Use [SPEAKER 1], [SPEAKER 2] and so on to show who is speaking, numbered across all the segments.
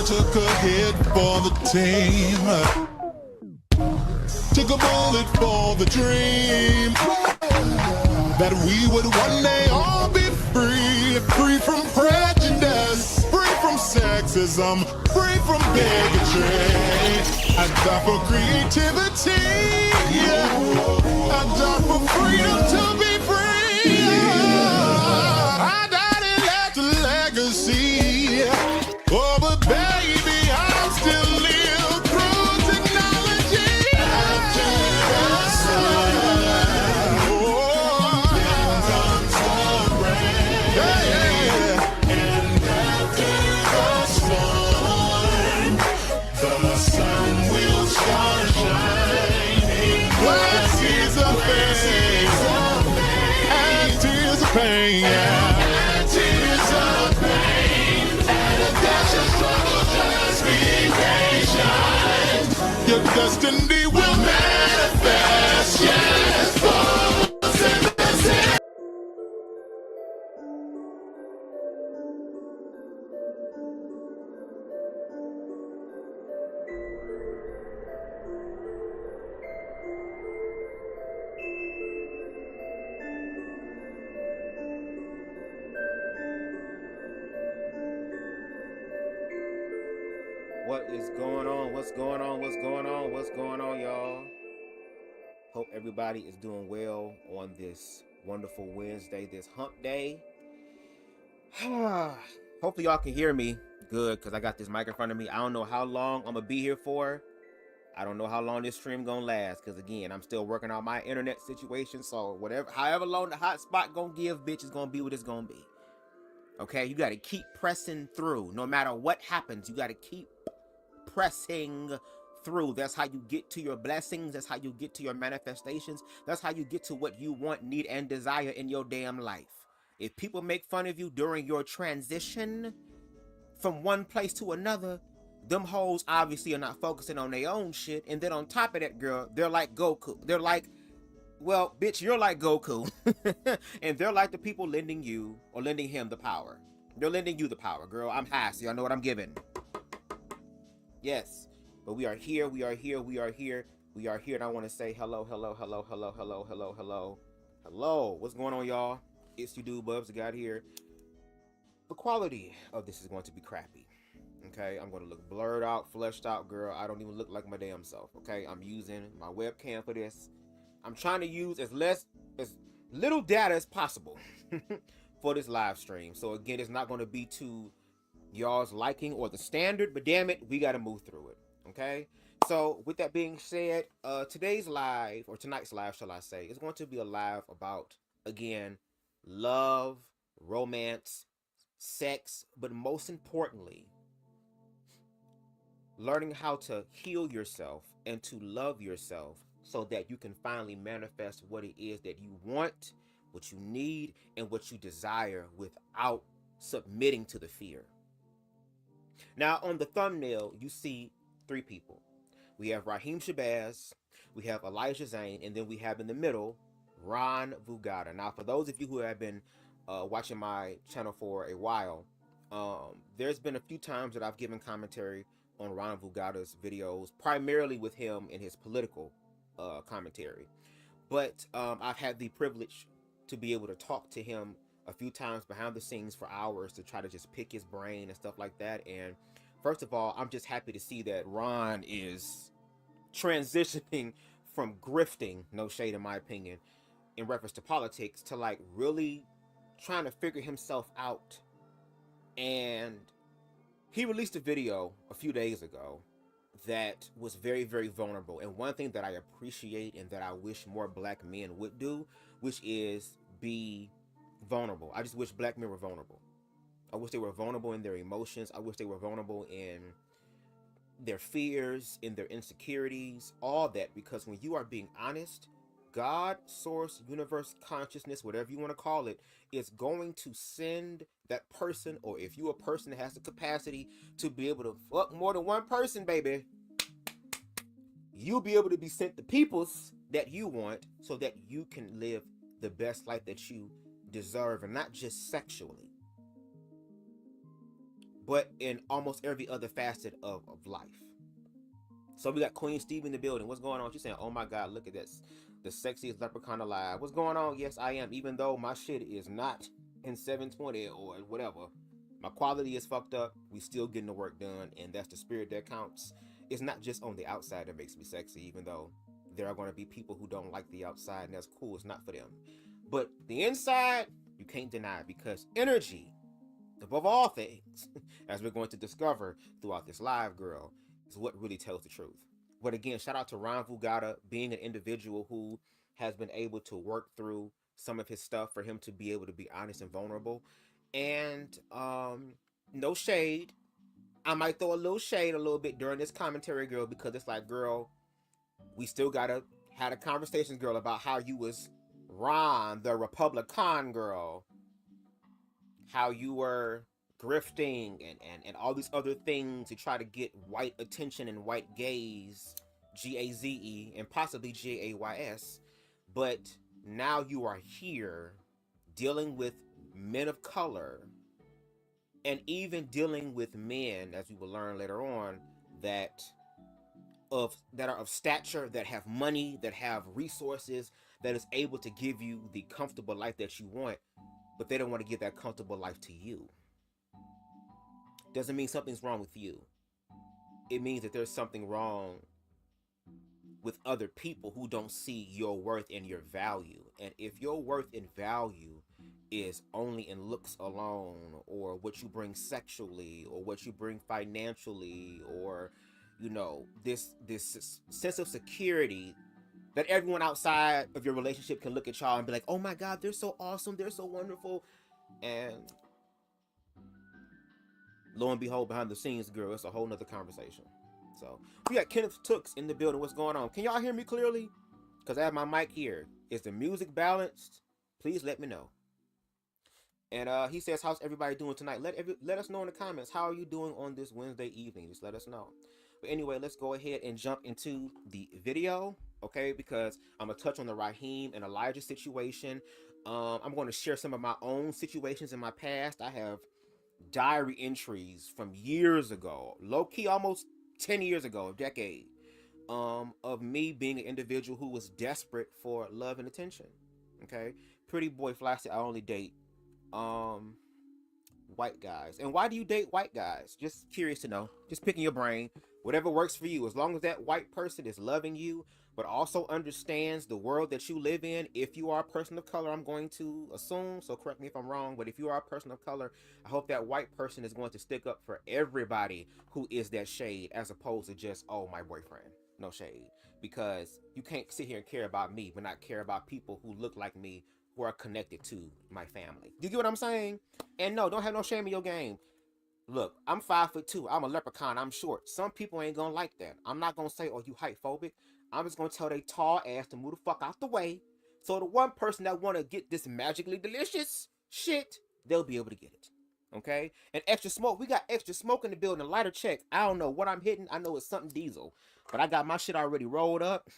[SPEAKER 1] Took a hit for the team, took a bullet for the dream, that we would one day all be free, free from prejudice, free from sexism, free from bigotry. I die for creativity, I die for freedom to be free. I died and left a legacy. Oh, but baby, I still live through technology. After the sun, then comes the rain. And after the storm, the sun will start shining. Glasses of pain, and tears of pain, and tears of pain. Your destiny will manifest, yes,
[SPEAKER 2] What is going on? What's going on? What's going on? What's going on, y'all? Hope everybody is doing well on this wonderful Wednesday, this hump day. Hopefully y'all can hear me good, because I got this mic in front of me. I don't know how long I'm going to be here for. I don't know how long this stream going to last, because again, I'm still working on my internet situation. So however long the hotspot going to give, bitch, is going to be what it's going to be. Okay? You got to keep pressing through. No matter what happens, you got to keep pressing through. That's how you get to your blessings. That's how you get to your manifestations. That's how you get to what you want, need, and desire in your damn life. If people make fun of you during your transition from one place to another, them hoes obviously are not focusing on their own shit. And then on top of that, girl, they're like Goku. They're like, well, bitch, you're like Goku. And they're like the people lending you or lending him the power. They're lending you the power, girl. I'm high, so y'all know what I'm giving. Yes, but we are here, we are here, we are here, we are here, and I want to say hello, hello, hello, hello, hello, hello, hello, hello. What's going on, y'all? It's your dude, BubzDaGawd here. The quality of this is going to be crappy, okay? I'm going to look blurred out, fleshed out, girl. I don't even look like my damn self, okay? I'm using my webcam for this. I'm trying to use as little data as possible for this live stream. So again, it's not going to be too y'all's liking or the standard, but damn it, we got to move through it. Okay, so with that being said, today's live, or tonight's live, shall I say, is going to be a live about, again, love, romance, sex, but most importantly, learning how to heal yourself and to love yourself so that you can finally manifest what it is that you want, what you need, and what you desire without submitting to the fear. Now, on the thumbnail, you see three people. We have Raheem Shabazz, we have Elijah Zane, and then we have in the middle, Ron Vugada. Now, for those of you who have been watching my channel for a while, there's been a few times that I've given commentary on Ron Vugada's videos, primarily with him and his political commentary. But I've had the privilege to be able to talk to him a few times behind the scenes for hours to try to just pick his brain and stuff like that. And first of all, I'm just happy to see that Ron is transitioning from grifting, no shade in my opinion, in reference to politics, to like really trying to figure himself out. And he released a video a few days ago that was very, very vulnerable. And one thing that I appreciate and that I wish more black men would do, which is be vulnerable. I just wish black men were vulnerable. I wish they were vulnerable in their emotions. I wish they were vulnerable in their fears, in their insecurities, all that. Because when you are being honest, God, source, universe, consciousness, whatever you want to call it, is going to send that person, or if you're a person that has the capacity to be able to fuck more than one person, baby, you'll be able to be sent the peoples that you want so that you can live the best life that you deserve, and not just sexually, but in almost every other facet of life. So we got Queen Steve in the building. What's going on? She's saying, oh my God, look at this. The sexiest leprechaun alive. What's going on? Yes, I am. Even though my shit is not in 720 or whatever. My quality is fucked up. We still getting the work done. And that's the spirit that counts. It's not just on the outside that makes me sexy, even though there are going to be people who don't like the outside, and that's cool. It's not for them. But the inside, you can't deny it, because energy, above all things, as we're going to discover throughout this live, girl, is what really tells the truth. But again, shout out to BubzDaGawd, being an individual who has been able to work through some of his stuff for him to be able to be honest and vulnerable. And no shade. I might throw a little shade a little bit during this commentary, girl, because it's like, girl, we still gotta have a conversation, girl, about how you was Ron, the Republican, girl. How you were grifting and all these other things to try to get white attention and white gaze, GAZE, and possibly GAYS. But now you are here dealing with men of color, and even dealing with men, as we will learn later on, that are of stature, that have money, that have resources, that is able to give you the comfortable life that you want, but they don't want to give that comfortable life to you. Doesn't mean something's wrong with you. It means that there's something wrong with other people who don't see your worth and your value. And if your worth and value is only in looks alone, or what you bring sexually, or what you bring financially, or, you know, this sense of security that everyone outside of your relationship can look at y'all and be like, oh my God, they're so awesome, they're so wonderful. And lo and behold, behind the scenes, girl, it's a whole nother conversation. So we got Kenneth Tooks in the building. What's going on? Can y'all hear me clearly? Because I have my mic here. Is the music balanced? Please let me know. And he says, how's everybody doing tonight? Let us know in the comments. How are you doing on this Wednesday evening? Just let us know. But anyway, let's go ahead and jump into the video, okay? Because I'm going to touch on the Raheem and Elijah situation. I'm going to share some of my own situations in my past. I have diary entries from years ago, low-key almost 10 years ago, a decade, of me being an individual who was desperate for love and attention, okay? Pretty boy flashy, I only date white guys. And why do you date white guys? Just curious to know. Just picking your brain. Whatever works for you. As long as that white person is loving you, but also understands the world that you live in. If you are a person of color, I'm going to assume, so correct me if I'm wrong, but if you are a person of color, I hope that white person is going to stick up for everybody who is that shade, as opposed to just, oh, my boyfriend. No shade. Because you can't sit here and care about me, but not care about people who look like me, who are connected to my family. You get what I'm saying? And no, don't have no shame in your game. Look, I'm 5'2". I'm a leprechaun. I'm short. Some people ain't gonna like that. I'm not gonna say, oh, you height phobic. I'm just gonna tell they tall ass to move the fuck out the way. So the one person that wanna get this magically delicious shit, they'll be able to get it. Okay? And extra smoke. We got extra smoke in the building. Lighter check. I don't know what I'm hitting. I know it's something diesel. But I got my shit already rolled up.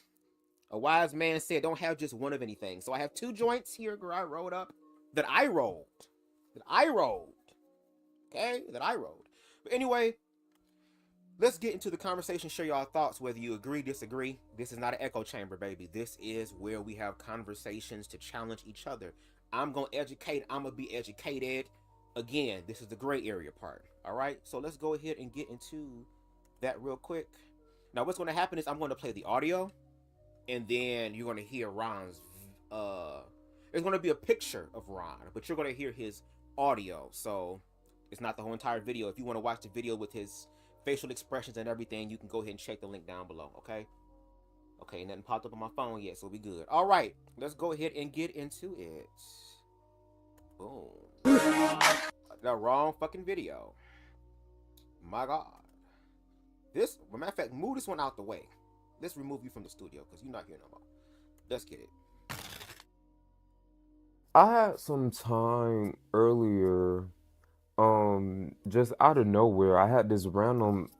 [SPEAKER 2] A wise man said, don't have just one of anything. So I have 2 joints here, girl, I rolled up. That I rolled. Okay? That I rolled. But anyway, let's get into the conversation. Share y'all thoughts, whether you agree, disagree. This is not an echo chamber, baby. This is where we have conversations to challenge each other. I'm going to educate. I'm going to be educated. Again, this is the gray area part. All right? So let's go ahead and get into that real quick. Now, what's going to happen is I'm going to play the audio. And then you're going to hear Ron's, there's going to be a picture of Ron, but you're going to hear his audio. So it's not the whole entire video. If you want to watch the video with his facial expressions and everything, you can go ahead and check the link down below, okay? Okay, nothing popped up on my phone yet, so we good. All right, let's go ahead and get into it. Boom. The wrong fucking video. My God. This, as a matter of fact, move this one out the way. Let's remove you from the studio because you're not here no more. Let's get it.
[SPEAKER 3] I had some time earlier just out of nowhere, I had this random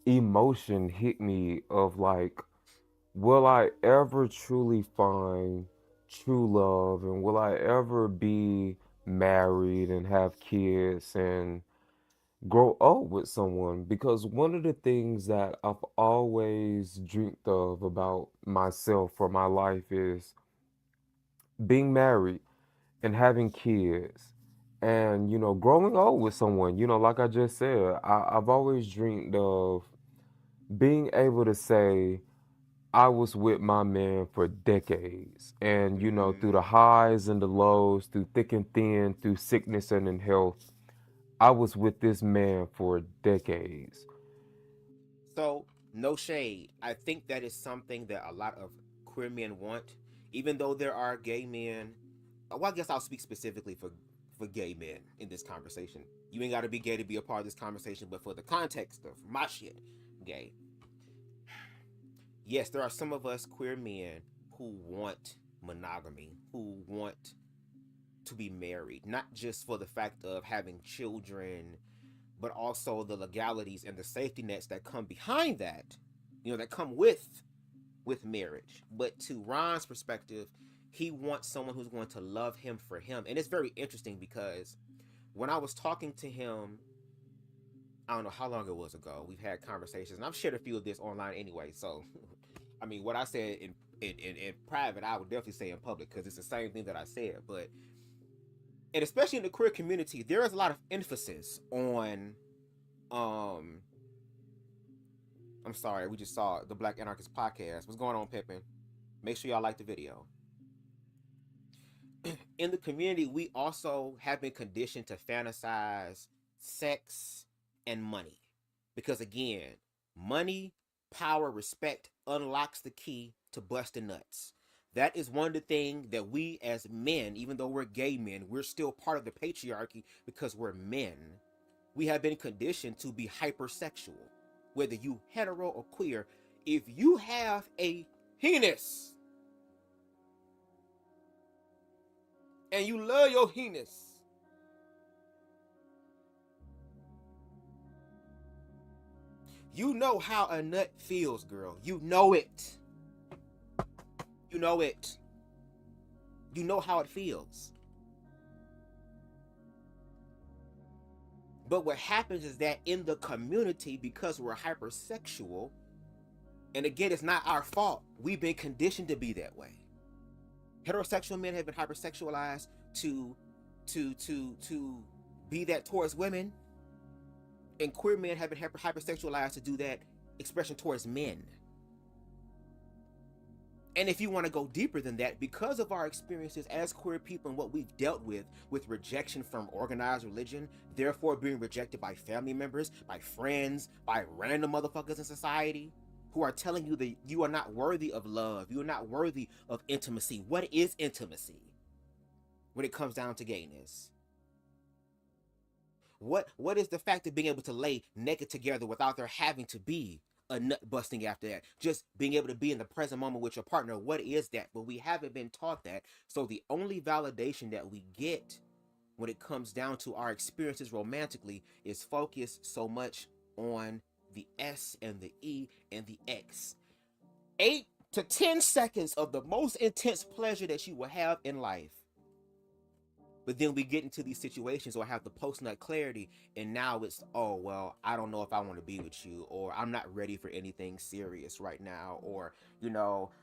[SPEAKER 3] emotion hit me of like, will I ever truly find true love, and will I ever be married and have kids and grow old with someone? Because one of the things that I've always dreamed of about myself for my life is being married and having kids and growing old with someone. Like I just said, I've always dreamed of being able to say I was with my man for decades, and through the highs and the lows, through thick and thin, through sickness and in health, I was with this man for decades.
[SPEAKER 2] So, no shade. I think that is something that a lot of queer men want, even though there are gay men. Well, I guess I'll speak specifically for gay men in this conversation. You ain't got to be gay to be a part of this conversation, but for the context of my shit, gay. Yes, there are some of us queer men who want monogamy, who want to be married, not just for the fact of having children, but also the legalities and the safety nets that come behind that, that come with marriage. But to Ron's perspective, he wants someone who's going to love him for him. And it's very interesting because when I was talking to him, I don't know how long it was ago, we've had conversations, and I've shared a few of this online anyway. So, I mean, what I said in private, I would definitely say in public because it's the same thing that I said. But, and especially in the queer community, there is a lot of emphasis on, I'm sorry, we just saw the Black Anarchist podcast. What's going on, Pippin? Make sure y'all like the video. In the community, we also have been conditioned to fantasize sex and money. Because again, money, power, respect unlocks the key to busting nuts. That is one of the things that we as men, even though we're gay men, we're still part of the patriarchy because we're men. We have been conditioned to be hypersexual. Whether you hetero or queer, if you have a penis and you love your penis, you know how a nut feels, girl. You know it. You know it. You know how it feels. But what happens is that in the community, because we're hypersexual, and again, it's not our fault, we've been conditioned to be that way. Heterosexual men have been hypersexualized to be that towards women, and queer men have been hypersexualized to do that expression towards men. And if you want to go deeper than that, because of our experiences as queer people and what we've dealt with rejection from organized religion, therefore being rejected by family members, by friends, by random motherfuckers in society who are telling you that you are not worthy of love, you are not worthy of intimacy. What is intimacy when it comes down to gayness? What is the fact of being able to lay naked together without there having to be a nut busting after that? Just being able to be in the present moment with your partner. What is that? But we haven't been taught that. So the only validation that we get when it comes down to our experiences romantically is focused so much on the S and the E and the X. 8 to 10 seconds of the most intense pleasure that you will have in life. But then we get into these situations or have the post-nut clarity, and now it's, oh, well, I don't know if I want to be with you, or I'm not ready for anything serious right now, or,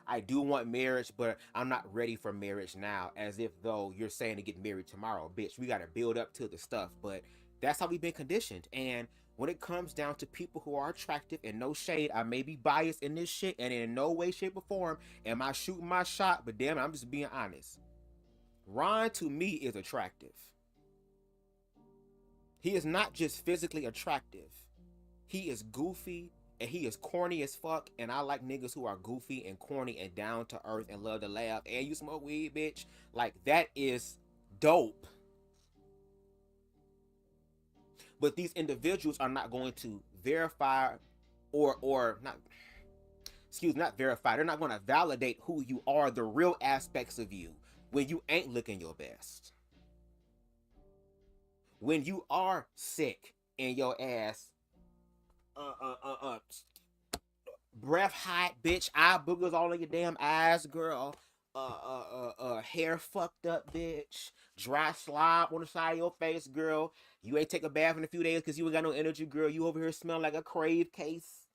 [SPEAKER 2] I do want marriage, but I'm not ready for marriage now, as if though you're saying to get married tomorrow. Bitch, we got to build up to the stuff. But that's how we've been conditioned. And when it comes down to people who are attractive, and no shade, I may be biased in this shit, and in no way, shape, or form am I shooting my shot, but damn it, I'm just being honest. Ron, to me, is attractive. He is not just physically attractive. He is goofy, and he is corny as fuck, and I like niggas who are goofy and corny and down to earth and love to laugh, and you smoke weed, bitch. Like, that is dope. But these individuals are not going to verify or not verify. They're not going to validate who you are, the real aspects of you, when you ain't looking your best. when you are sick and your ass breath hot, bitch, eye boogers all in your damn eyes, girl. Hair fucked up, bitch. Dry slob on the side of your face, girl. You ain't take a bath in a few days because you ain't got no energy, girl. You over here smelling like a crave case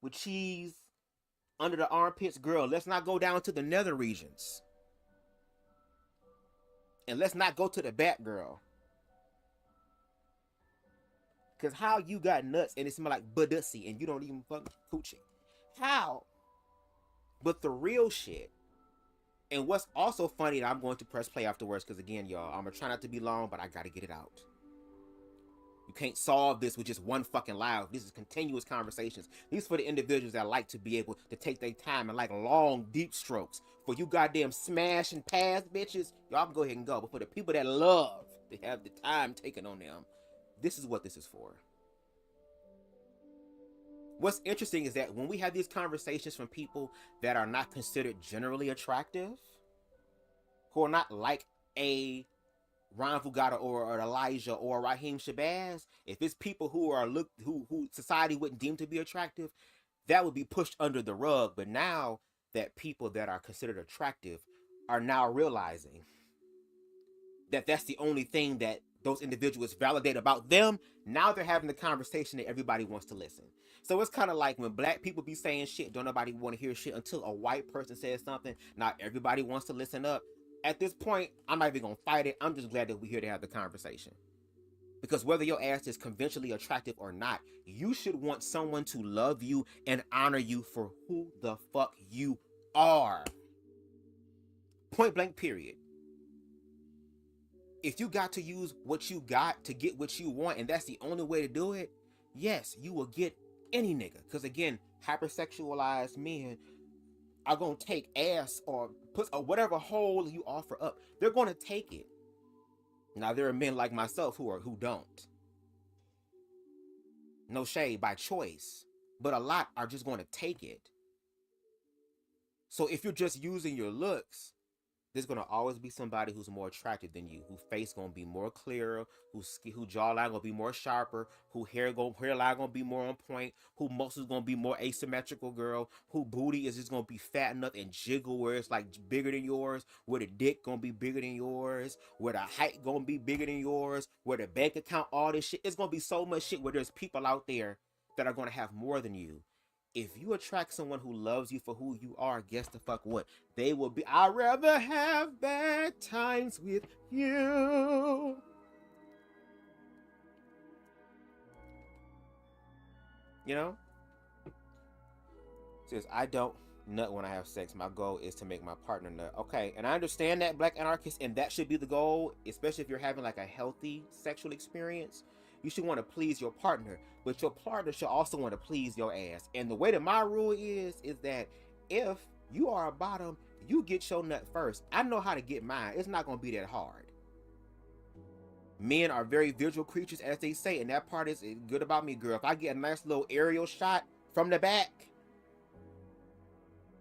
[SPEAKER 2] with cheese under the armpits, girl. Let's not go down to the nether regions. And let's not go to the back, girl. Because how you got nuts and it smell like budussy and you don't even fuck coochie? How? But the real shit, and what's also funny, and I'm going to press play afterwards because, again, y'all, I'm going to try not to be long, but I got to get it out. You can't solve this with just one fucking lie. This is continuous conversations. These for the individuals that like to be able to take their time and like long, deep strokes. For you goddamn smash and pass bitches, y'all can go ahead and go. But for the people that love to have the time taken on them, this is what this is for. What's interesting is that when we have these conversations from people that are not considered generally attractive, who are not like a Ron Vugata or Elijah or Raheem Shabazz, if it's people who are who society wouldn't deem to be attractive, that would be pushed under the rug. But now that people that are considered attractive are now realizing that that's the only thing that those individuals validate about them, now they're having the conversation that everybody wants to listen. So it's kind of like when black people be saying shit, don't nobody want to hear shit until a white person says something. Not everybody wants to listen up. At this point, I'm not even going to fight it. I'm just glad that we're here to have the conversation. Because whether your ass is conventionally attractive or not, you should want someone to love you and honor you for who the fuck you are. Point blank, period. If you got to use what you got to get what you want, and that's the only way to do it, yes, you will get any nigga. Because again, hypersexualized men are going to take ass or whatever hole you offer up. They're going to take it. Now, there are men like myself who don't. No shade, by choice. But a lot are just going to take it. So if you're just using your looks, there's going to always be somebody who's more attractive than you, whose face going to be more clearer, whose jawline going to be more sharper, who hairline going to be more on point, who muscles going to be more asymmetrical, girl, who booty is just going to be fat enough and jiggle where it's like bigger than yours, where the dick going to be bigger than yours, where the height going to be bigger than yours, where the bank account, all this shit. It's going to be so much shit where there's people out there that are going to have more than you. If you attract someone who loves you for who you are, guess the fuck what? They will be, I'd rather have bad times with you. You know? Says, I don't nut when I have sex. My goal is to make my partner nut. Okay, and I understand that, black anarchist, and that should be the goal, especially if you're having like a healthy sexual experience. You should want to please your partner, but your partner should also want to please your ass. And the way that my rule is that if you are a bottom, you get your nut first. I know how to get mine. It's not going to be that hard. Men are very visual creatures, as they say, and that part is good about me, girl. If I get a nice little aerial shot from the back,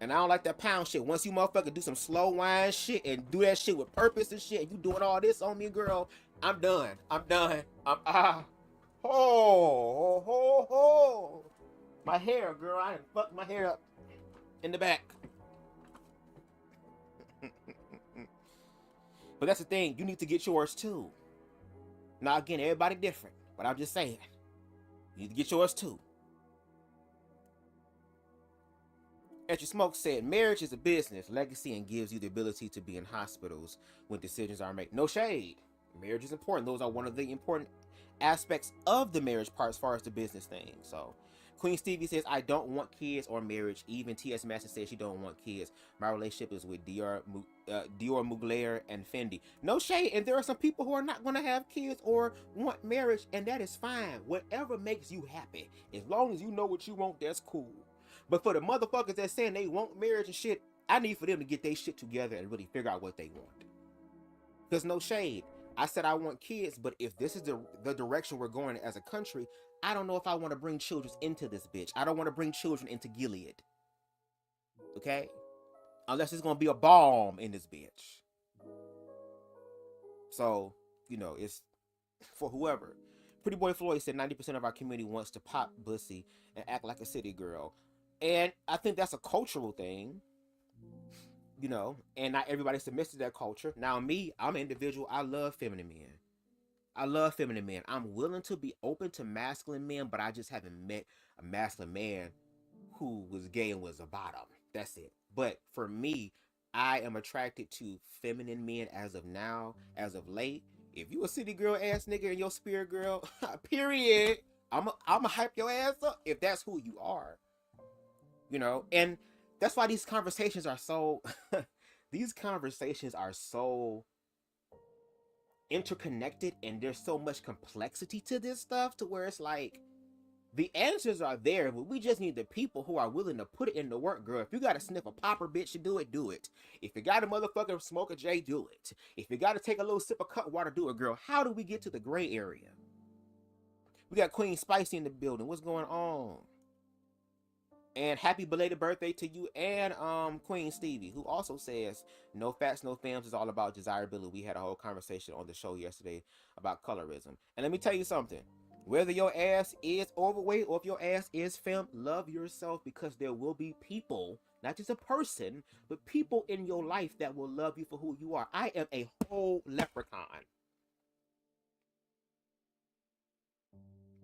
[SPEAKER 2] and I don't like that pound shit. Once you motherfucker do some slow wine shit and do that shit with purpose and shit, and you doing all this on me, girl, I'm done. I'm done. My hair, girl. I done fucked my hair up in the back. But that's the thing. You need to get yours too. Now, again, everybody different. But I'm just saying. You need to get yours too. Extra Smoke said, marriage is a business, legacy, and gives you the ability to be in hospitals when decisions are made. No shade. Marriage is important. Those are one of the important aspects of the marriage part as far as the business thing. So, Queen Stevie says, I don't want kids or marriage. Even T.S. Master says she don't want kids. My relationship is with Dior Mugler and Fendi. No shade. And there are some people who are not going to have kids or want marriage, and that is fine. Whatever makes you happy. As long as you know what you want, that's cool. But for the motherfuckers that saying they want marriage and shit, I need for them to get their shit together and really figure out what they want. Because no shade. I said I want kids, but if this is the direction we're going as a country, I don't know if I want to bring children into this bitch. I don't want to bring children into Gilead. Okay? Unless it's going to be a bomb in this bitch. So, you know, it's for whoever. Pretty Boy Floyd said 90% of our community wants to pop pussy and act like a city girl. And I think that's a cultural thing, you know, and not everybody submits to that culture. Now, me, I'm an individual. I love feminine men. I love feminine men. I'm willing to be open to masculine men, but I just haven't met a masculine man who was gay and was a bottom. That's it. But for me, I am attracted to feminine men as of now, as of late. If you a city girl ass nigga and your spirit girl, period, I'm a hype your ass up if that's who you are. You know, and that's why these conversations are so these conversations are so interconnected, and there's so much complexity to this stuff to where it's like the answers are there, but we just need the people who are willing to put it in the work, girl. If you gotta sniff a popper, bitch, to do it, do it. If you gotta motherfucker smoke a J, do it. If you gotta take a little sip of cut water, do it, girl. How do we get to the gray area? We got Queen Spicy in the building. What's going on? And happy belated birthday to you and Queen Stevie, who also says no fats, no fams is all about desirability. We had a whole conversation on the show yesterday about colorism. And let me tell you something. Whether your ass is overweight or if your ass is femme, love yourself, because there will be people, not just a person, but people in your life that will love you for who you are. I am a whole leprechaun.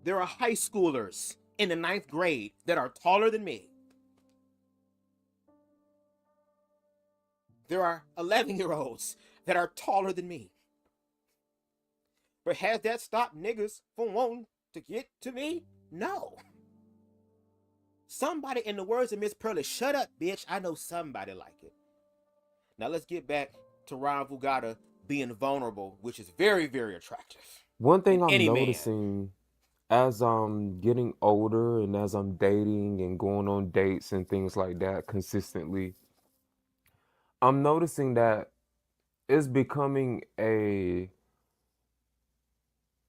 [SPEAKER 2] There are high schoolers in the 9th grade that are taller than me. There are 11-year-olds that are taller than me. But has that stopped niggas from wanting to get to me? No. Somebody, in the words of Miss Pearly, shut up, bitch. I know somebody like it. Now let's get back to Ron Vugada being vulnerable, which is very, very attractive.
[SPEAKER 3] One thing
[SPEAKER 2] In
[SPEAKER 3] I'm
[SPEAKER 2] any man.
[SPEAKER 3] noticing as I'm getting older and as I'm dating and going on dates and things like that consistently, I'm noticing that it's becoming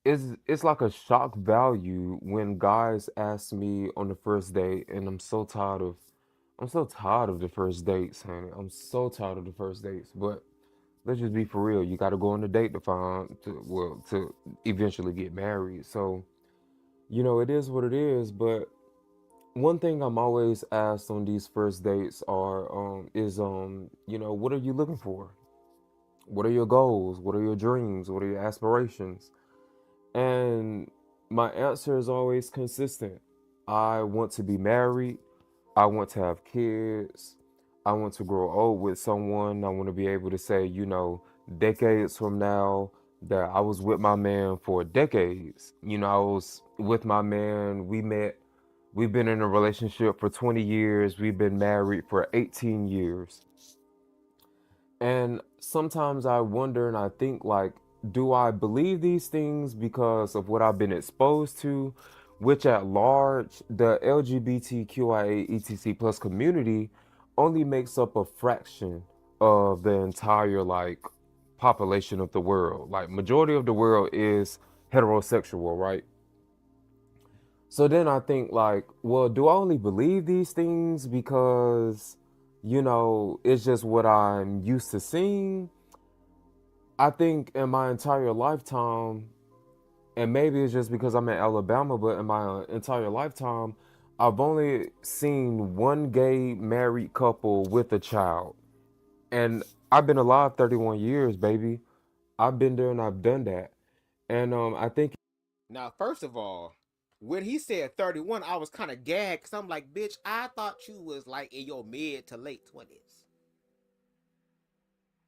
[SPEAKER 3] it's like a shock value when guys ask me on the first date, and I'm so tired of the first dates, honey. I'm so tired of the first dates. But let's just be for real. You got to go on a date to eventually get married. So, you know, it is what it is. But one thing I'm always asked on these first dates you know, what are you looking for? What are your goals? What are your dreams? What are your aspirations? And my answer is always consistent. I want to be married. I want to have kids. I want to grow old with someone. I want to be able to say, you know, decades from now that I was with my man for decades. You know, I was with my man. We've been in a relationship for 20 years. We've been married for 18 years. And sometimes I wonder and I think, like, do I believe these things because of what I've been exposed to, which at large, the LGBTQIA ETC plus community only makes up a fraction of the entire, like, population of the world. Like, majority of the world is heterosexual, right? So then I think, like, well, do I only believe these things because, you know, it's just what I'm used to seeing? I think in my entire lifetime, and maybe it's just because I'm in Alabama, but in my entire lifetime, I've only seen one gay married couple with a child. And I've been alive 31 years, baby. I've been there and I've done that. And I think
[SPEAKER 2] Now, first of all, when he said 31, I was kind of gagged because I'm like, bitch, I thought you was like in your mid to late 20s.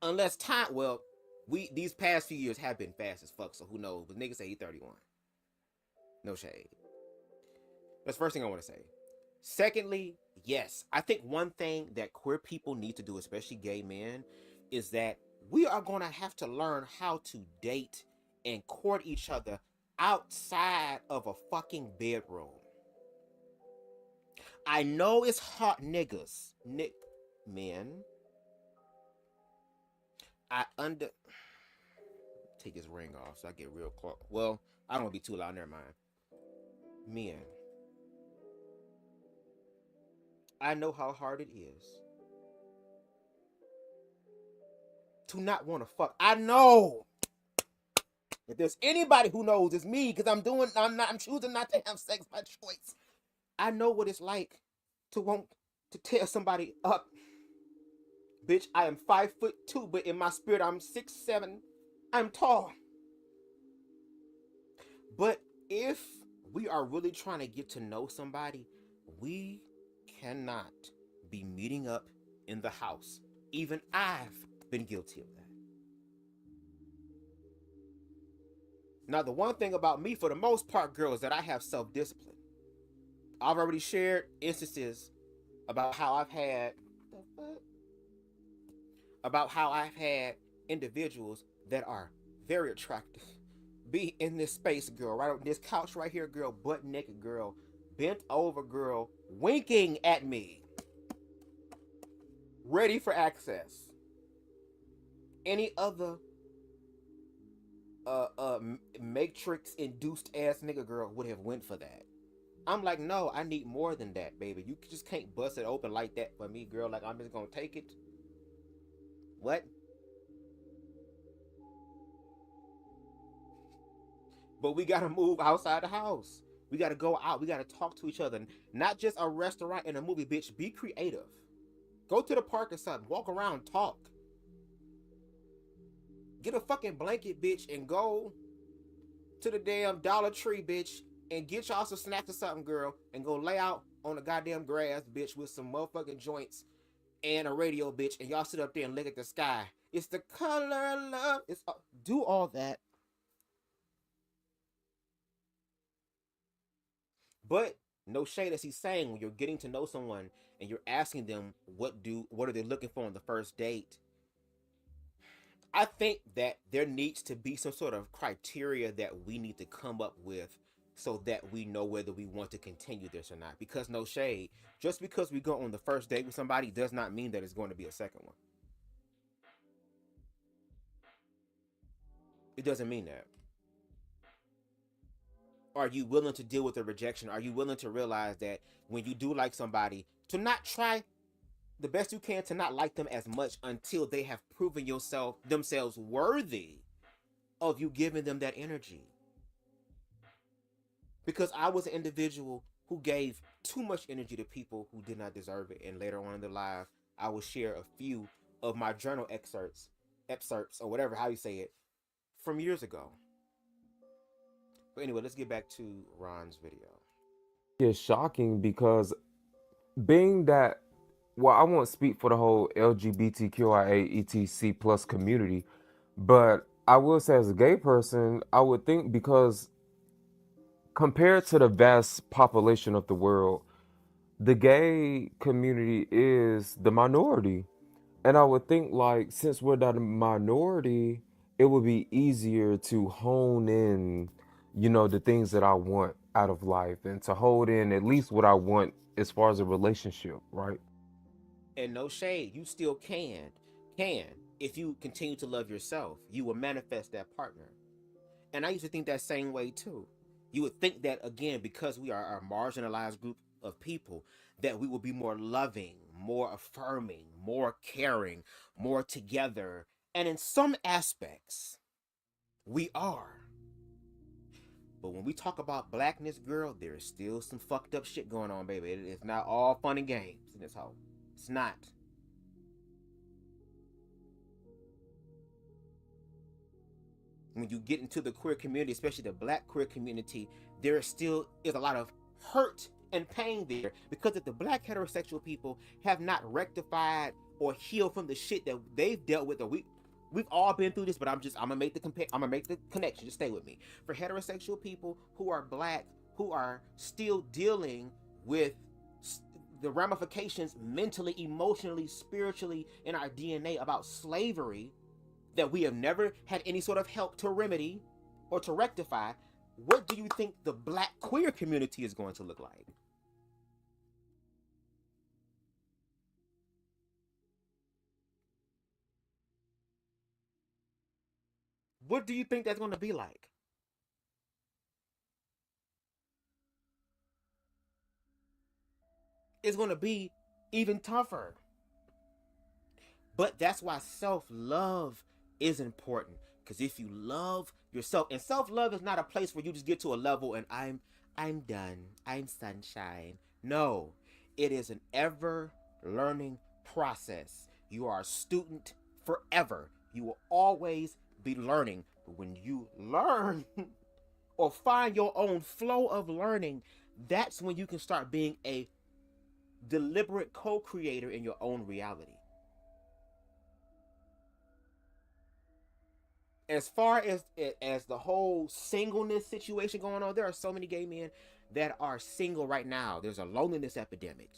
[SPEAKER 2] Unless time, well, these past few years have been fast as fuck, so who knows? But niggas say he 31. No shade. That's the first thing I want to say. Secondly, yes, I think one thing that queer people need to do, especially gay men, is that we are going to have to learn how to date and court each other outside of a fucking bedroom. I know it's hot niggas, men. Take his ring off so I get real close. Well, I don't want to be too loud. Never mind. Men, I know how hard it is to not want to fuck. I know. If there's anybody who knows, it's me, because I'm choosing not to have sex by choice. I know what it's like to want to tear somebody up. Bitch, I am 5'2", but in my spirit I'm 6'7". I'm tall. But if we are really trying to get to know somebody, we cannot be meeting up in the house. Even I've been guilty of that. Now, the one thing about me, for the most part, girl, is that I have self-discipline. I've already shared instances about how I've had individuals that are very attractive be in this space, girl, right on this couch right here, girl, butt naked, girl, bent over, girl, winking at me, ready for access. Any other matrix induced ass nigga girl would have went for that. I'm like, no, I need more than that, baby. You just can't bust it open like that for me, girl. Like, I'm just gonna take it. What? But we gotta move outside the house. We gotta go out. We gotta talk to each other. Not just a restaurant and a movie, bitch. Be creative. Go to the park or something. Walk around, talk. Get a fucking blanket, bitch, and go to the damn Dollar Tree, bitch, and get y'all some snacks or something, girl, and go lay out on the goddamn grass, bitch, with some motherfucking joints and a radio, bitch, and y'all sit up there and look at the sky. It's the color of love. It's do all that. But no shade, as he's saying, when you're getting to know someone and you're asking them what are they looking for on the first date, I think that there needs to be some sort of criteria that we need to come up with so that we know whether we want to continue this or not. Because no shade, just because we go on the first date with somebody does not mean that it's going to be a second one. It doesn't mean that. Are you willing to deal with the rejection? Are you willing to realize that when you do like somebody, to not try the best you can to not like them as much until they have proven themselves worthy of you giving them that energy? Because I was an individual who gave too much energy to people who did not deserve it, and later on in their life, I will share a few of my journal excerpts, or whatever, how you say it, from years ago. But anyway, let's get back to Ron's video.
[SPEAKER 3] It's shocking because being that, well, I won't speak for the whole LGBTQIA ETC plus community, but I will say as a gay person, I would think because compared to the vast population of the world, the gay community is the minority. And I would think, like, since we're that minority, it would be easier to hone in, the things that I want out of life and to hold in at least what I want as far as a relationship, right?
[SPEAKER 2] And no shade, you still can. If you continue to love yourself, you will manifest that partner. And I used to think that same way too. You would think that, again, because we are a marginalized group of people, that we will be more loving, more affirming, more caring, more together. And in some aspects, we are. But when we talk about blackness, girl, there is still some fucked up shit going on, baby. It's not all fun and games in this hole. It's not. When you get into the queer community, especially the black queer community, there still is a lot of hurt and pain there, because if the black heterosexual people have not rectified or healed from the shit that they've dealt with, or we've all been through this, but I'm gonna make the connection. Just stay with me. For heterosexual people who are black, who are still dealing with the ramifications mentally, emotionally, spiritually in our DNA about slavery that we have never had any sort of help to remedy or to rectify, what do you think the black queer community is going to look like? What do you think that's going to be like? It's going to be even tougher. But that's why self-love is important. Because if you love yourself. And self-love is not a place where you just get to a level and I'm done. I'm sunshine. No, it is an ever learning process. You are a student forever. You will always be learning. But when you learn or find your own flow of learning, that's when you can start being a deliberate co-creator in your own reality. As far as the whole singleness situation going on, there are so many gay men that are single right now. There's a loneliness epidemic.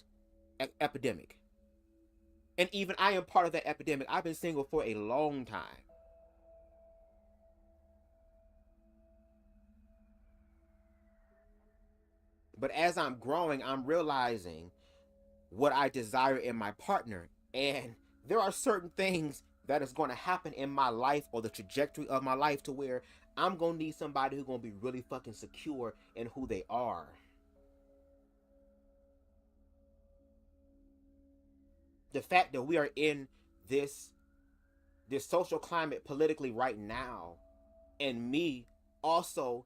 [SPEAKER 2] And even I am part of that epidemic. I've been single for a long time. But as I'm growing, I'm realizing what I desire in my partner. And there are certain things that is going to happen in my life or the trajectory of my life to where I'm going to need somebody who's going to be really fucking secure in who they are. The fact that we are in this social climate politically right now, and me also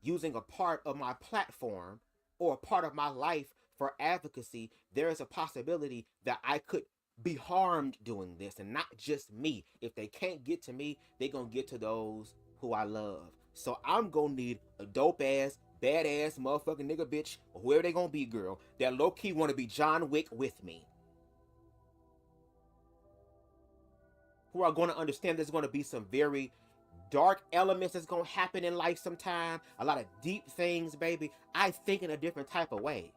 [SPEAKER 2] using a part of my platform or a part of my life for advocacy, there is a possibility that I could be harmed doing this, and not just me. If they can't get to me, they gonna get to those who I love. So I'm gonna need a dope ass, badass motherfucking nigga bitch, or whoever they gonna be, girl, that low-key wanna be John Wick with me. Who are gonna understand there's gonna be some very dark elements that's gonna happen in life sometime. A lot of deep things, baby. I think in a different type of way.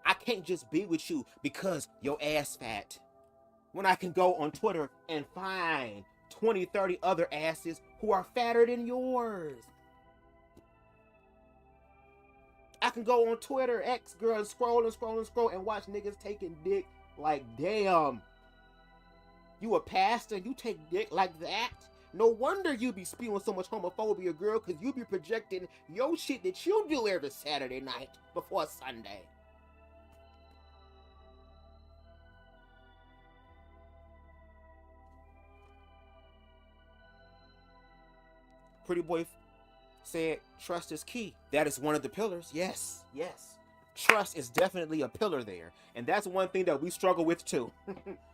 [SPEAKER 2] I can't just be with you because your ass fat, when I can go on Twitter and find 20, 30 other asses who are fatter than yours. I can go on Twitter, X, girl, and scroll and watch niggas taking dick. Like, damn, you a pastor, you take dick like that? No wonder you be spewing so much homophobia, girl, because you be projecting your shit that you do every Saturday night before Sunday. Pretty Boy said, trust is key. That is one of the pillars. Yes, yes. Trust is definitely a pillar there. And that's one thing that we struggle with too.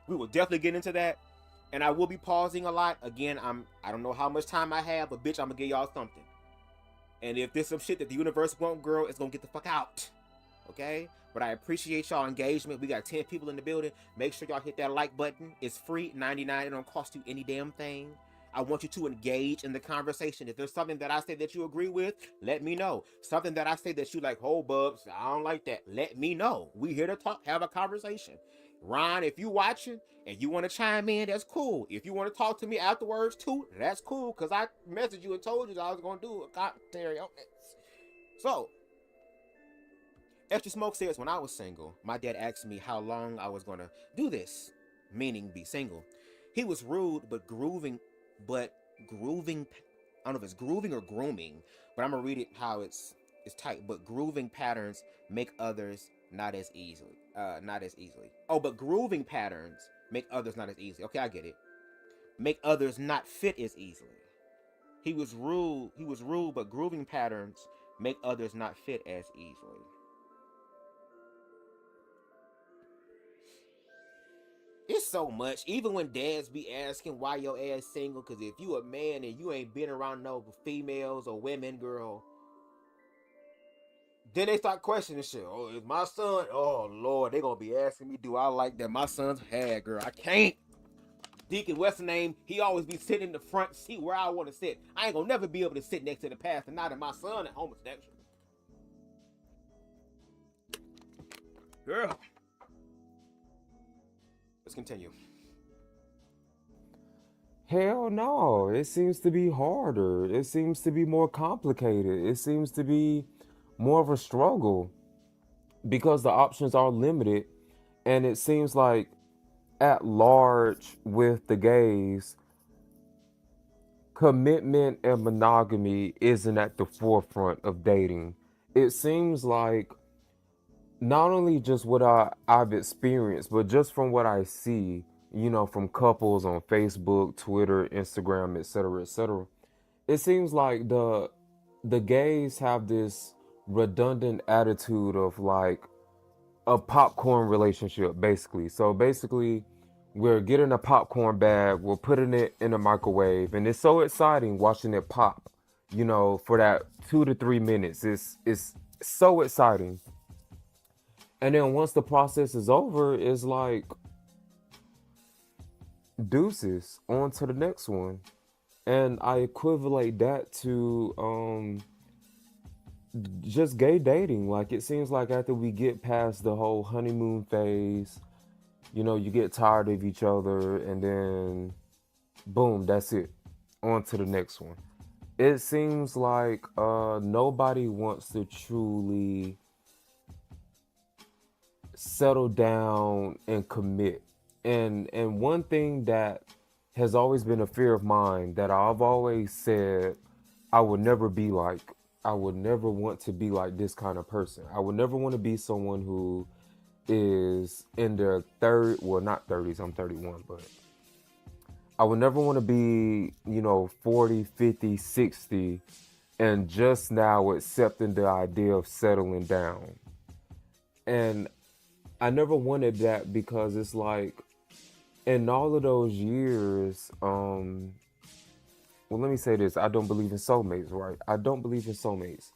[SPEAKER 2] We will definitely get into that. And I will be pausing a lot. Again, I don't know how much time I have, but bitch, I'm gonna give y'all something. And if there's some shit that the universe won't, girl, it's gonna get the fuck out. Okay? But I appreciate y'all engagement. We got 10 people in the building. Make sure y'all hit that like button. It's free, $99. It don't cost you any damn thing. I want you to engage in the conversation. If there's something that I say that you agree with, let me know. Something that I say that you like, oh, Bubs, I don't like that. Let me know. We here to talk, have a conversation. Ron, if you watching and you want to chime in, that's cool. If you want to talk to me afterwards too, that's cool. Because I messaged you and told you that I was going to do a commentary on this. So, Extra Smoke says, when I was single, my dad asked me how long I was going to do this, meaning be single. He was rude, but grooving, I don't know if it's grooving or grooming, but I'm going to read it how it's tight. But grooving patterns make others not as easily. Oh, but grooving patterns make others not as easily. Okay, I get it. Make others not fit as easily. He was rude, but grooving patterns make others not fit as easily. It's so much. Even when dads be asking why your ass single, because if you a man and you ain't been around no females or women, girl, then they start questioning shit. Oh, is my son? Oh, Lord, they gonna be asking me, do I like that my son's hair, girl? I can't. Deacon, what's the name? He always be sitting in the front seat where I want to sit. I ain't gonna never be able to sit next to the pastor, not if my son is homosexual. Girl. Let's continue.
[SPEAKER 3] Hell no. It seems to be harder. It seems to be more complicated. It seems to be more of a struggle because the options are limited. And it seems like at large with the gays, commitment and monogamy isn't at the forefront of dating. It seems like not only just what I've experienced, but just from what I see, from couples on Facebook, Twitter, Instagram, etc., etc., it seems like the gays have this redundant attitude of like a popcorn relationship, basically. So basically, we're getting a popcorn bag, we're putting it in a microwave, and it's so exciting watching it pop. You know, for that 2 to 3 minutes, it's so exciting. And then once the process is over, it's like deuces on to the next one. And I equivalate that to just gay dating. Like it seems like after we get past the whole honeymoon phase, you know, you get tired of each other and then boom, that's it. On to the next one. It seems like nobody wants to truly settle down and commit. And one thing that has always been a fear of mine that I've always said I would never be like, I would never want to be like this kind of person. I would never want to be someone who is in their third, well, not 30s, I'm 31, but I would never want to be, you know, 40, 50, 60, and just now accepting the idea of settling down. And I never wanted that because it's like, in all of those years, well, let me say this. I don't believe in soulmates, right? I don't believe in soulmates.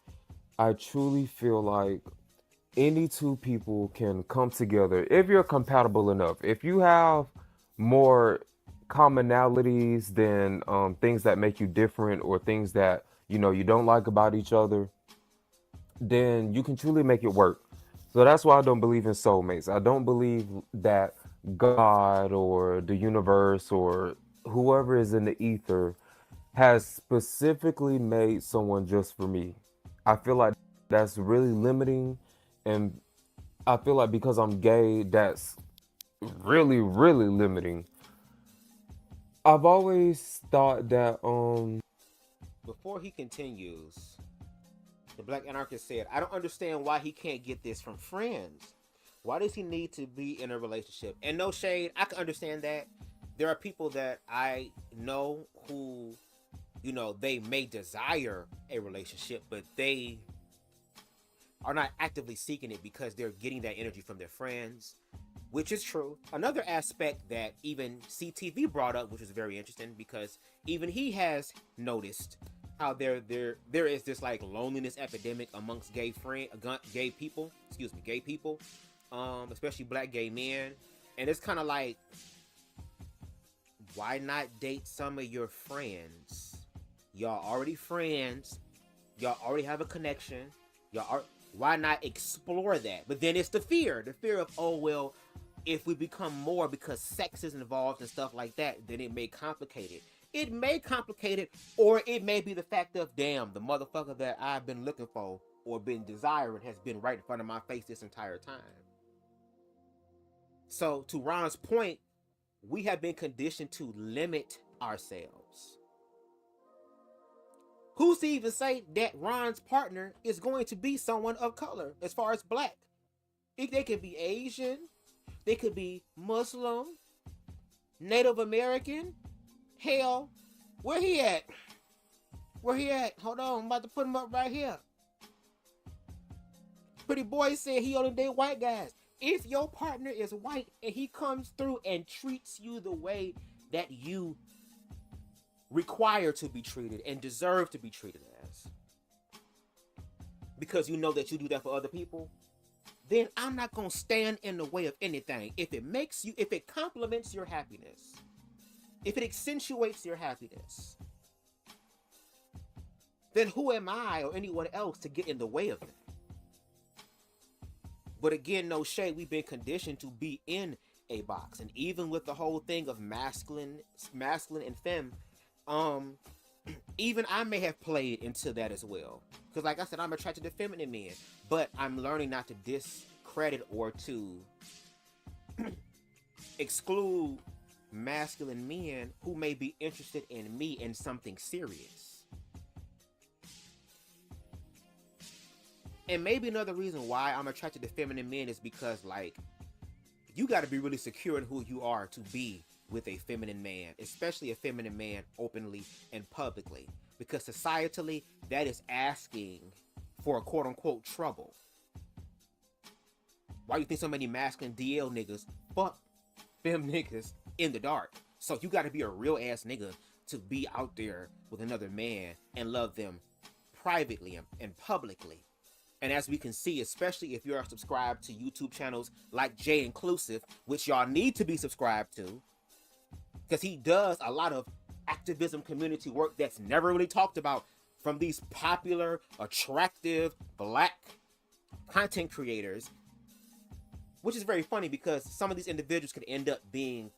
[SPEAKER 3] I truly feel like any two people can come together if you're compatible enough. If you have more commonalities than things that make you different or things that you know you don't like about each other, then you can truly make it work. So that's why I don't believe in soulmates. I don't believe that God or the universe or whoever is in the ether has specifically made someone just for me. I feel like that's really limiting, and I feel like because I'm gay, that's really, really limiting. I've always thought that
[SPEAKER 2] Before he continues, the Black Anarchist said, I don't understand why he can't get this from friends. Why does he need to be in a relationship? And no shade, I can understand that. There are people that I know who, you know, they may desire a relationship, but they are not actively seeking it because they're getting that energy from their friends, which is true. Another aspect that even CTV brought up, which is very interesting, because even he has noticed how there is this like loneliness epidemic amongst gay people, especially black gay men, and it's kind of like, why not date some of your friends? Y'all already friends, y'all already have a connection, why not explore that? But then it's the fear of, oh well, if we become more because sex is involved and stuff like that, then it may complicate it. It may complicate it, or it may be the fact of, damn, the motherfucker that I've been looking for or been desiring has been right in front of my face this entire time. So to Ron's point, we have been conditioned to limit ourselves. Who's to even say that Ron's partner is going to be someone of color as far as black? If they could be Asian, they could be Muslim, Native American. Hell, where he at? Where he at? Hold on, I'm about to put him up right here. Pretty boy said he only date white guys. If your partner is white and he comes through and treats you the way that you require to be treated and deserve to be treated as, because you know that you do that for other people, then I'm not gonna stand in the way of anything. If it complements your happiness, if it accentuates your happiness, then who am I or anyone else to get in the way of it? But again, no shade, we've been conditioned to be in a box. And even with the whole thing of masculine and femme, even I may have played into that as well. Because like I said, I'm attracted to feminine men. But I'm learning not to discredit or to exclude masculine men who may be interested in me in something serious. And maybe another reason why I'm attracted to feminine men is because, like, you got to be really secure in who you are to be with a feminine man, especially a feminine man openly and publicly. because societally, that is asking for a quote-unquote trouble. Why you think so many masculine DL niggas fuck femme niggas in the dark? So you gotta be a real ass nigga to be out there with another man and love them privately and publicly. And as we can see, especially if you're subscribed to YouTube channels like J Inclusive, which y'all need to be subscribed to, because he does a lot of activism community work that's never really talked about from these popular, attractive, black content creators, which is very funny because some of these individuals could end up being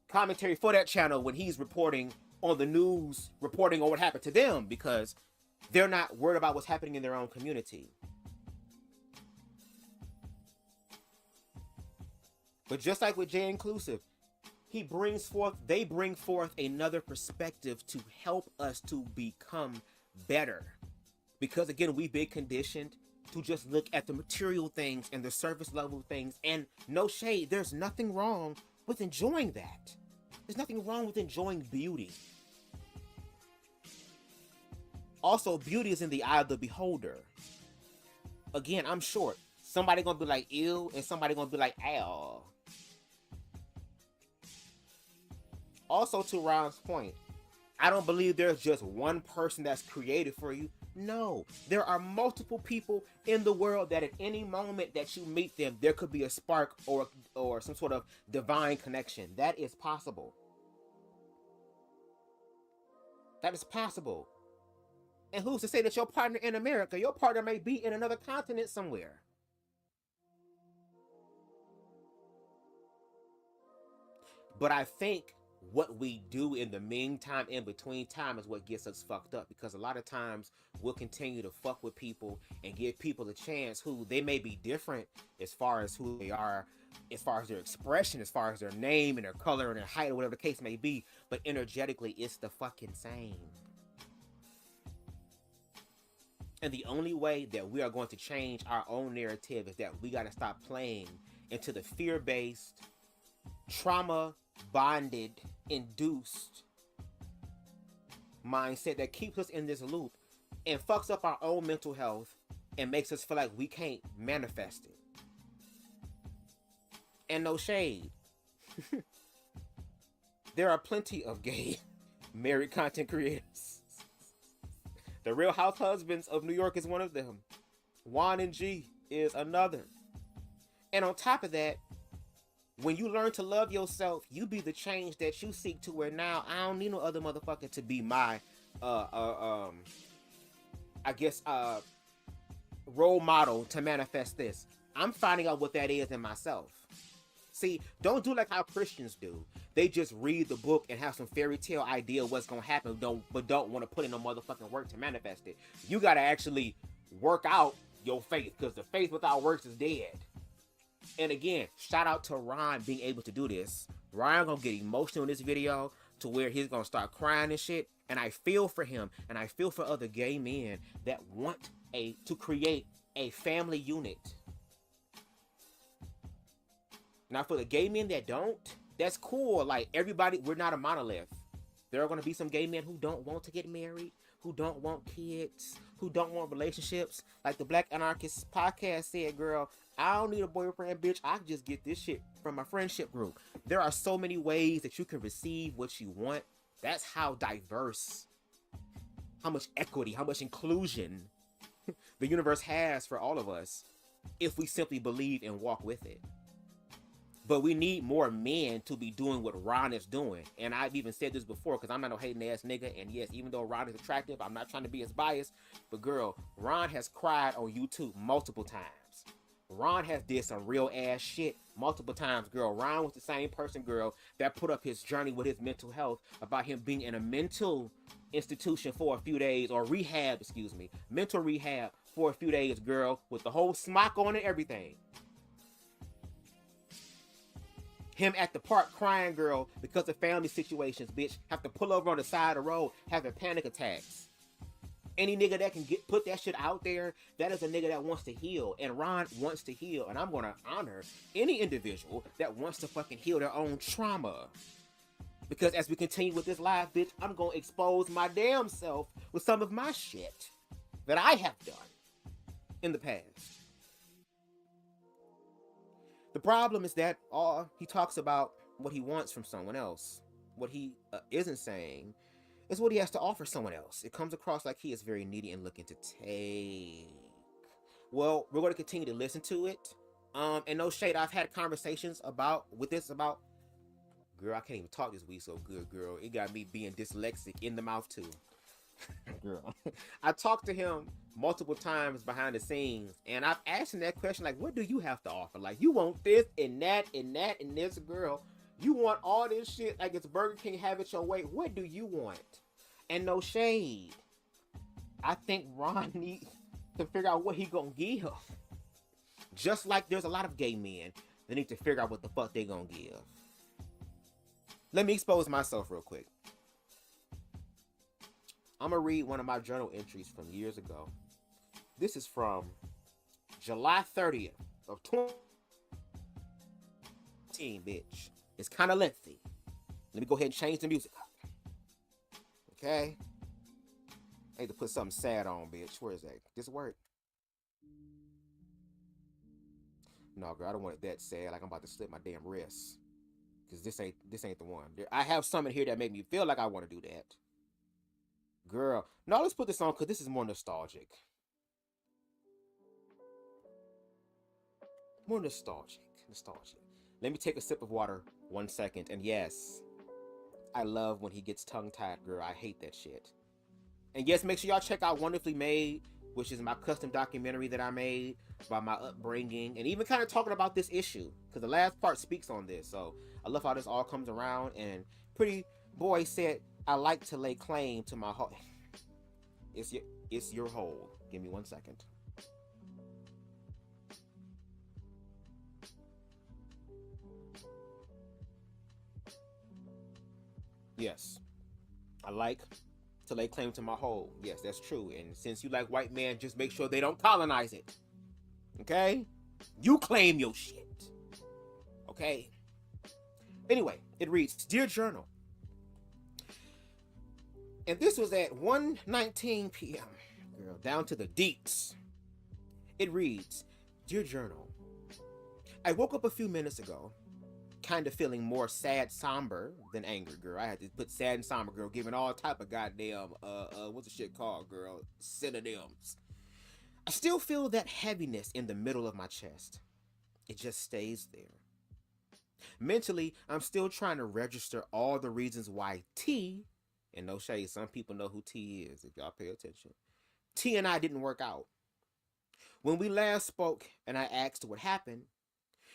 [SPEAKER 2] commentary for that channel when he's reporting on the news, reporting on what happened to them, because they're not worried about what's happening in their own community. But just like with J Inclusive, they bring forth another perspective to help us to become better. Because again, we've been conditioned to just look at the material things and the surface level things, and no shade, there's nothing wrong with enjoying that. There's nothing wrong with enjoying beauty. Also, beauty is in the eye of the beholder. Again, I'm short. Somebody gonna be like, ew, and somebody gonna be like, ow. Also, to Ron's point, I don't believe there's just one person that's created for you. No, there are multiple people in the world that at any moment that you meet them, there could be a spark or some sort of divine connection. That is possible. That is possible. And who's to say that your partner in America, your partner may be in another continent somewhere? But I think what we do in the meantime, in between time, is what gets us fucked up, because a lot of times we'll continue to fuck with people and give people a chance who they may be different as far as who they are, as far as their expression, as far as their name and their color and their height or whatever the case may be, but energetically it's the fucking same. And the only way that we are going to change our own narrative is that we got to stop playing into the fear-based, trauma-bonded, induced mindset that keeps us in this loop and fucks up our own mental health and makes us feel like we can't manifest it. And no shade. There are plenty of gay married content creators. The Real House Husbands of New York is one of them. Juan and G is another. And on top of that, when you learn to love yourself, you be the change that you seek, to where now I don't need no other motherfucker to be my, role model to manifest this. I'm finding out what that is in myself. See, don't do like how Christians do. They just read the book and have some fairy tale idea of what's gonna happen, but don't want to put in no motherfucking work to manifest it. You gotta actually work out your faith, because the faith without works is dead. And again, shout out to Ron being able to do this. Ron gonna get emotional in this video to where he's gonna start crying and shit. And I feel for him, and I feel for other gay men that want to create a family unit. Now, for the gay men that don't, that's cool. Like, everybody, we're not a monolith. There are going to be some gay men who don't want to get married, who don't want kids, who don't want relationships. Like the Black Anarchist podcast said, girl, I don't need a boyfriend, bitch. I can just get this shit from my friendship group. There are so many ways that you can receive what you want. That's how diverse, how much equity, how much inclusion the universe has for all of us if we simply believe and walk with it. But we need more men to be doing what Ron is doing. And I've even said this before, because I'm not no hating ass nigga. And yes, even though Ron is attractive, I'm not trying to be as biased. But girl, Ron has cried on YouTube multiple times. Ron has did some real ass shit multiple times, girl. Ron was the same person, girl, that put up his journey with his mental health, about him being in a mental institution for a few days, or rehab, excuse me, mental rehab for a few days, girl, with the whole smock on and everything. Him at the park crying, girl, because of family situations, bitch. Have to pull over on the side of the road, having panic attacks. Any nigga that can put that shit out there, that is a nigga that wants to heal. And Ron wants to heal. And I'm going to honor any individual that wants to fucking heal their own trauma. Because as we continue with this live, bitch, I'm going to expose my damn self with some of my shit that I have done in the past. The problem is that he talks about what he wants from someone else. What he isn't saying is what he has to offer someone else. It comes across like he is very needy and looking to take. Well, we're going to continue to listen to it. And no shade, I've had conversations about girl, I can't even talk this week so good, girl. It got me being dyslexic in the mouth too. Girl. I talked to him multiple times behind the scenes, and I've asked him that question, like, what do you have to offer? Like, you want this and that and that and this, girl. You want all this shit like it's Burger King, have it your way. What do you want? And no shade, I think Ron needs to figure out what he gonna give. Just like there's a lot of gay men that need to figure out what the fuck they gonna give. Let me expose myself real quick. I'm gonna read one of my journal entries from years ago. This is from July 30th of 2018, bitch. It's kind of lengthy. Let me go ahead and change the music up. Okay? I need to put something sad on, bitch. Where is that? This work? No, girl, I don't want it that sad. Like I'm about to slip my damn wrist. Cause this ain't the one. I have some in here that make me feel like I want to do that. Girl, no, let's put this on because this is more nostalgic. More nostalgic. Let me take a sip of water 1 second. And yes, I love when he gets tongue-tied, girl. I hate that shit. And yes, make sure y'all check out Wonderfully Made, which is my custom documentary that I made about my upbringing and even kind of talking about this issue because the last part speaks on this. So I love how this all comes around. And Pretty Boy said, I like to lay claim to my hole. It's your hole. Give me 1 second. Yes, I like to lay claim to my hole. Yes, that's true. And since you like white men, just make sure they don't colonize it. Okay? You claim your shit. Okay? Anyway, it reads, Dear Journal. And this was at 1:19 p.m. Girl, down to the deets. It reads, Dear Journal. I woke up a few minutes ago, kind of feeling more sad, somber than angry, girl. I had to put sad and somber, girl, giving all type of goddamn, what's the shit called, girl? Synonyms. I still feel that heaviness in the middle of my chest. It just stays there. Mentally, I'm still trying to register all the reasons why T, and no shade, some people know who T is if y'all pay attention. T and I didn't work out. When we last spoke and I asked what happened,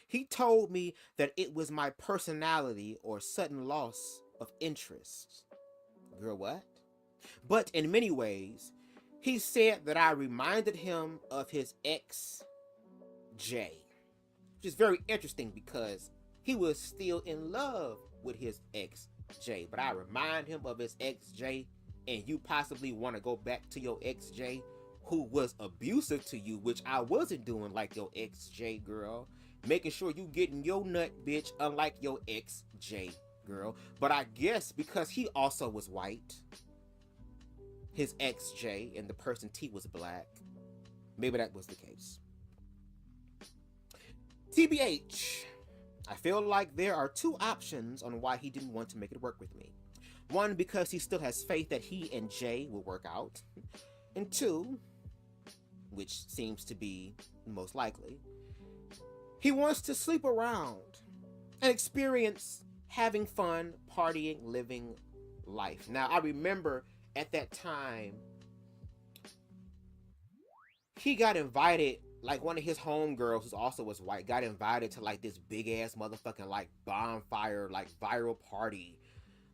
[SPEAKER 2] he told me that it was my personality or sudden loss of interest. Girl, what? But in many ways, he said that I reminded him of his ex, Jay. Which is very interesting because he was still in love with his ex, Jay. But I remind him of his ex, Jay, and you possibly want to go back to your ex, Jay, who was abusive to you, which I wasn't doing like your ex, Jay, girl. Making sure you getting your nut, bitch, unlike your ex, Jay, girl. But I guess because he also was white, his ex, Jay, and the person T was black, maybe that was the case. TBH, I feel like there are two options on why he didn't want to make it work with me. One, because he still has faith that he and Jay will work out. And two, which seems to be most likely, he wants to sleep around and experience having fun, partying, living life. Now, I remember at that time, he got invited, like one of his homegirls, who also was white, got invited to like this big ass motherfucking like bonfire, like viral party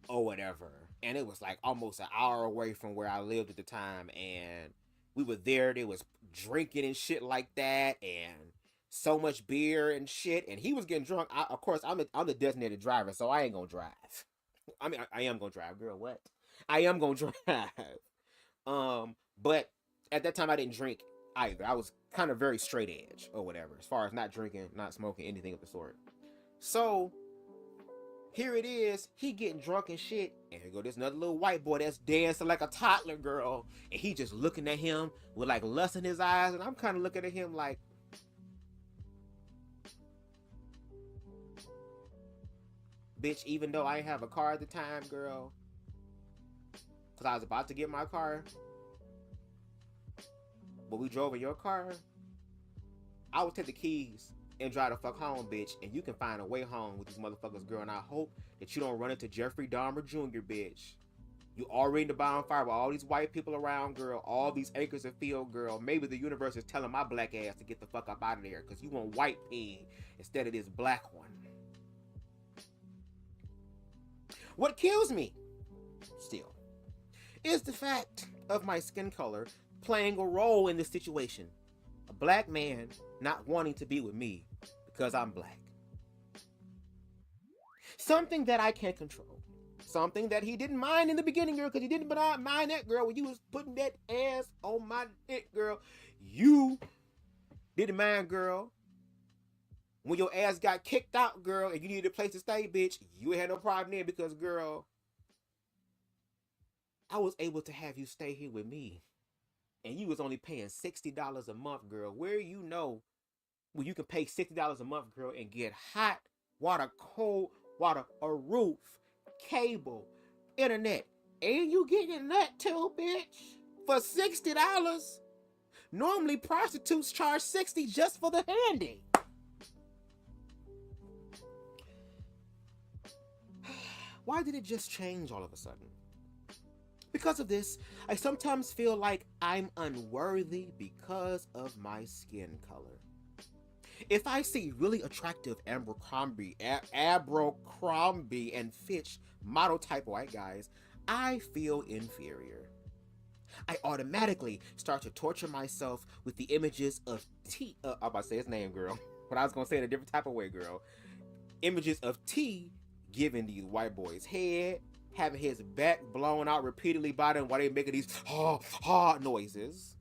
[SPEAKER 2] or whatever. And it was like almost an hour away from where I lived at the time. And we were there, they was drinking and shit like that. And so much beer and shit, and he was getting drunk. Of course, I'm the designated driver, so I ain't gonna drive. I mean, I am gonna drive, girl. What? I am gonna drive. But at that time, I didn't drink either. I was kind of very straight edge or whatever, as far as not drinking, not smoking, anything of the sort. So Here it is, he getting drunk and shit, and here go this another little white boy that's dancing like a toddler girl, and he just looking at him with like lust in his eyes, and I'm kind of looking at him like, bitch, even though I ain't have a car at the time, girl, because I was about to get my car, but we drove in your car, I would take the keys and drive the fuck home, bitch, and you can find a way home with these motherfuckers, girl, and I hope that you don't run into Jeffrey Dahmer Jr., bitch. You already in the bonfire with all these white people around, girl, all these acres of field, girl. Maybe the universe is telling my black ass to get the fuck up out of there because you want white pig instead of this black one. What kills me, still, is the fact of my skin color playing a role in this situation. A black man not wanting to be with me because I'm black. Something that I can't control. Something that he didn't mind in the beginning, girl, because he didn't mind that, girl, when you was putting that ass on my dick, girl. You didn't mind, girl. When your ass got kicked out, girl, and you needed a place to stay, bitch, you had no problem there because, girl, I was able to have you stay here with me. And you was only paying $60 a month, girl. Where you know when you can pay $60 a month, girl, and get hot water, cold water, a roof, cable, internet, and you getting that too, bitch, for $60. Normally prostitutes charge $60 just for the handy. Why did it just change all of a sudden? Because of this, I sometimes feel like I'm unworthy because of my skin color. If I see really attractive Abercrombie and Fitch model type white guys, I feel inferior. I automatically start to torture myself with the images of T. I'm about to say his name, girl, but I was gonna say it a different type of way, girl. Images of T giving these white boys head, having his back blown out repeatedly by them while they making these ha noises.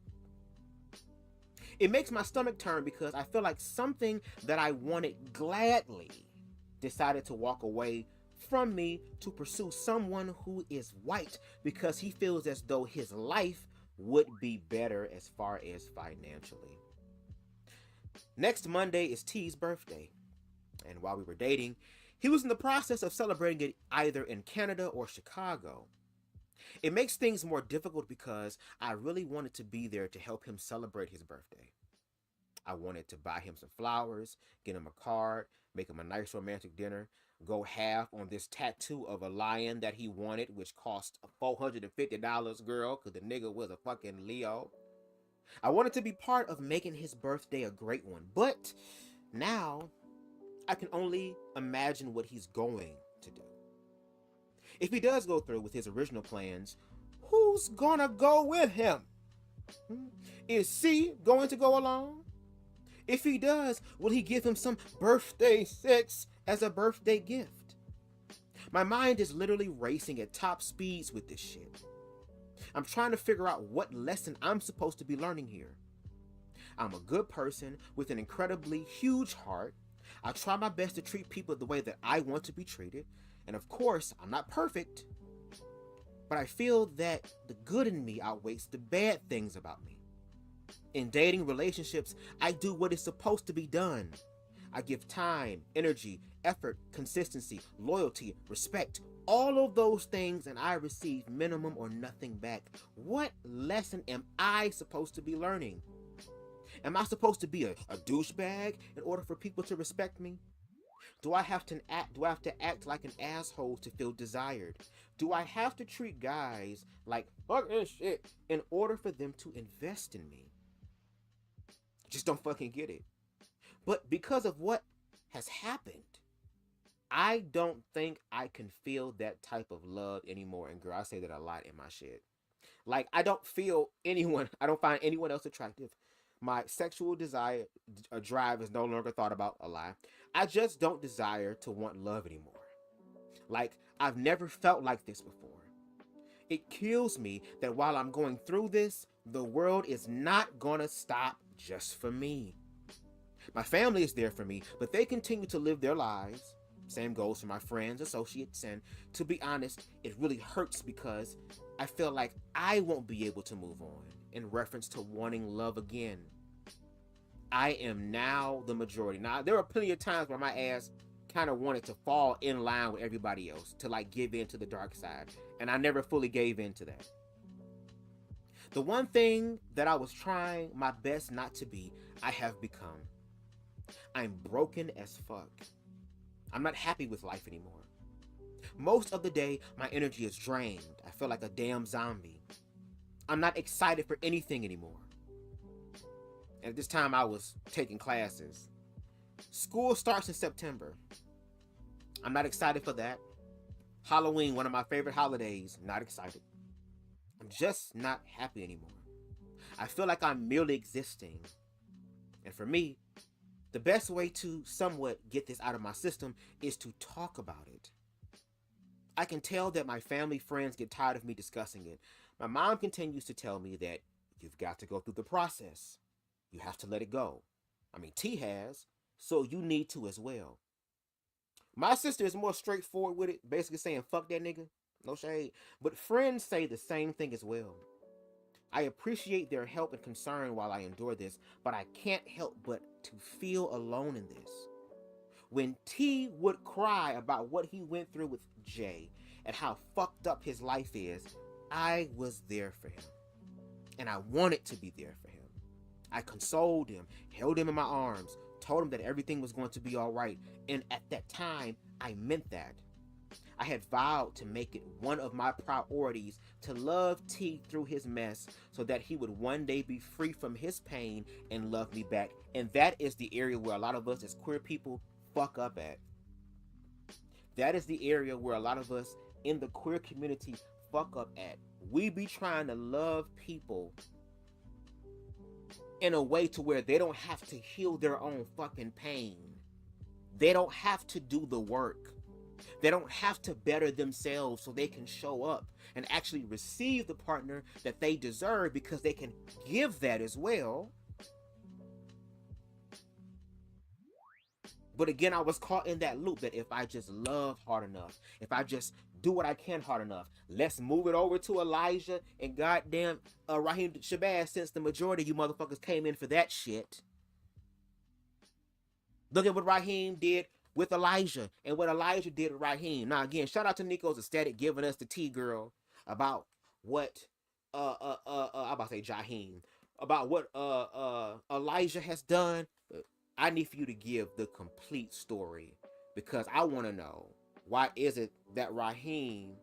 [SPEAKER 2] It makes my stomach turn because I feel like something that I wanted gladly decided to walk away from me to pursue someone who is white because he feels as though his life would be better as far as financially. Next Monday is T's birthday, and while we were dating, he was in the process of celebrating it either in Canada or Chicago. It makes things more difficult because I really wanted to be there to help him celebrate his birthday. I wanted to buy him some flowers, get him a card, make him a nice romantic dinner, go half on this tattoo of a lion that he wanted, which cost $450, girl, because the nigga was a fucking Leo. I wanted to be part of making his birthday a great one, but now I can only imagine what he's going to do. If he does go through with his original plans, who's gonna go with him? Is C going to go along? If he does, will he give him some birthday sex as a birthday gift? My mind is literally racing at top speeds with this shit. I'm trying to figure out what lesson I'm supposed to be learning here. I'm a good person with an incredibly huge heart. I try my best to treat people the way that I want to be treated. And of course, I'm not perfect, but I feel that the good in me outweighs the bad things about me. In dating relationships, I do what is supposed to be done. I give time, energy, effort, consistency, loyalty, respect, all of those things, and I receive minimum or nothing back. What lesson am I supposed to be learning? Am I supposed to be a douchebag in order for people to respect me? Do I have to act like an asshole to feel desired? Do I have to treat guys like fucking shit in order for them to invest in me? Just don't fucking get it. But because of what has happened, I don't think I can feel that type of love anymore. And girl, I say that a lot in my shit. Like, I don't find anyone else attractive. My sexual desire, drive is no longer thought about, a lie. I just don't desire to want love anymore. Like, I've never felt like this before. It kills me that while I'm going through this, the world is not gonna stop just for me. My family is there for me, but they continue to live their lives. Same goes for my friends, associates, and to be honest, it really hurts because I feel like I won't be able to move on in reference to wanting love again. I am now the majority. Now, there were plenty of times where my ass kind of wanted to fall in line with everybody else, to like give in to the dark side, and I never fully gave in to that. The one thing that I was trying my best not to be, I have become. I'm broken as fuck. I'm not happy with life anymore. Most of the day, my energy is drained. I feel like a damn zombie. I'm not excited for anything anymore. And at this time, I was taking classes. School starts in September. I'm not excited for that. Halloween, one of my favorite holidays, not excited. I'm just not happy anymore. I feel like I'm merely existing. And for me, the best way to somewhat get this out of my system is to talk about it. I can tell that my family friends get tired of me discussing it. My mom continues to tell me that you've got to go through the process. You have to let it go. I mean, T has, so you need to as well. My sister is more straightforward with it, basically saying, fuck that nigga. No shade. But friends say the same thing as well. I appreciate their help and concern while I endure this, but I can't help but to feel alone in this. When T would cry about what he went through with J and how fucked up his life is, I was there for him. And I wanted to be there for him. I consoled him, held him in my arms, told him that everything was going to be all right. And at that time, I meant that. I had vowed to make it one of my priorities to love T through his mess so that he would one day be free from his pain and love me back. And that is the area where a lot of us as queer people fuck up at. That is the area where a lot of us in the queer community fuck up at. We be trying to love people in a way to where they don't have to heal their own fucking pain. They don't have to do the work. They don't have to better themselves so they can show up and actually receive the partner that they deserve, because they can give that as well. But again, I was caught in that loop that if I just love hard enough, if I just do what I can hard enough, let's move it over to Elijah and goddamn Raheem Shabazz, since the majority of you motherfuckers came in for that shit. Look at what Raheem did with Elijah and what Elijah did with Raheem. Now again, shout out to Nico's Aesthetic giving us the tea, girl, about what I'm about to say Jaheim, about what Elijah has done. I need for you to give the complete story, because I want to know, why is it that Raheem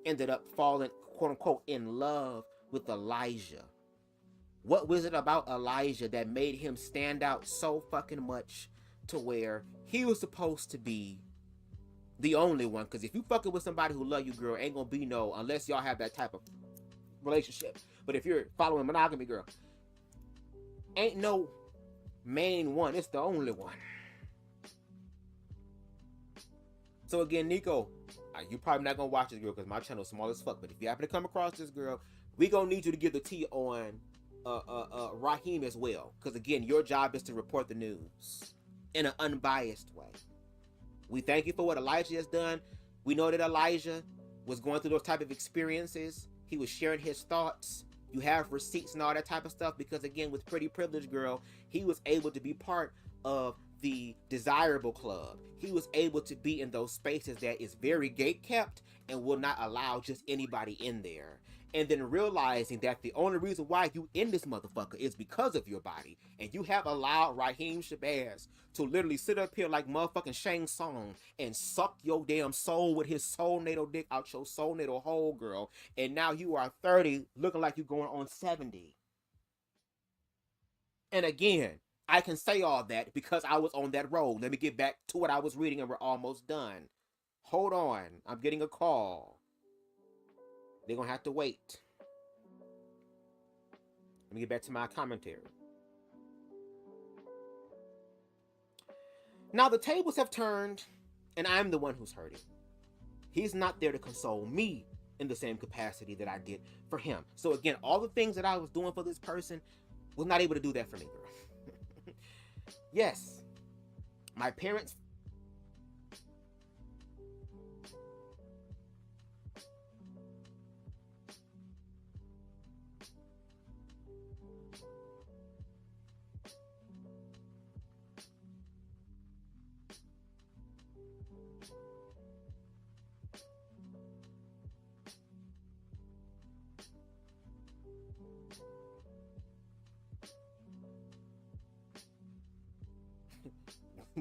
[SPEAKER 2] ended up falling, quote unquote, in love with Elijah? What was it about Elijah that made him stand out so fucking much to where he was supposed to be the only one? Because if you fucking with somebody who love you, girl, ain't gonna be no, unless y'all have that type of relationship. But if you're following monogamy, girl, ain't no main one, it's the only one. So again, Nico, you probably not gonna watch this, girl, because my channel's small as fuck. But if you happen to come across this, girl, we gonna need you to give the tea on Raheem as well, because again, your job is to report the news in an unbiased way. We thank you for what Elijah has done. We know that Elijah was going through those type of experiences. He was sharing his thoughts. You have receipts and all that type of stuff, because again, with Pretty Privilege, girl, he was able to be part of the desirable club. He was able to be in those spaces that is very gate kept and will not allow just anybody in there. And then realizing that the only reason why you in this motherfucker is because of your body. And you have allowed Raheem Shabazz to literally sit up here like motherfucking Shang Tsung and suck your damn soul with his soulnatal dick out your soulnatal hole, girl. And now you are 30 looking like you're going on 70. And again, I can say all that because I was on that road. Let me get back to what I was reading and we're almost done. Hold on. I'm getting a call. They're going to have to wait. Let me get back to my commentary. Now the tables have turned and I'm the one who's hurting. He's not there to console me in the same capacity that I did for him. So again, all the things that I was doing for this person was not able to do that for me, girl. Yes, my parents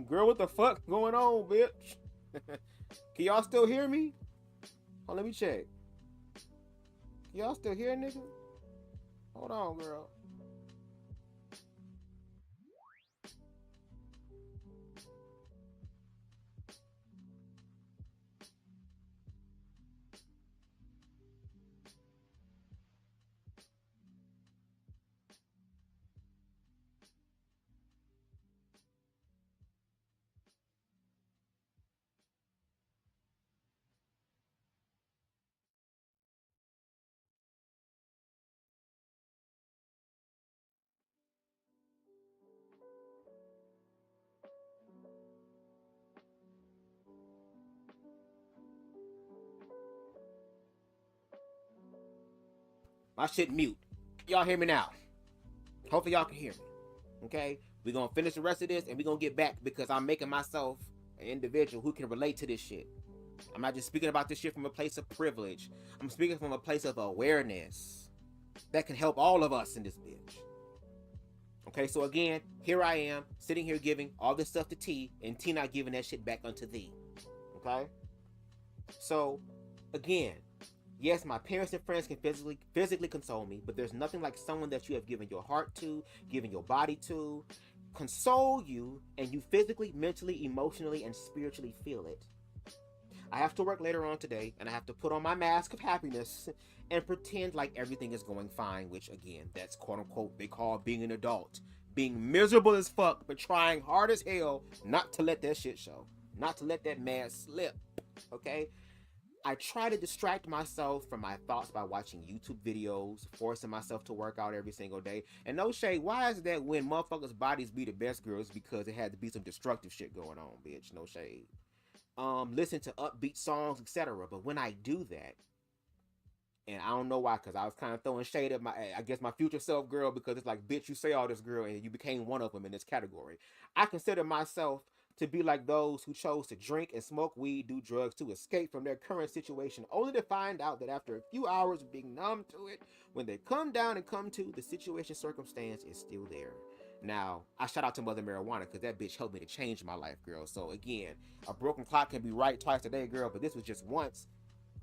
[SPEAKER 2] Girl, what the fuck going on, bitch? Can y'all still hear me? Oh, let me check. Can y'all still hear, nigga? Hold on, girl. My shit mute. Y'all hear me now? Hopefully y'all can hear me. Okay? We're gonna finish the rest of this and we're gonna get back because I'm making myself an individual who can relate to this shit. I'm not just speaking about this shit from a place of privilege. I'm speaking from a place of awareness that can help all of us in this bitch. Okay, so again, here I am, sitting here giving all this stuff to T, and T not giving that shit back unto thee. Okay? So, again, yes, my parents and friends can physically console me, but there's nothing like someone that you have given your heart to, given your body to, console you, and you physically, mentally, emotionally, and spiritually feel it. I have to work later on today, and I have to put on my mask of happiness and pretend like everything is going fine, which, again, that's quote-unquote they call being an adult. Being miserable as fuck, but trying hard as hell not to let that shit show. Not to let that mask slip, okay? I try to distract myself from my thoughts by watching YouTube videos, forcing myself to work out every single day. And no shade, why is that when motherfuckers' bodies be the best girls? Because it had to be some destructive shit going on, bitch. No shade. Listen to upbeat songs, etc. But when I do that, and I don't know why, because I was kind of throwing shade at I guess my future self girl, because it's like, bitch, you say all this, girl, and you became one of them in this category. I consider myself to be like those who chose to drink and smoke weed, do drugs to escape from their current situation, only to find out that after a few hours of being numb to it, when they come down and come to, the situation circumstance is still there. Now, I shout out to Mother Marijuana because that bitch helped me to change my life, girl. So again, a broken clock can be right twice a day, girl, but this was just once.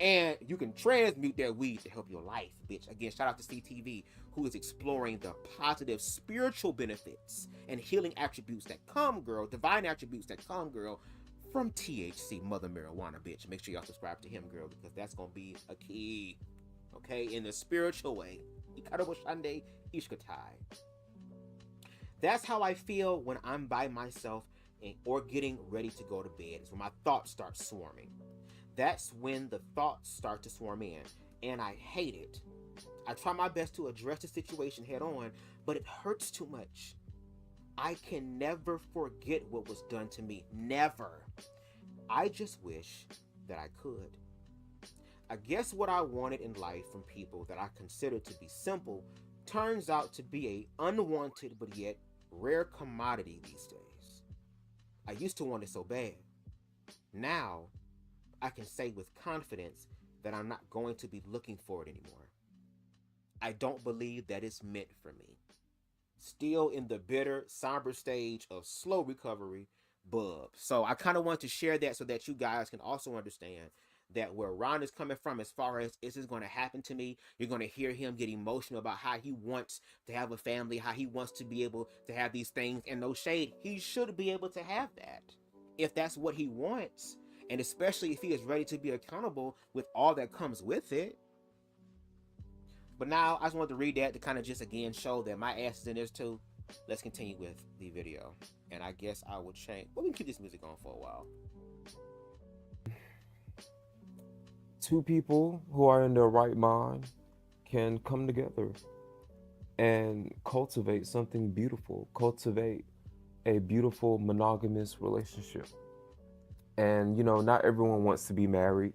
[SPEAKER 2] And you can transmute that weed to help your life, bitch. Again, shout out to CTV, who is exploring the positive spiritual benefits and healing attributes that come, girl, divine attributes that come, girl, from THC, Mother Marijuana, bitch. Make sure y'all subscribe to him, girl, because that's going to be a key, okay, in the spiritual way. Ikaraboshande Ishkatai. That's how I feel when I'm by myself or getting ready to go to bed. It's when my thoughts start swarming. That's when the thoughts start to swarm in, and I hate it. I try my best to address the situation head on, but it hurts too much. I can never forget what was done to me. Never. I just wish that I could. I guess what I wanted in life from people that I considered to be simple turns out to be a unwanted but yet rare commodity these days. I used to want it so bad. Now, I can say with confidence that I'm not going to be looking for it anymore. I don't believe that it's meant for me. Still in the bitter, somber stage of slow recovery, bub. So I kind of want to share that so that you guys can also understand that where Ron is coming from as far as this is going to happen to me. You're going to hear him get emotional about how he wants to have a family, how he wants to be able to have these things, and no shade, he should be able to have that if that's what he wants, and especially if he is ready to be accountable with all that comes with it. But now I just wanted to read that to kind of just again show that my ass is in this too. Let's continue with the video, and I guess I will change. Well, we can keep this music on for a while.
[SPEAKER 3] Two people who are in their right mind can come together and cultivate something beautiful, cultivate a beautiful monogamous relationship. And, you know, not everyone wants to be married.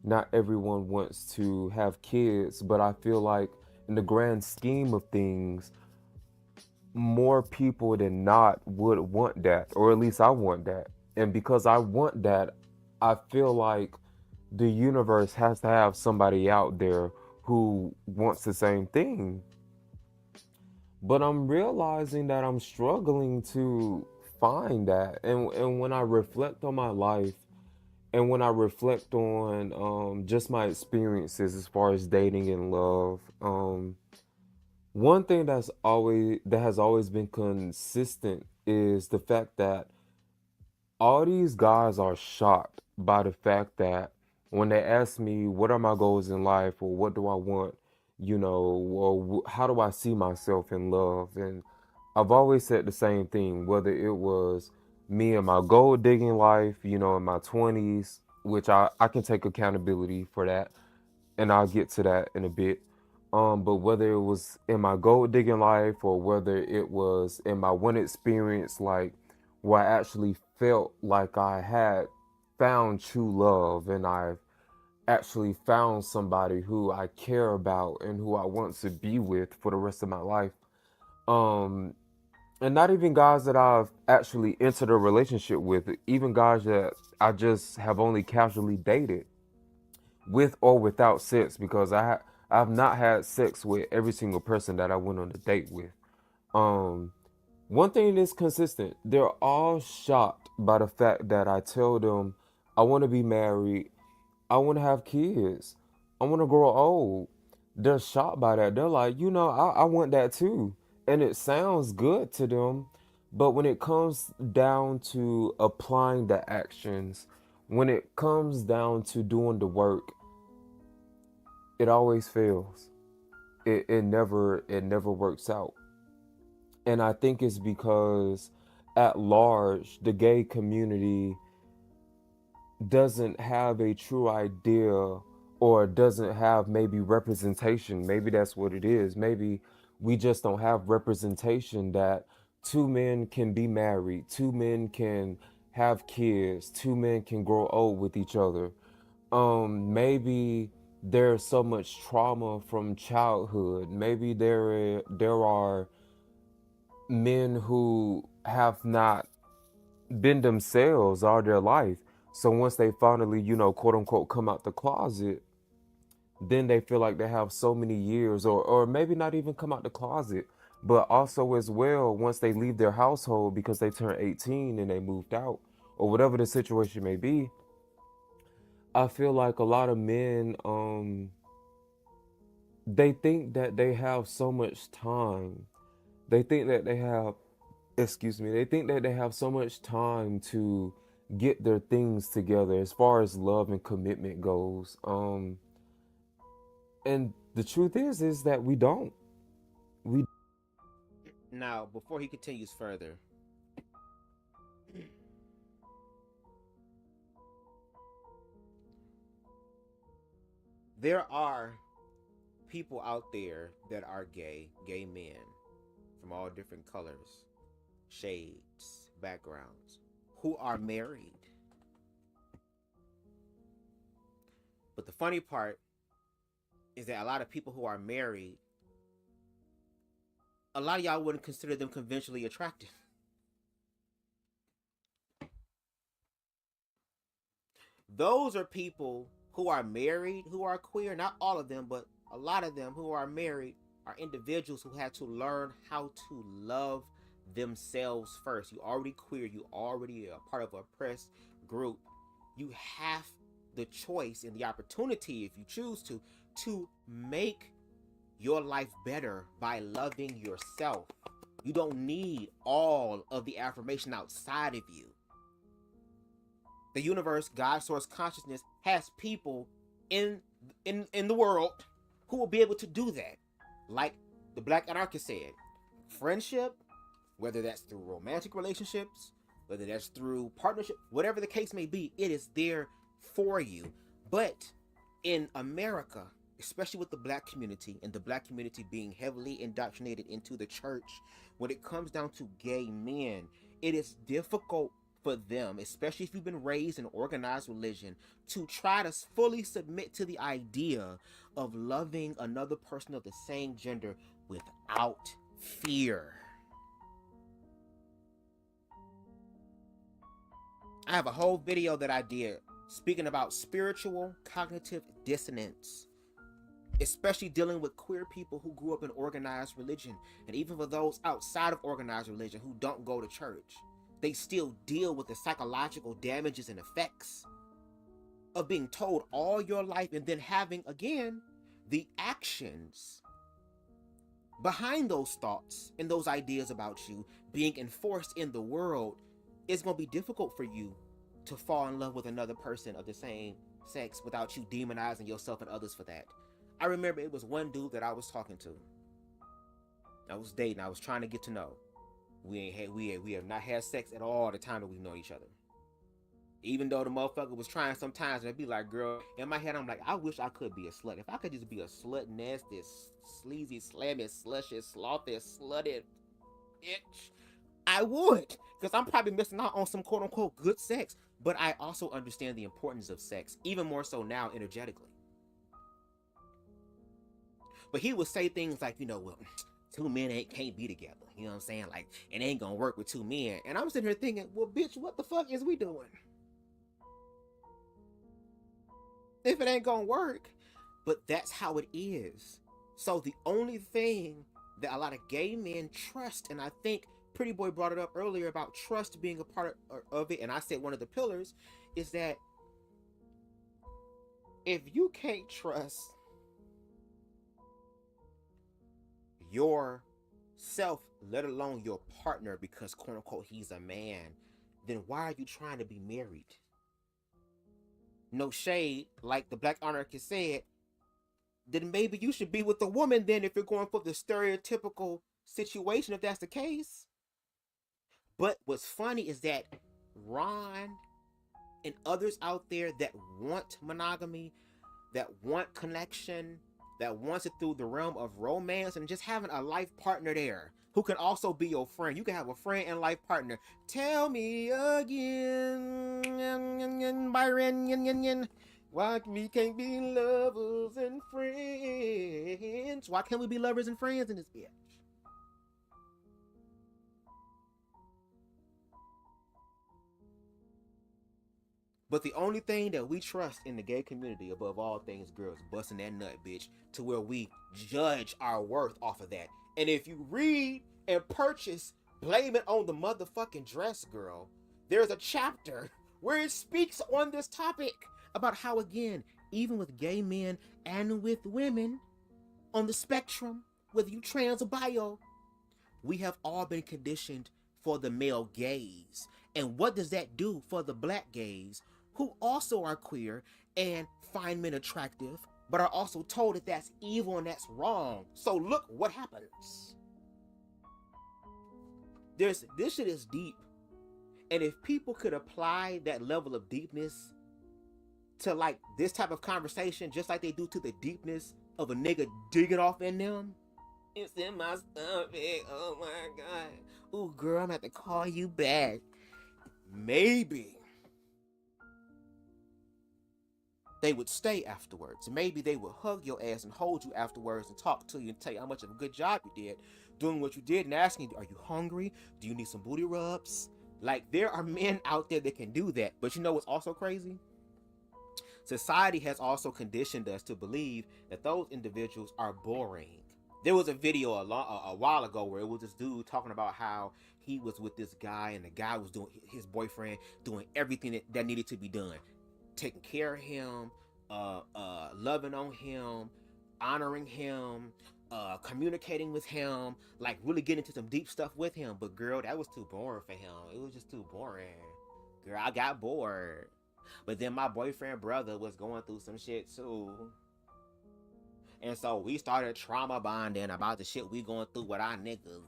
[SPEAKER 3] Not everyone wants to have kids, but I feel like in the grand scheme of things, more people than not would want that, or at least I want that. And because I want that, I feel like the universe has to have somebody out there who wants the same thing. But I'm realizing that I'm struggling to find that. And when I reflect on my life and when I reflect on just my experiences as far as dating and love, one thing that has always been consistent is the fact that all these guys are shocked by the fact that when they ask me what are my goals in life or what do I want, or how do I see myself in love, and I've always said the same thing, whether it was me and my gold digging life, in my 20s, which I can take accountability for that, and I'll get to that in a bit. But whether it was in my gold digging life or whether it was in my one experience, like where I actually felt like I had found true love and I've actually found somebody who I care about and who I want to be with for the rest of my life. Um, and not even guys that I've actually entered a relationship with, even guys that I just have only casually dated with or without sex, because I've not had sex with every single person that I went on a date with. Um, One thing is consistent. They're all shocked by the fact that I tell them I want to be married, I want to have kids, I want to grow old. They're shocked by that. They're like, I want that too. And it sounds good to them. But when it comes down to applying the actions, when it comes down to doing the work, it always fails. It never works out. And I think it's because at large the gay community doesn't have a true idea, or doesn't have maybe representation. Maybe that's what it is. Maybe we just don't have representation that two men can be married, two men can have kids, two men can grow old with each other. Maybe there's so much trauma from childhood. Maybe there are men who have not been themselves all their life. So once they finally, quote unquote, come out the closet, then they feel like they have so many years, or maybe not even come out the closet, but also as well, once they leave their household because they turned 18 and they moved out, or whatever the situation may be, I feel like a lot of men, they think that they have so much time. They think that they have, excuse me, they think that they have so much time to get their things together as far as love and commitment goes. And the truth is that we don't. We
[SPEAKER 2] Now, before he continues further, there are people out there that are gay men from all different colors, shades, backgrounds, who are married. But the funny part is that a lot of people who are married, a lot of y'all wouldn't consider them conventionally attractive. Those are people who are married, who are queer. Not all of them, but a lot of them who are married are individuals who had to learn how to love themselves first. You already queer, you already a part of an oppressed group. You have the choice and the opportunity, if you choose to make your life better by loving yourself. You don't need all of the affirmation outside of you. The universe, God, source, consciousness has people in the world who will be able to do that. Like the Black Anarchist said, friendship, whether that's through romantic relationships, whether that's through partnership, whatever the case may be, it is there for you. But in America, especially with the Black community, and the Black community being heavily indoctrinated into the church, when it comes down to gay men, it is difficult for them, especially if you've been raised in organized religion, to try to fully submit to the idea of loving another person of the same gender without fear. I have a whole video that I did speaking about spiritual cognitive dissonance, especially dealing with queer people who grew up in organized religion, and even for those outside of organized religion who don't go to church. They still deal with the psychological damages and effects of being told all your life and then having, again, the actions behind those thoughts and those ideas about you being enforced in the world. It's going to be difficult for you to fall in love with another person of the same sex without you demonizing yourself and others for that. I remember it was one dude that I was talking to. I was dating. I was trying to get to know. We have not had sex at all the time that we've known each other. Even though the motherfucker was trying sometimes, and I'd be like, girl, in my head, I'm like, I wish I could be a slut. If I could just be a slut, nasty, sleazy, slammy, slushy, slothy, slutty bitch, I would. Because I'm probably missing out on some quote unquote good sex. But I also understand the importance of sex, even more so now energetically. But he would say things like, you know, well, two men can't be together. You know what I'm saying? Like, it ain't gonna work with two men. And I'm sitting here thinking, well, bitch, what the fuck is we doing? If it ain't gonna work. But that's how it is. So the only thing that a lot of gay men trust, and I think Pretty Boy brought it up earlier about trust being a part of it, and I said one of the pillars, is that if you can't trust yourself, let alone your partner, because quote unquote he's a man, then why are you trying to be married? No shade, like the Black Anarchist said, then maybe you should be with a woman then if you're going for the stereotypical situation, if that's the case. But what's funny is that Ron and others out there that want monogamy, that want connection, that wants it through the realm of romance and just having a life partner there who can also be your friend. You can have a friend and life partner. Tell me again, Byron, why we can't be lovers and friends? Why can't we be lovers and friends in this bitch? But the only thing that we trust in the gay community above all things, girls, busting that nut, bitch, to where we judge our worth off of that. And if you read and purchase Blame It on the Motherfucking Dress, girl, there's a chapter where it speaks on this topic about how, again, even with gay men and with women on the spectrum, whether you trans or bio, we have all been conditioned for the male gaze. And what does that do for the black gays, who also are queer and find men attractive, but are also told that that's evil and that's wrong? So look what happens. This shit is deep. And if people could apply that level of deepness to like this type of conversation, just like they do to the deepness of a nigga digging off in them, it's in my stomach, oh my God. Ooh, girl, I'm gonna have to call you back. Maybe they would stay afterwards. Maybe they would hug your ass and hold you afterwards and talk to you and tell you how much of a good job you did doing what you did and asking you, are you hungry? Do you need some booty rubs? Like, there are men out there that can do that. But you know what's also crazy? Society has also conditioned us to believe that those individuals are boring. There was a video a while ago where it was this dude talking about how he was with this guy and the guy was doing, his boyfriend, doing everything that needed to be done. Taking care of him, loving on him, honoring him, communicating with him, like really getting into some deep stuff with him. But girl, that was too boring for him. It was just too boring. Girl, I got bored. But then my boyfriend brother was going through some shit too. And so we started trauma bonding about the shit we going through with our niggas.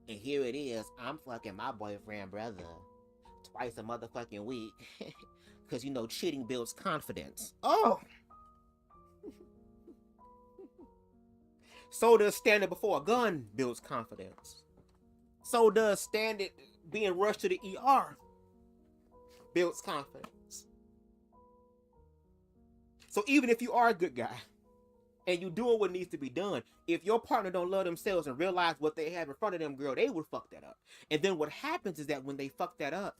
[SPEAKER 2] And here it is, I'm fucking my boyfriend brother twice a motherfucking week. Because, you know, cheating builds confidence. Oh! So does standing before a gun builds confidence. So does being rushed to the ER builds confidence. So even if you are a good guy and you doing what needs to be done, if your partner don't love themselves and realize what they have in front of them, girl, they will fuck that up. And then what happens is that when they fuck that up,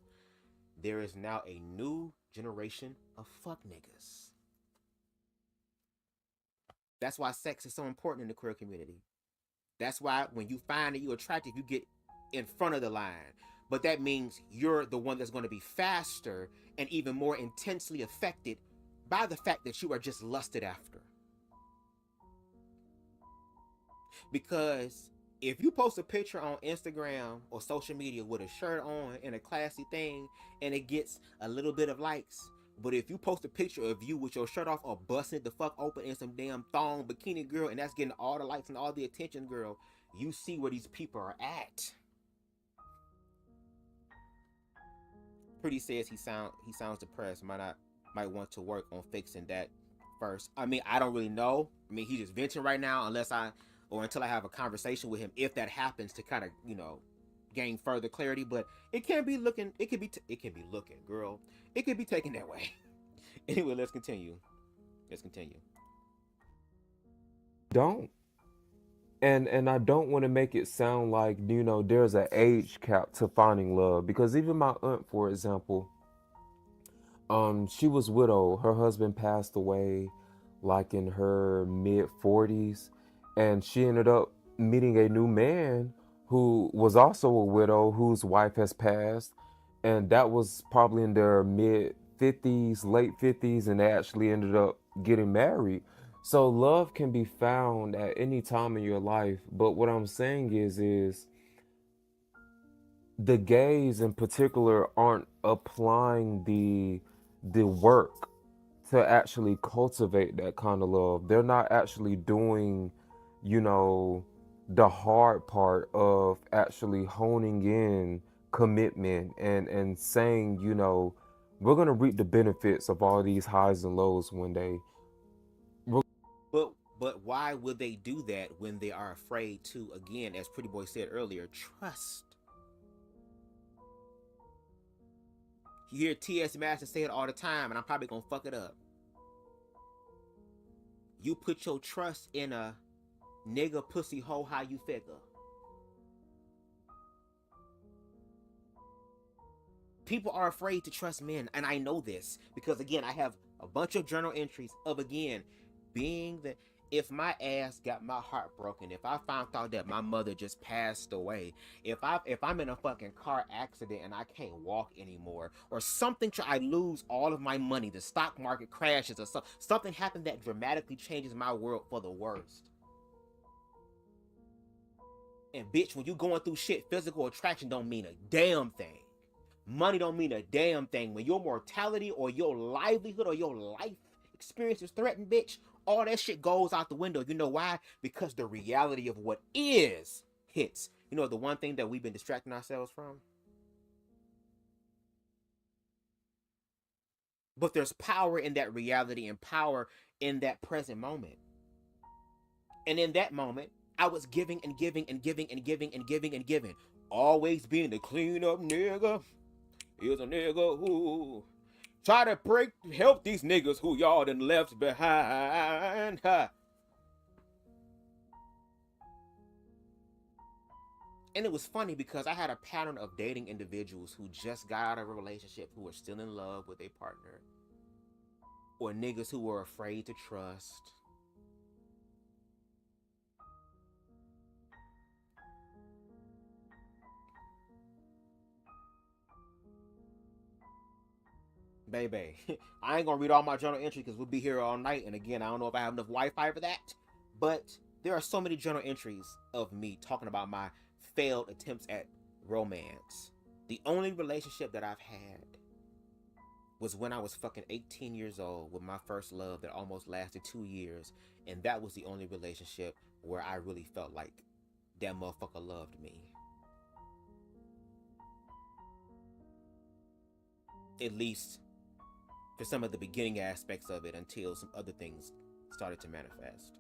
[SPEAKER 2] there is now a new generation of fuck niggas. That's why sex is so important in the queer community. That's why when you find that you're attractive, you get in front of the line. But that means you're the one that's going to be faster and even more intensely affected by the fact that you are just lusted after. Because if you post a picture on Instagram or social media with a shirt on and a classy thing and it gets a little bit of likes, but if you post a picture of you with your shirt off or busting the fuck open in some damn thong bikini, girl, and that's getting all the likes and all the attention, girl, you see where these people are at. Pretty says he sounds depressed. Might want to work on fixing that first. I mean, I don't really know. I mean, he's just venting right now until I have a conversation with him, if that happens, to kind of, you know, gain further clarity. But it can be looking, girl. It could be taken that way. Anyway, let's continue.
[SPEAKER 3] Don't. And I don't want to make it sound like, you know, there's an age cap to finding love, because even my aunt, for example, she was widowed. Her husband passed away like in her mid-40s, and she ended up meeting a new man who was also a widow, whose wife has passed, and that was probably in their mid-50s, late 50s, and they actually ended up getting married. So love can be found at any time in your life, but what I'm saying is the gays in particular aren't applying the work to actually cultivate that kind of love. They're not actually doing, you know, the hard part of actually honing in commitment and saying, you know, we're gonna reap the benefits of all these highs and lows one day.
[SPEAKER 2] But why would they do that when they are afraid to, again, as Pretty Boy said earlier, trust? You hear T.S. Master say it all the time, and I'm probably gonna fuck it up. You put your trust in a nigga, pussy, hoe, how you figure. People are afraid to trust men, and I know this because, again, I have a bunch of journal entries of, again, being the, if my ass got my heart broken, if I found out that my mother just passed away, if I'm in a fucking car accident and I can't walk anymore, or something, I lose all of my money, the stock market crashes, or something happened that dramatically changes my world for the worst. And bitch, when you going through shit, physical attraction don't mean a damn thing. Money don't mean a damn thing. When your mortality or your livelihood or your life experience is threatened, bitch, all that shit goes out the window. You know why? Because the reality of what is hits. You know, the one thing that we've been distracting ourselves from? But there's power in that reality and power in that present moment. And in that moment, I was giving and giving and giving and giving and giving and giving. Always being the clean up nigga. Is a nigga who try to help these niggas who y'all done left behind. And it was funny because I had a pattern of dating individuals who just got out of a relationship, who were still in love with a partner, or niggas who were afraid to trust. Baby, I ain't gonna read all my journal entries because we'll be here all night. And again, I don't know if I have enough Wi-Fi for that. But there are so many journal entries of me talking about my failed attempts at romance. The only relationship that I've had was when I was fucking 18 years old with my first love that almost lasted 2 years. And that was the only relationship where I really felt like that motherfucker loved me. At least for some of the beginning aspects of it, until some other things started to manifest.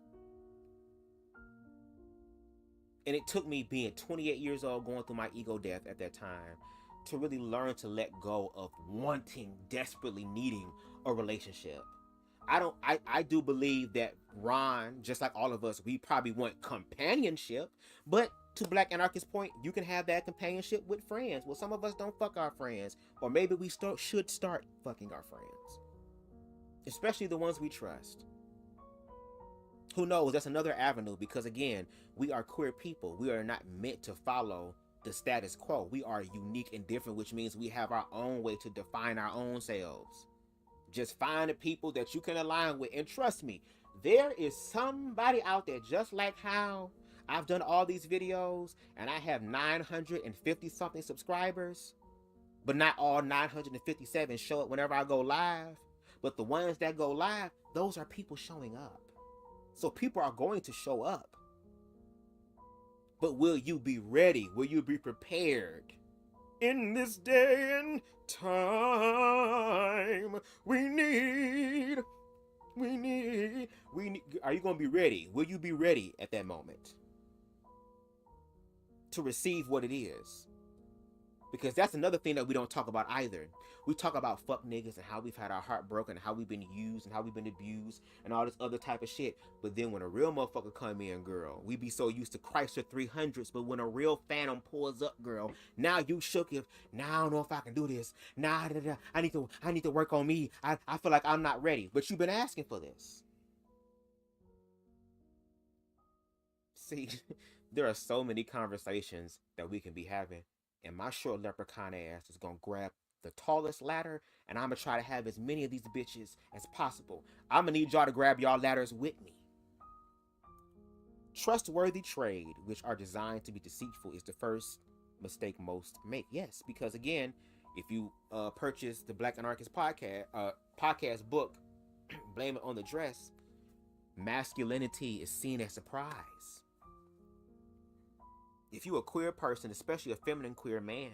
[SPEAKER 2] And it took me being 28 years old, going through my ego death at that time, to really learn to let go of wanting, desperately needing a relationship. I do believe that Ron, just like all of us, we probably want companionship, but to Black Anarchist's point, you can have that companionship with friends. Well, some of us don't fuck our friends, or maybe we should start fucking our friends, especially the ones we trust. Who knows? That's another avenue, because again, we are queer people. We are not meant to follow the status quo. We are unique and different, which means we have our own way to define our own selves. Just find the people that you can align with, and trust me, there is somebody out there, just like how I've done all these videos and I have 950 something subscribers, but not all 957 show up whenever I go live. But the ones that go live, those are people showing up. So people are going to show up. But will you be ready? Will you be prepared? In this day and time, we need, are you going to be ready? Will you be ready at that moment to receive what it is? Because that's another thing that we don't talk about either. We talk about fuck niggas and how we've had our heart broken, and how we've been used and how we've been abused and all this other type of shit. But then when a real motherfucker come in, girl, we be so used to Chrysler 300s. But when a real Phantom pulls up, girl, now you shook. If now I don't know if I can do this. Now I need to work on me. I feel like I'm not ready. But you've been asking for this. See, there are so many conversations that we can be having. And my short leprechaun ass is gonna grab the tallest ladder, and I'm gonna try to have as many of these bitches as possible. I'm gonna need y'all to grab y'all ladders with me. Trustworthy trade, which are designed to be deceitful, is the first mistake most make. Yes, because again, if you purchase the Black Anarchist podcast book, Blame It on the Dress, masculinity is seen as a prize. If you're a queer person, especially a feminine queer man,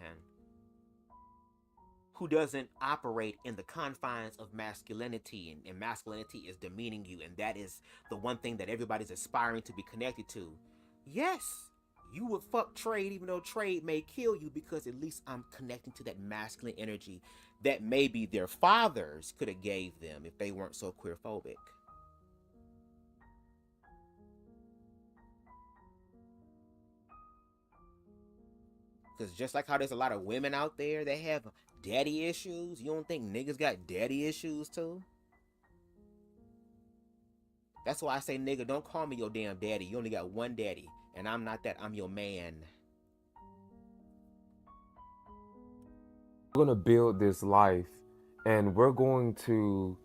[SPEAKER 2] who doesn't operate in the confines of masculinity, and masculinity is demeaning you, and that is the one thing that everybody's aspiring to be connected to, yes, you would fuck trade, even though trade may kill you, because at least I'm connecting to that masculine energy that maybe their fathers could have gave them if they weren't so queerphobic. Because just like how there's a lot of women out there that have daddy issues, you don't think niggas got daddy issues too? That's why I say, nigga, don't call me your damn daddy. You only got one daddy, and I'm not that. I'm your man.
[SPEAKER 3] We're going to build this life, and we're going to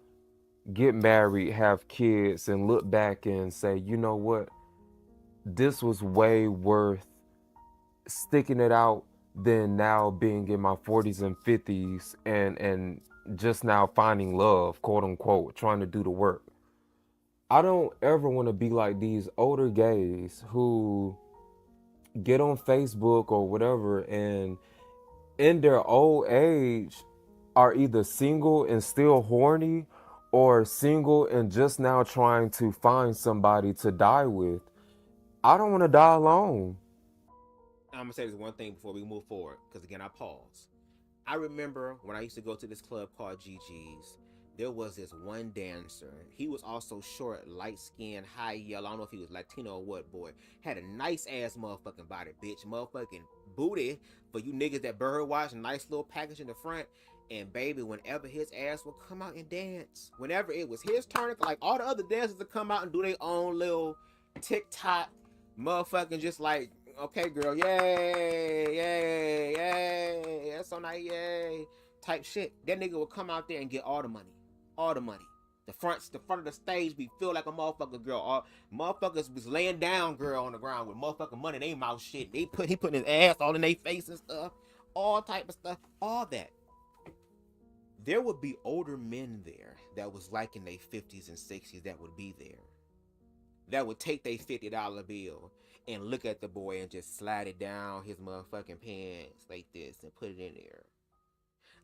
[SPEAKER 3] get married, have kids, and look back and say, you know what? This was way worth sticking it out than now being in my 40s and 50s and just now finding love, quote unquote, trying to do the work. I don't ever want to be like these older gays who get on Facebook or whatever, and in their old age are either single and still horny, or single and just now trying to find somebody to die with. I don't want to die alone.
[SPEAKER 2] I'm gonna say this one thing before we move forward, because again, I pause. I remember when I used to go to this club called GG's, there was this one dancer. He was also short, light-skinned, high yellow. I don't know if he was Latino or what, boy. Had a nice-ass motherfucking body, bitch. Motherfucking booty for you niggas that bird watch. Nice little package in the front. And baby, whenever his ass would come out and dance, whenever it was his turn, like all the other dancers would come out and do their own little TikTok motherfucking just like, okay, girl, yay, yay, yay, that's so nice, yay, type shit. That nigga would come out there and get all the money, all the money. The front of the stage be filled like a motherfucker, girl. All motherfuckers was laying down, girl, on the ground with motherfucking money in their mouth, shit. He putting his ass all in their face and stuff, all type of stuff, all that. There would be older men there that was like in their 50s and 60s that would be there, that would take their $50 bill and look at the boy and just slide it down his motherfucking pants like this and put it in there.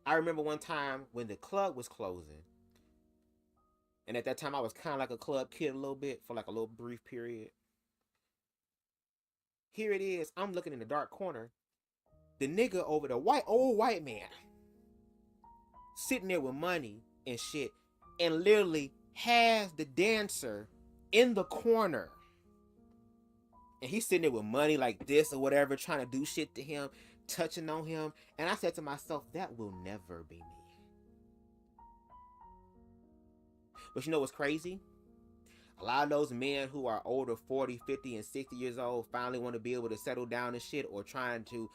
[SPEAKER 2] I remember one time when the club was closing, and at that time I was kind of like a club kid a little bit for like a little brief period. Here it is, I'm looking in the dark corner. The nigga over the old white man sitting there with money and shit, and literally has the dancer in the corner and he's sitting there with money like this or whatever, trying to do shit to him, touching on him. And I said to myself, that will never be me. But you know what's crazy? A lot of those men who are older, 40, 50, and 60 years old, finally want to be able to settle down and shit, or trying to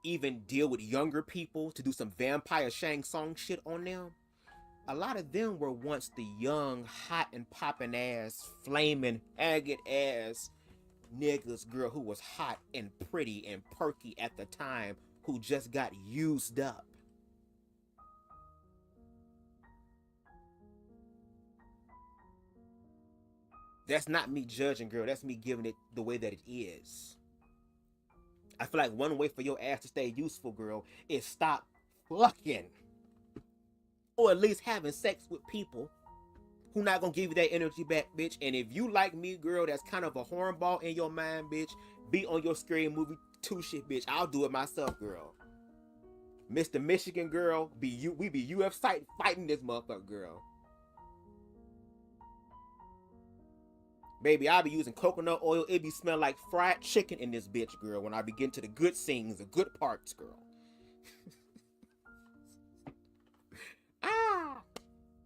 [SPEAKER 2] even deal with younger people to do some vampire Shang Tsung shit on them. A lot of them were once the young, hot and popping ass, flaming, agate ass niggas, girl, who was hot and pretty and perky at the time, who just got used up. That's not me judging, girl. That's me giving it the way that it is. I feel like one way for your ass to stay useful, girl, is stop fucking. Or at least having sex with people who not gonna give you that energy back, bitch. And if you like me, girl, that's kind of a hornball in your mind, bitch, be on your scary movie 2 shit, bitch. I'll do it myself, girl. Mr. Michigan, girl, we be UFC fighting this motherfucker, girl. Baby, I be using coconut oil. It be smell like fried chicken in this bitch, girl, when I be getting to the good scenes, the good parts, girl.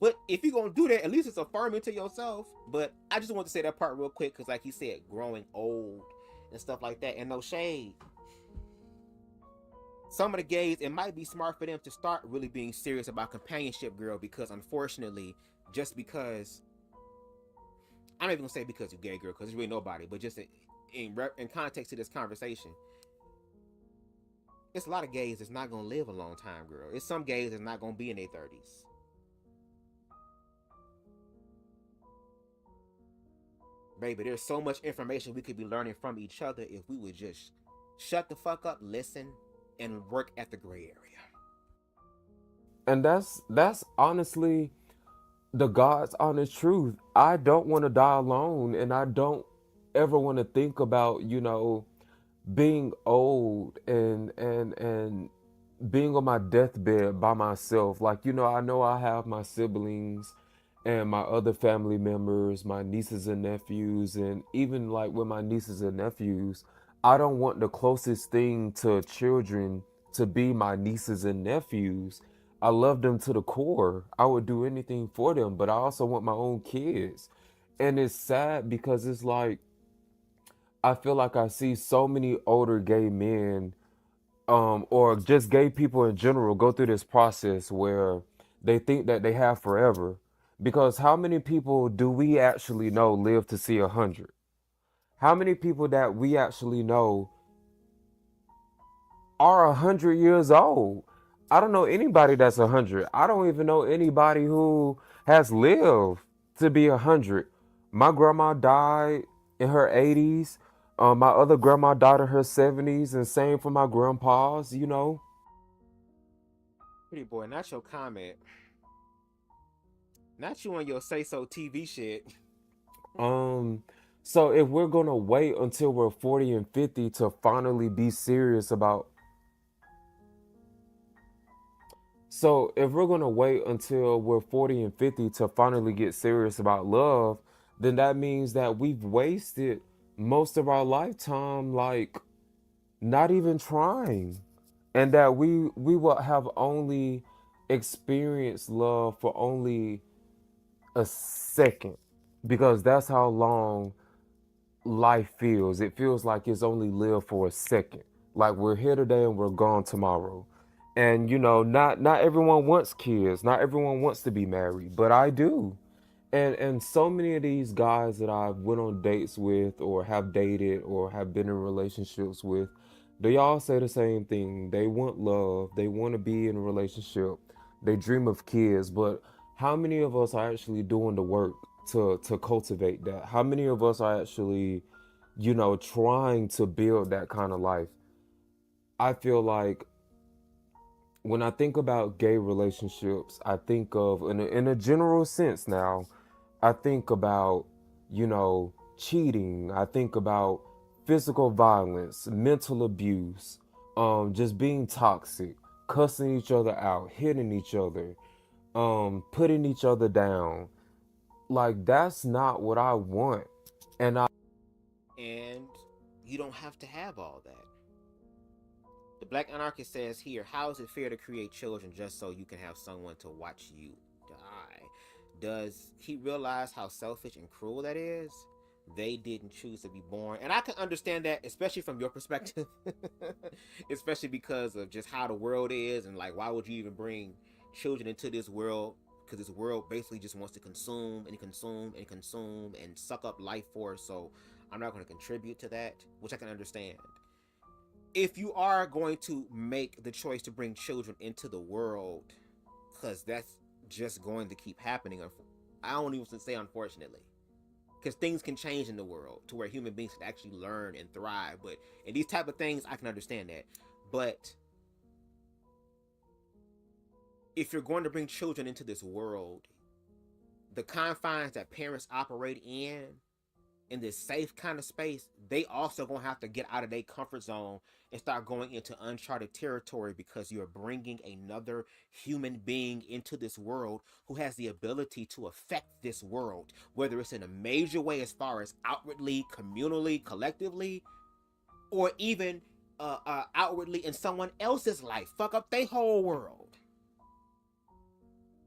[SPEAKER 2] But if you're gonna do that, at least it's affirming to yourself. But I just want to say that part real quick, because like he said, growing old and stuff like that, and no shade. Some of the gays, it might be smart for them to start really being serious about companionship, girl, because unfortunately, just because, I'm not even gonna say because you're gay, girl, because there's really nobody, but just in context to this conversation, it's a lot of gays that's not gonna live a long time, girl. It's some gays that's not gonna be in their 30s. Baby, there's so much information we could be learning from each other if we would just shut the fuck up, listen, and work at the gray area.
[SPEAKER 3] And that's honestly the God's honest truth. I don't want to die alone, and I don't ever want to think about, being old and being on my deathbed by myself. Like, I know I have my siblings and my other family members, my nieces and nephews, and even like with my nieces and nephews, I don't want the closest thing to children to be my nieces and nephews. I love them to the core. I would do anything for them, but I also want my own kids. And it's sad because it's like I feel like I see so many older gay men, or just gay people in general, go through this process where they think that they have forever. Because how many people do we actually know live to see 100? How many people that we actually know are 100 years old? I don't know anybody that's 100. I don't even know anybody who has lived to be 100. My grandma died in her 80s. My other grandma died in her 70s, and same for my grandpas.
[SPEAKER 2] Pretty boy, not your comment. Not you on your Say So TV shit.
[SPEAKER 3] So if we're gonna wait until we're 40 and 50 to finally be serious about So if we're gonna wait until we're 40 and 50 to finally get serious about love, then that means that we've wasted most of our lifetime, like not even trying. And that we will have only experienced love for only a second. Because that's how long life feels. It feels like it's only lived for a second. Like we're here today and we're gone tomorrow. And not everyone wants kids. Not everyone wants to be married, but I do. And so many of these guys that I went on dates with or have dated or have been in relationships with, they all say the same thing. They want love. They want to be in a relationship. They dream of kids, but how many of us are actually doing the work to cultivate that? How many of us are actually, trying to build that kind of life? I feel like when I think about gay relationships, I think of, in a general sense now, I think about, cheating. I think about physical violence, mental abuse, just being toxic, cussing each other out, hitting each other, putting each other down. Like, that's not what I want. And
[SPEAKER 2] And You don't have to have all that. The Black Anarchist says here, how is it fair to create children just so you can have someone to watch you die? Does he realize how selfish and cruel that is? They didn't choose to be born. And I can understand that, especially from your perspective. Especially because of just how the world is, and like, why would you even bring children into this world? Because this world basically just wants to consume and consume and consume and suck up life force. So I'm not going to contribute to that, which I can understand. If you are going to make the choice to bring children into the world, because that's just going to keep happening, I don't even say unfortunately, because things can change in the world to where human beings can actually learn and thrive. But in these type of things, I can understand that. But if you're going to bring children into this world, the confines that parents operate in this safe kind of space, they also gonna have to get out of their comfort zone and start going into uncharted territory, because you're bringing another human being into this world who has the ability to affect this world, whether it's in a major way as far as outwardly, communally, collectively, or even outwardly in someone else's life, fuck up their whole world.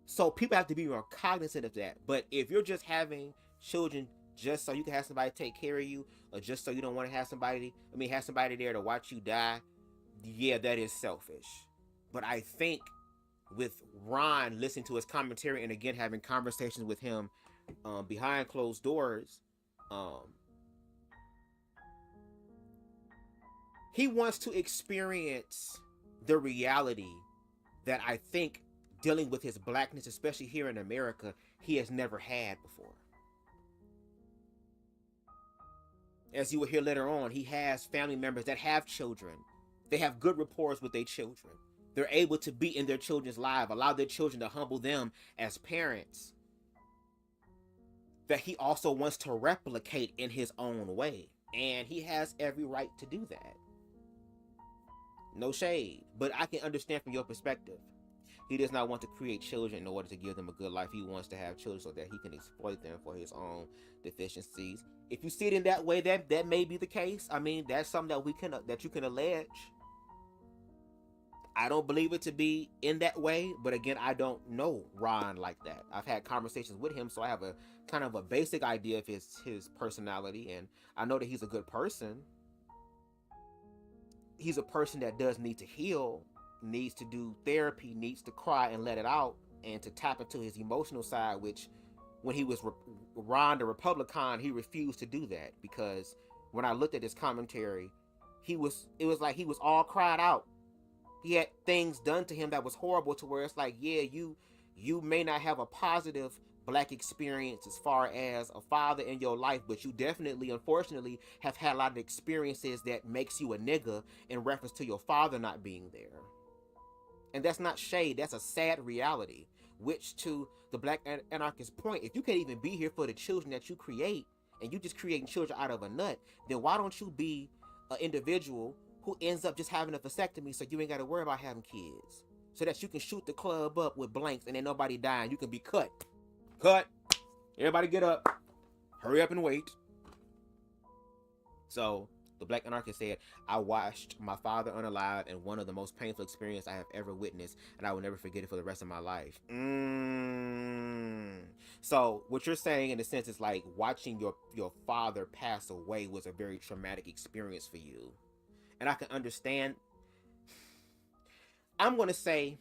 [SPEAKER 2] So people have to be more cognizant of that. But if you're just having children just so you can have somebody take care of you, or just so you don't want to have somebody there to watch you die, yeah, that is selfish. But I think with Ron listening to his commentary, and again having conversations with him behind closed doors, he wants to experience the reality that I think, dealing with his blackness, especially here in America, he has never had before. As you will hear later on, he has family members that have children. They have good rapport with their children. They're able to be in their children's lives, allow their children to humble them as parents, that he also wants to replicate in his own way. And he has every right to do that. No shade, but I can understand from your perspective. He does not want to create children in order to give them a good life. He wants to have children so that he can exploit them for his own deficiencies. If you see it in that way, that may be the case. I mean, that's something that you can allege. I don't believe it to be in that way, but again, I don't know Ron like that. I've had conversations with him, so I have a kind of a basic idea of his personality, and I know that he's a good person. He's a person that does need to heal, needs to do therapy, needs to cry and let it out, and to tap into his emotional side, which when he was Ron the Republican, he refused to do that, because when I looked at his commentary, it was like he was all cried out. He had things done to him that was horrible, to where it's like, yeah, you may not have a positive black experience as far as a father in your life, but you definitely, unfortunately, have had a lot of experiences that makes you a nigga in reference to your father not being there. And that's not shade, that's a sad reality. Which, to the black anarchist point, if you can't even be here for the children that you create, and you just creating children out of a nut, then why don't you be an individual who ends up just having a vasectomy, so you ain't got to worry about having kids, so that you can shoot the club up with blanks and ain't nobody dying. You can be cut. Everybody get up. Hurry up and wait. So the black anarchist said, I watched my father unalive, and one of the most painful experiences I have ever witnessed, and I will never forget it for the rest of my life. So what you're saying, in a sense, is like watching your father pass away was a very traumatic experience for you. And I can understand. I'm going to say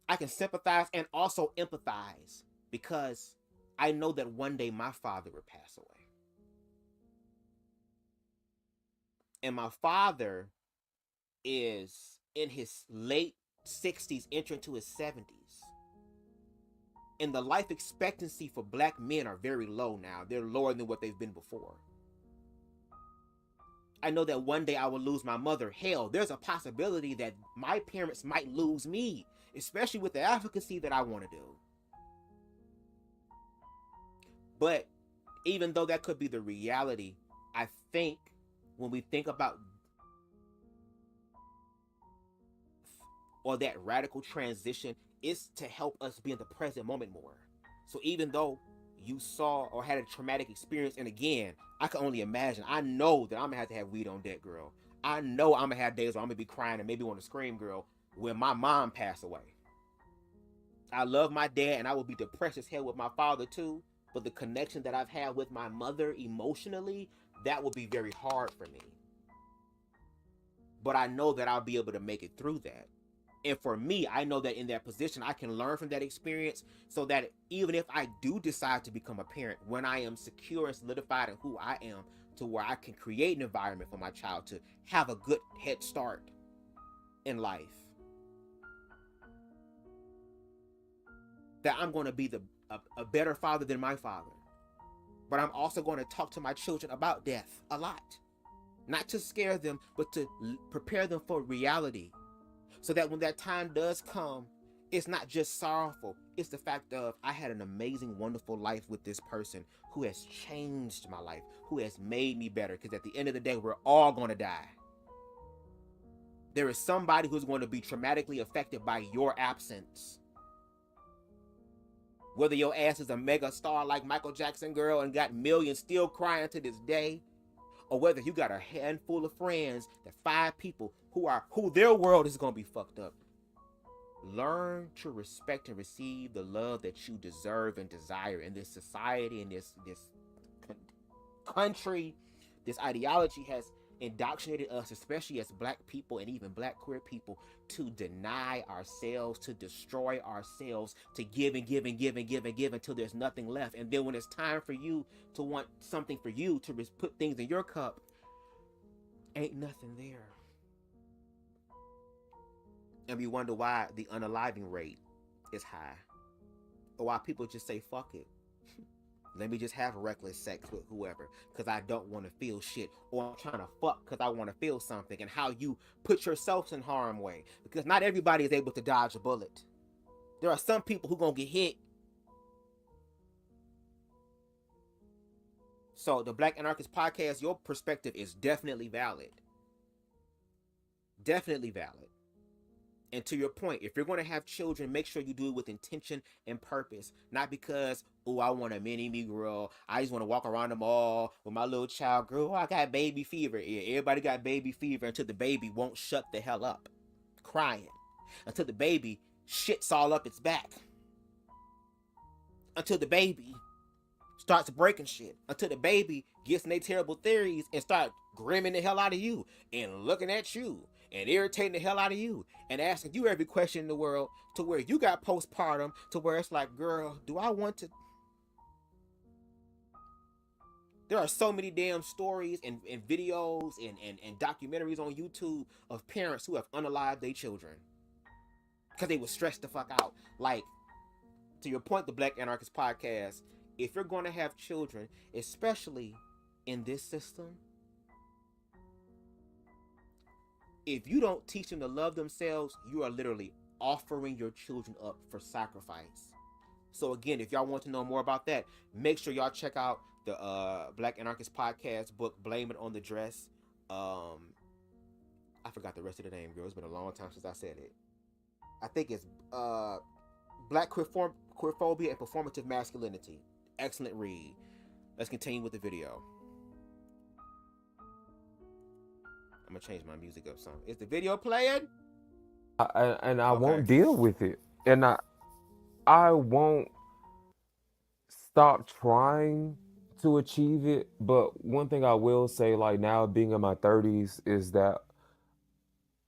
[SPEAKER 2] I can sympathize and also empathize, because I know that one day my father would pass away. And my father is in his late 60s, entering to his 70s. And the life expectancy for black men are very low now. They're lower than what they've been before. I know that one day I will lose my mother. Hell, there's a possibility that my parents might lose me, especially with the advocacy that I want to do. But even though that could be the reality, I think when we think about or that radical transition, is to help us be in the present moment more. So even though you saw or had a traumatic experience. And again, I can only imagine. I know that I'm gonna have to have weed on deck, girl. I know I'm gonna have days where I'm gonna be crying and maybe want to scream, girl, when my mom passed away. I love my dad and I will be depressed as hell with my father too. But the connection that I've had with my mother emotionally, that will be very hard for me. But I know that I'll be able to make it through that. And for me, I know that in that position, I can learn from that experience so that even if I do decide to become a parent, when I am secure and solidified in who I am, to where I can create an environment for my child to have a good head start in life, that I'm going to be a better father than my father. But I'm also going to talk to my children about death a lot. Not to scare them, but to prepare them for reality. So that when that time does come, it's not just sorrowful. It's the fact of, I had an amazing, wonderful life with this person who has changed my life, who has made me better. Because at the end of the day, we're all going to die. There is somebody who's going to be traumatically affected by your absence. Whether your ass is a mega star like Michael Jackson, girl, and got millions still crying to this day, or whether you got a handful of friends, that 5 people who their world is gonna be fucked up. Learn to respect and receive the love that you deserve and desire in this society, in this country. This ideology has indoctrinated us, especially as black people and even black queer people, to deny ourselves, to destroy ourselves, to give and give and give and give and give until there's nothing left. And then when it's time for you to want something for you, to put things in your cup, ain't nothing there. And we wonder why the unaliving rate is high, or why people just say fuck it, let me just have reckless sex with whoever because I don't want to feel shit, or I'm trying to fuck because I want to feel something. And how you put yourself in harm's way, because not everybody is able to dodge a bullet. There are some people who gonna get hit. So the Black Anarchist Podcast, your perspective is definitely valid. Definitely valid. And to your point, if you're going to have children, make sure you do it with intention and purpose. Not because, oh, I want a mini-me girl. I just want to walk around the mall with my little child. Girl, oh, I got baby fever. Yeah, everybody got baby fever until the baby won't shut the hell up. Crying. Until the baby shits all up its back. Until the baby starts breaking shit. Until the baby gets in their terrible theories and start grimming the hell out of you and looking at you and irritating the hell out of you and asking you every question in the world, to where you got postpartum, to where it's like, girl, do I want to? There are so many damn stories and videos and documentaries on YouTube of parents who have unalived their children because they were stressed the fuck out. Like, to your point, the Black Anarchist Podcast, if you're going to have children, especially in this system, if you don't teach them to love themselves, you are literally offering your children up for sacrifice. So again, if y'all want to know more about that, make sure y'all check out the Black Anarchist Podcast book, Blame It on the Dress. I forgot the rest of the name, girl. It's been a long time since I said it. I think it's Black Queerphobia and Performative Masculinity. Excellent read. Let's continue with the video. I'm gonna change my music up some. Is the video playing?
[SPEAKER 3] I won't deal with it, and I won't stop trying to achieve it. But one thing I will say, like now being in my 30s, is that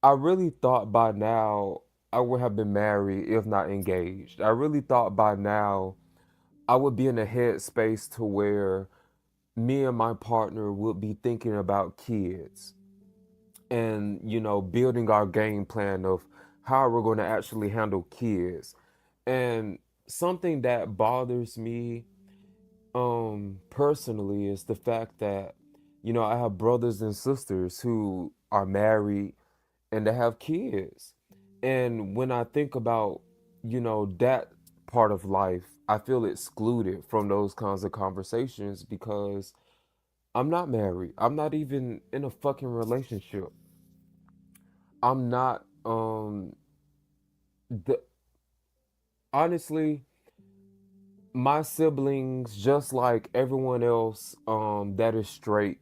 [SPEAKER 3] I really thought by now I would have been married, if not engaged. I really thought by now I would be in a headspace to where me and my partner would be thinking about kids and, you know, building our game plan of how we're going to actually handle kids. And something that bothers me personally is the fact that, you know, I have brothers and sisters who are married and they have kids. And when I think about, you know, that part of life, I feel excluded from those kinds of conversations because I'm not married. I'm not even in a fucking relationship. I'm not the honestly, my siblings, just like everyone else that is straight,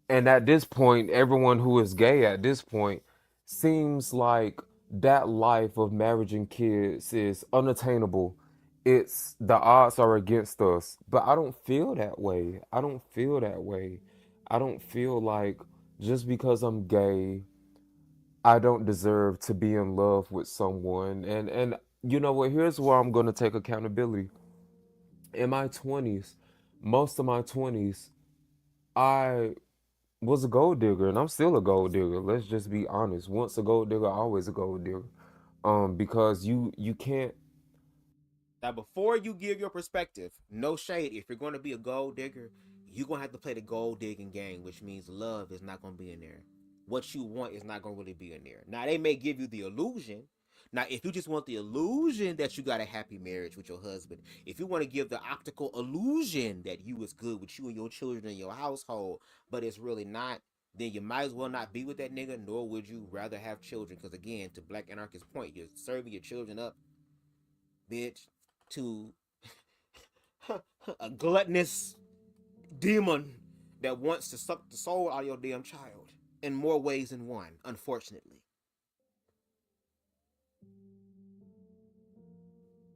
[SPEAKER 3] and at this point, everyone who is gay at this point, seems like that life of marriage and kids is unattainable. It's the odds are against us. But I don't feel that way. I don't feel that way. I don't feel like just because I'm gay, I don't deserve to be in love with someone. And you know what? Here's where I'm gonna take accountability. In my 20s, most of my 20s, I was a gold digger, and I'm still a gold digger. Let's just be honest. Once a gold digger, always a gold digger. Because you can't.
[SPEAKER 2] Now, before you give your perspective, no shade. If you're going to be a gold digger, you're going to have to play the gold digging game, which means love is not going to be in there. What you want is not going to really be in there. Now, they may give you the illusion. Now, if you just want the illusion that you got a happy marriage with your husband, if you want to give the optical illusion that you is good with you and your children and your household, but it's really not, then you might as well not be with that nigga, nor would you rather have children. Because again, to Black Anarchist's point, you're serving your children up, bitch, to a gluttonous demon that wants to suck the soul out of your damn child in more ways than one, unfortunately.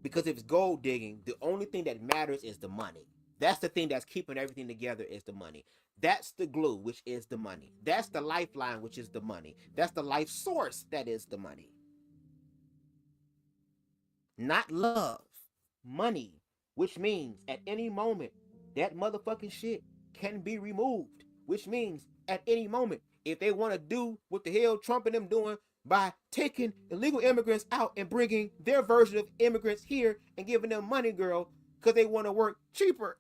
[SPEAKER 2] Because if it's gold digging, the only thing that matters is the money. That's the thing that's keeping everything together is the money. That's the glue, which is the money. That's the lifeline, which is the money. That's the life source, that is the money. Not love, money, which means at any moment that motherfucking shit can be removed, which means at any moment if they want to do what the hell Trump and them doing by taking illegal immigrants out and bringing their version of immigrants here and giving them money, girl, because they want to work cheaper.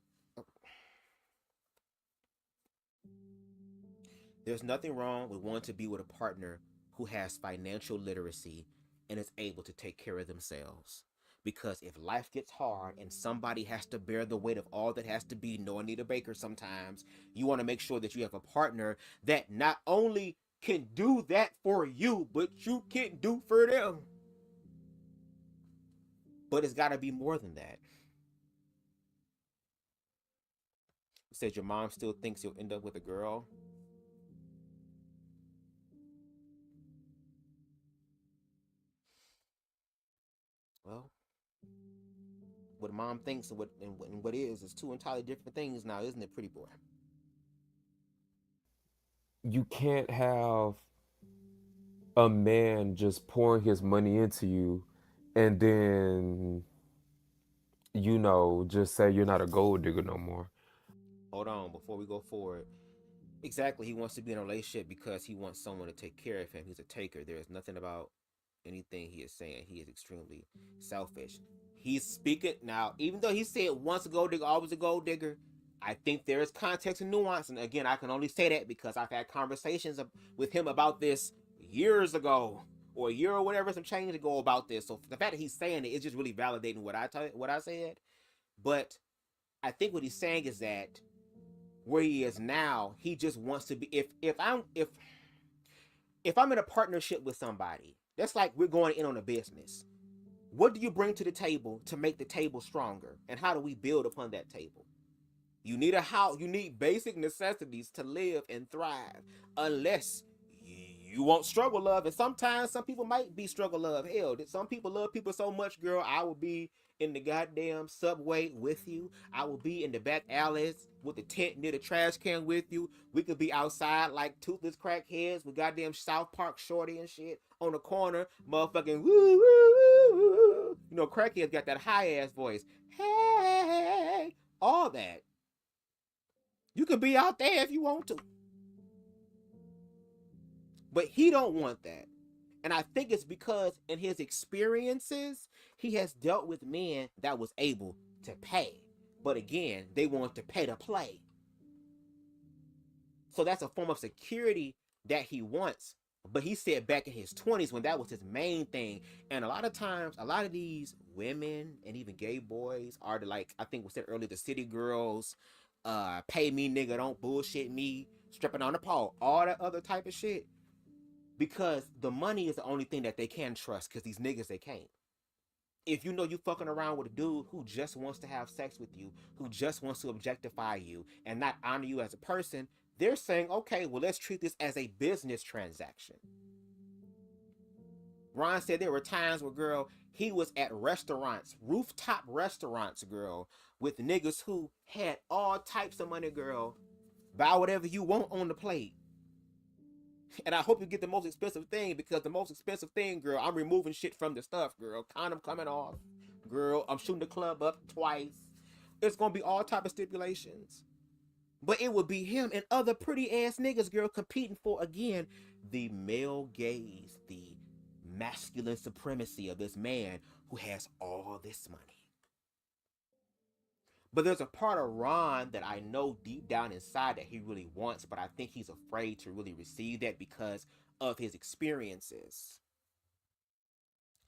[SPEAKER 2] There's nothing wrong with wanting to be with a partner who has financial literacy and is able to take care of themselves. Because if life gets hard and somebody has to bear the weight of all that has to be, no Anita Baker sometimes, you want to make sure that you have a partner that not only can do that for you, but you can do for them. But it's got to be more than that. It says your mom still thinks you'll end up with a girl. Well, what mom thinks and what is two entirely different things now, isn't it, pretty boy?
[SPEAKER 3] You can't have a man just pouring his money into you, and then just say you're not a gold digger no more.
[SPEAKER 2] Hold on, before we go forward. Exactly, he wants to be in a relationship because he wants someone to take care of him. He's a taker. There is nothing about anything he is saying. He is extremely selfish. He's speaking now, even though he said once a gold digger, always a gold digger. I think there is context and nuance, and again, I can only say that because I've had conversations with him about this years ago, or a year or whatever, some change ago about this. So the fact that he's saying it is just really validating what I said. But I think what he's saying is that where he is now, he just wants to be. If I'm in a partnership with somebody, that's like we're going in on a business. What do you bring to the table to make the table stronger? And how do we build upon that table? You need a house. You need basic necessities to live and thrive. Unless you won't struggle love. And sometimes some people might be struggle love. Hell, some people love people so much, girl. I will be in the goddamn subway with you. I will be in the back alleys with the tent near the trash can with you. We could be outside like toothless crackheads with goddamn South Park shorty and shit on the corner, motherfucking woo woo woo. You know, crackheads got that high ass voice. Hey, all that. You could be out there if you want to. But he don't want that. And I think it's because in his experiences, he has dealt with men that was able to pay. But again, they want to pay to play. So that's a form of security that he wants. But he said back in his 20s when that was his main thing. And a lot of times, a lot of these women and even gay boys are like, I think we said earlier, the city girls, pay me nigga, don't bullshit me, stripping on the pole, all that other type of shit. Because the money is the only thing that they can trust, because these niggas, they can't. If you know you fucking around with a dude who just wants to have sex with you, who just wants to objectify you and not honor you as a person, they're saying, okay, well, let's treat this as a business transaction. Ron said there were times where, girl, he was at restaurants, rooftop restaurants, girl, with niggas who had all types of money, girl. Buy whatever you want on the plate. And I hope you get the most expensive thing, because the most expensive thing, girl, I'm removing shit from the stuff, girl. Condom coming off. Girl, I'm shooting the club up twice. It's going to be all type of stipulations. But it would be him and other pretty ass niggas, girl, competing for, again, the male gaze, the masculine supremacy of this man who has all this money. But there's a part of Ron that I know deep down inside that he really wants, but I think he's afraid to really receive that because of his experiences.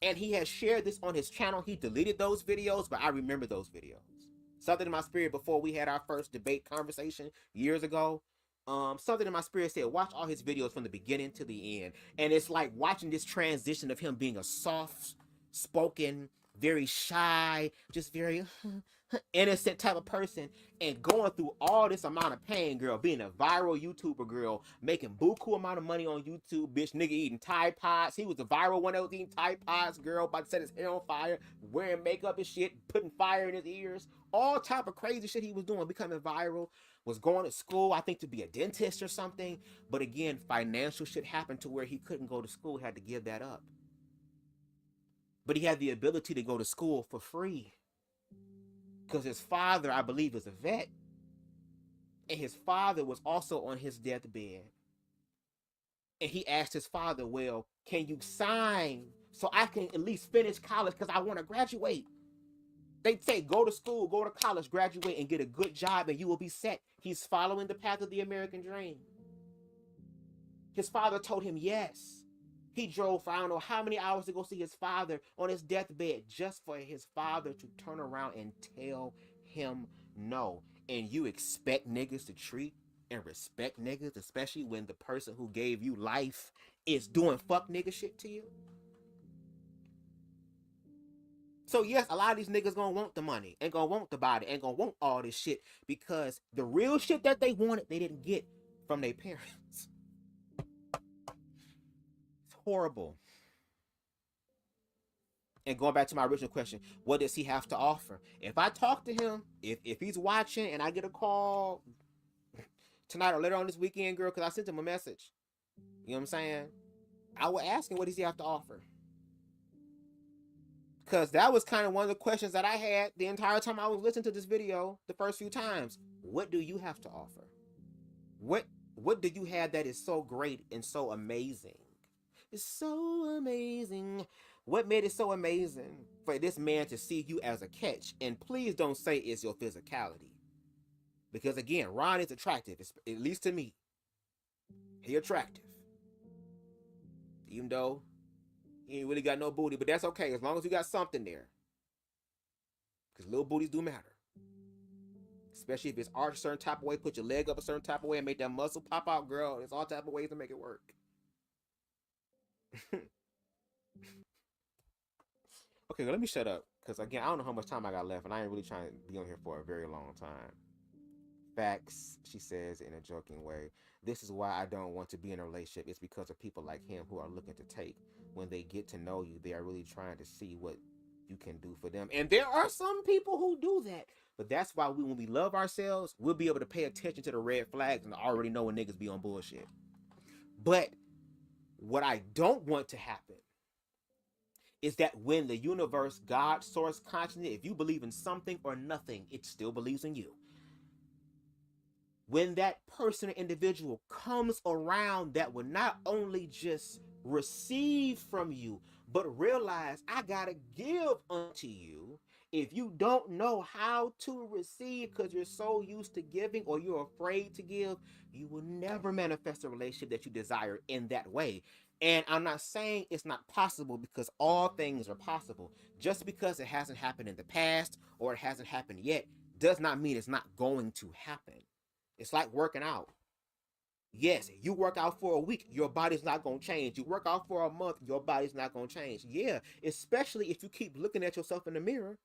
[SPEAKER 2] And he has shared this on his channel. He deleted those videos, but I remember those videos. Something in my spirit, before we had our first debate conversation years ago, something in my spirit said, watch all his videos from the beginning to the end. And it's like watching this transition of him being a soft-spoken, very shy, just very innocent type of person, and going through all this amount of pain, girl, being a viral YouTuber, girl, making buku amount of money on YouTube, bitch, nigga eating Tide Pods. He was the viral one that was eating Tide Pods, girl, about to set his hair on fire, wearing makeup and shit, putting fire in his ears, all type of crazy shit he was doing, becoming viral, was going to school, I think, to be a dentist or something. But again, financial shit happened to where he couldn't go to school, had to give that up. But he had the ability to go to school for free, because his father, I believe, is a vet. And his father was also on his deathbed. And he asked his father, well, can you sign so I can at least finish college, because I want to graduate? They say, go to school, go to college, graduate, and get a good job, and you will be set. He's following the path of the American dream. His father told him yes. He drove for I don't know how many hours to go see his father on his deathbed, just for his father to turn around and tell him no. And you expect niggas to treat and respect niggas, especially when the person who gave you life is doing fuck nigga shit to you? So yes, a lot of these niggas gonna want the money, and gonna want the body, and gonna want all this shit, because the real shit that they wanted, they didn't get from their parents. Horrible. And going back to my original question, what does he have to offer? If I talk to him, if he's watching and I get a call tonight or later on this weekend, girl, because I sent him a message, you know what I'm saying, I will ask him, what does he have to offer? Because that was kind of one of the questions that I had the entire time I was listening to this video the first few times. What do you have to offer? What do you have that is so great and so amazing? It's so amazing. What made it so amazing for this man to see you as a catch? And please don't say it's your physicality. Because again, Ron is attractive, at least to me. He attractive. Even though he ain't really got no booty, but that's okay as long as you got something there. Because little booties do matter. Especially if it's arched a certain type of way, put your leg up a certain type of way and make that muscle pop out, girl. There's all type of ways to make it work. Okay, let me shut up, because again, I don't know how much time I got left, and I ain't really trying to be on here for a very long time. Facts, she says in a joking way. This is why I don't want to be in a relationship. It's because of people like him who are looking to take. When they get to know you, they are really trying to see what you can do for them. And there are some people who do that. But that's why when we love ourselves, we'll be able to pay attention to the red flags and already know when niggas be on bullshit. But what I don't want to happen is that when the universe, God, source, consciousness, if you believe in something or nothing, it still believes in you. When that person or individual comes around that will not only just receive from you, but realize I gotta give unto you. If you don't know how to receive because you're so used to giving or you're afraid to give, you will never manifest a relationship that you desire in that way. And I'm not saying it's not possible, because all things are possible. Just because it hasn't happened in the past or it hasn't happened yet does not mean it's not going to happen. It's like working out. Yes, you work out for a week, your body's not gonna change. You work out for a month, your body's not gonna change. Yeah, especially if you keep looking at yourself in the mirror.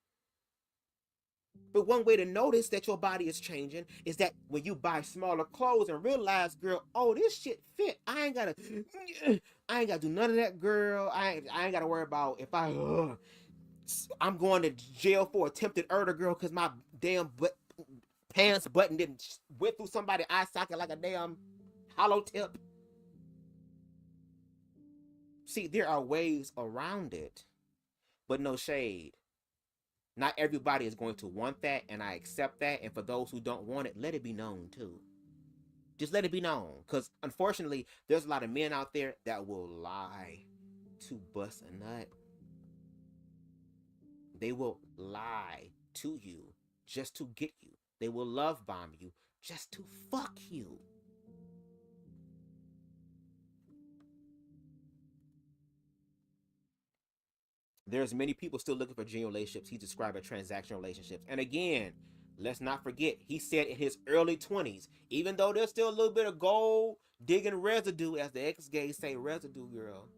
[SPEAKER 2] But one way to notice that your body is changing is that when you buy smaller clothes and realize, girl, oh, this shit fit. I ain't gotta do none of that, girl. I ain't gotta worry about if I'm going to jail for attempted murder, girl, because my damn pants button didn't went through somebody's eye socket like a damn hollow tip. See, there are ways around it, but no shade. Not everybody is going to want that, and I accept that. And for those who don't want it, let it be known too. Just let it be known, because unfortunately, there's a lot of men out there that will lie to bust a nut. They will lie to you just to get you. They will love bomb you just to fuck you. There's many people still looking for genuine relationships. He described as transactional relationships. And again, let's not forget, he said in his early 20s, even though there's still a little bit of gold digging residue, as the ex-gays say, residue, girl.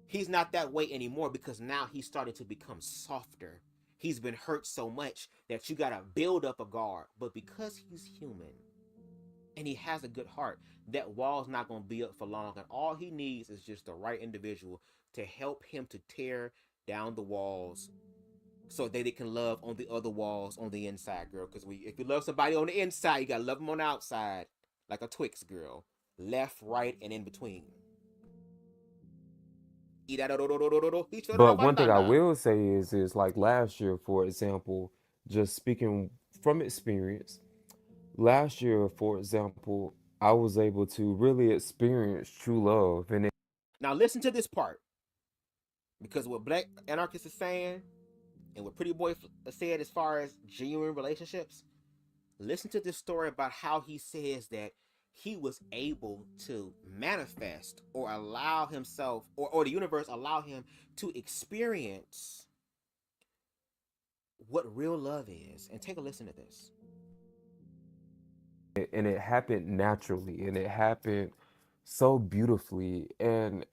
[SPEAKER 2] He's not that way anymore because now he's starting to become softer. He's been hurt so much that you gotta build up a guard. But because he's human and he has a good heart, that wall's not gonna be up for long. And all he needs is just the right individual to help him to tear down the walls so that they can love on the other walls on the inside, girl. Because if you love somebody on the inside, you gotta love them on the outside, like a Twix, girl. Left, right, and in between.
[SPEAKER 3] But one thing I will say is like last year, for example, just speaking from experience, last year, for example, I was able to really experience true love, and
[SPEAKER 2] Now listen to this part, because what Black Anarchist is saying and what Pretty Boy said as far as genuine relationships, listen to this story about how he says that he was able to manifest or allow himself or the universe allow him to experience what real love is. And take a listen to this.
[SPEAKER 3] it happened naturally, and it happened so beautifully, and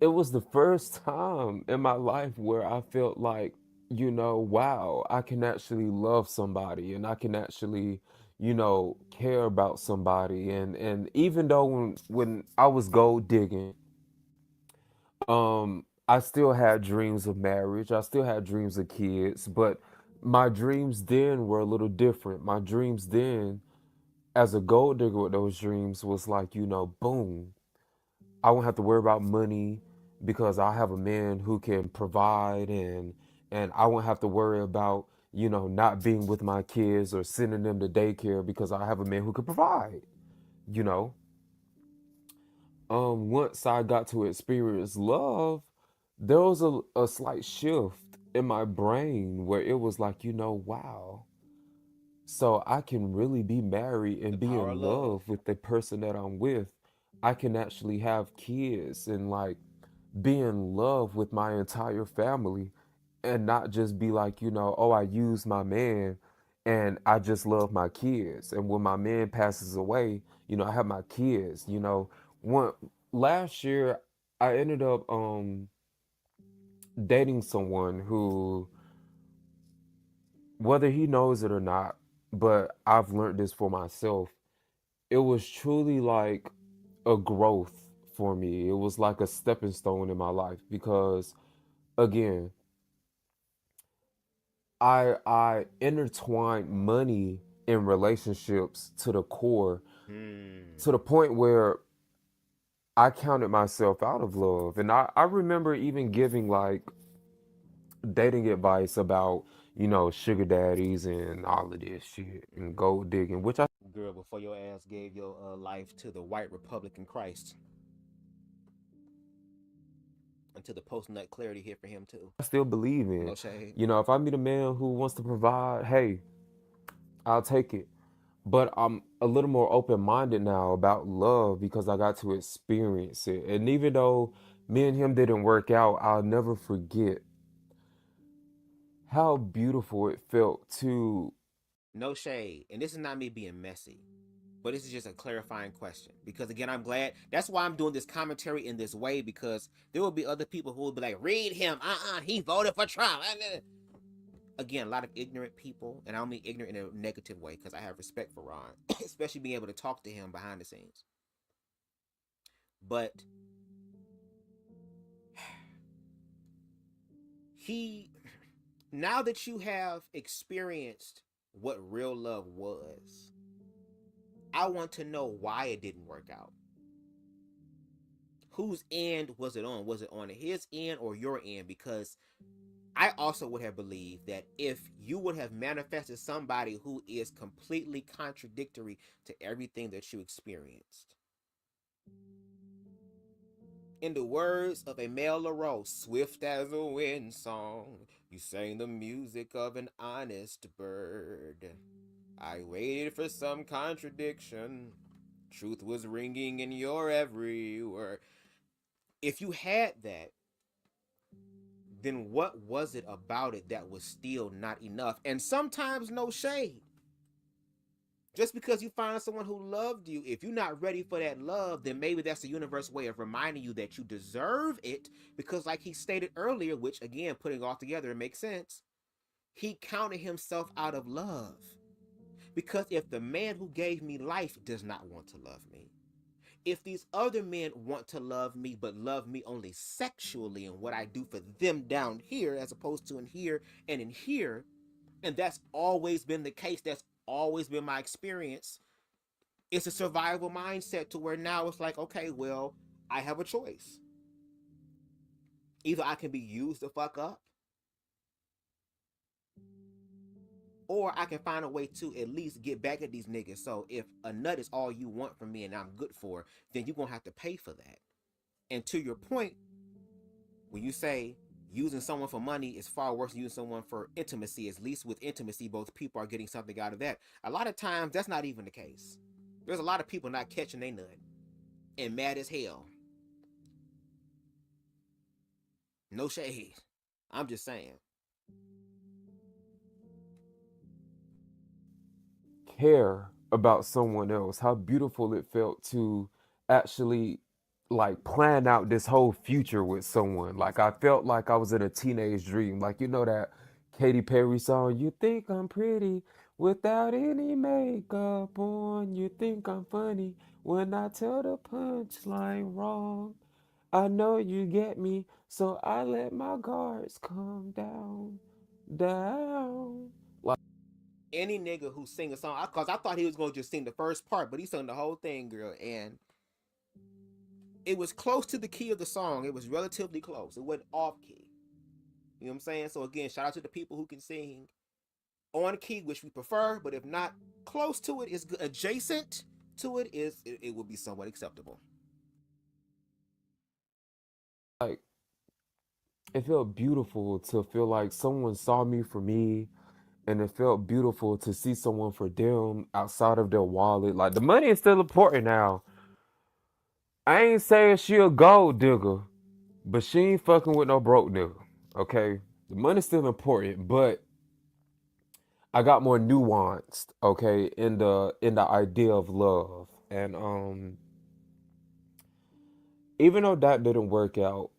[SPEAKER 3] it was the first time in my life where I felt like, wow, I can actually love somebody, and I can actually, care about somebody. And even though when I was gold digging, I still had dreams of marriage. I still had dreams of kids, but my dreams then were a little different. My dreams then, as a gold digger with those dreams, was like, boom, I won't have to worry about money because I have a man who can provide, and I won't have to worry about, not being with my kids or sending them to daycare because I have a man who could provide, you know. Once I got to experience love, there was a slight shift in my brain where it was like, wow, so I can really be married
[SPEAKER 2] The
[SPEAKER 3] and be
[SPEAKER 2] power of
[SPEAKER 3] in
[SPEAKER 2] love.
[SPEAKER 3] love with the person that I'm with. I can actually have kids and like be in love with my entire family, and not just be like, oh, I use my man and I just love my kids. And when my man passes away, I have my kids. One last year I ended up dating someone who, whether he knows it or not, but I've learned this for myself. It was truly like a growth for me. It was like a stepping stone in my life because, again, I intertwined money in relationships to the core, to the point where I counted myself out of love. And I remember even giving like dating advice about, sugar daddies and all of this shit and gold digging, which I
[SPEAKER 2] Girl, before your ass gave your life to the white Republican Christ, until the post nut clarity hit for him too.
[SPEAKER 3] still believe in.
[SPEAKER 2] No shade.
[SPEAKER 3] If I meet a man who wants to provide, hey, I'll take it. But I'm a little more open minded now about love because I got to experience it. And even though me and him didn't work out, I'll never forget how beautiful it felt to.
[SPEAKER 2] No shade. And this is not me being messy. But this is just a clarifying question. Because again, I'm glad. That's why I'm doing this commentary in this way, because there will be other people who will be like, read him. He voted for Trump. Again, a lot of ignorant people, and I don't mean ignorant in a negative way, because I have respect for Ron, especially being able to talk to him behind the scenes. But now that you have experienced what real love was, I want to know why it didn't work out. Whose end was it on? Was it on his end or your end? Because I also would have believed that if you would have manifested somebody who is completely contradictory to everything that you experienced. In the words of a Mel LaRoe, swift as a wind song, you sang the music of an honest bird. I waited for some contradiction. Truth was ringing in your every word. If you had that, then what was it about it that was still not enough? And sometimes no shade. Just because you find someone who loved you, if you're not ready for that love, then maybe that's the universe's way of reminding you that you deserve it. Because like he stated earlier, which again, putting it all together, it makes sense. He counted himself out of love. Because if the man who gave me life does not want to love me, if these other men want to love me, but love me only sexually and what I do for them down here, as opposed to in here and in here, and that's always been the case, that's always been my experience, it's a survival mindset to where now it's like, okay, well, I have a choice. Either I can be used to fuck up, or I can find a way to at least get back at these niggas. So if a nut is all you want from me and I'm good for, then you're going to have to pay for that. And to your point, when you say using someone for money is far worse than using someone for intimacy, at least with intimacy, both people are getting something out of that. A lot of times, that's not even the case. There's a lot of people not catching their nut and mad as hell. No shade. I'm just saying.
[SPEAKER 3] Care about someone else, how beautiful it felt to actually like plan out this whole future with someone. Like I felt like I was in a teenage dream. Like you know that Katy Perry song, you think I'm pretty without any makeup on, you think I'm funny when I tell the punchline wrong. I know you get me, so I let my guards come down, down.
[SPEAKER 2] Any nigga who sing a song, because I thought he was going to just sing the first part, but he sung the whole thing, girl, and it was close to the key of the song. It was relatively close. It wasn't off key. You know what I'm saying? So again, shout out to the people who can sing on key, which we prefer, but if not close to it, is good. Adjacent to it is it would be somewhat acceptable.
[SPEAKER 3] Like it felt beautiful to feel like someone saw me for me, and it felt beautiful to see someone for them outside of their wallet. Like the money is still important now. I ain't saying she a gold digger, but she ain't fucking with no broke nigga. Okay, the money's still important, but I got more nuanced. Okay, in the idea of love, and even though that didn't work out,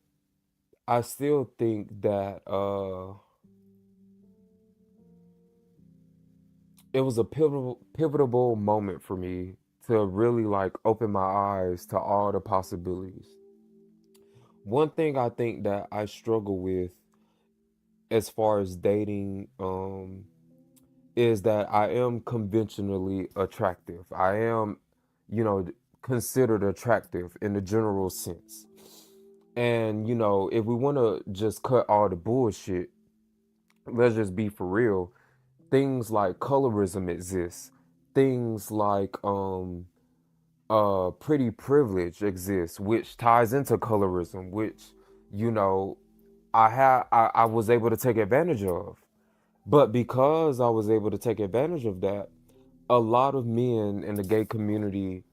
[SPEAKER 3] I still think that it was a pivotal moment for me to really like open my eyes to all the possibilities. One thing I think that I struggle with as far as dating is that I am conventionally attractive. I am, you know, considered attractive in the general sense. And, you know, if we want to just cut all the bullshit, let's just be for real. Things like colorism exist. Things like pretty privilege exists, which ties into colorism, which, you know, I was able to take advantage of. But because I was able to take advantage of that, a lot of men in the gay community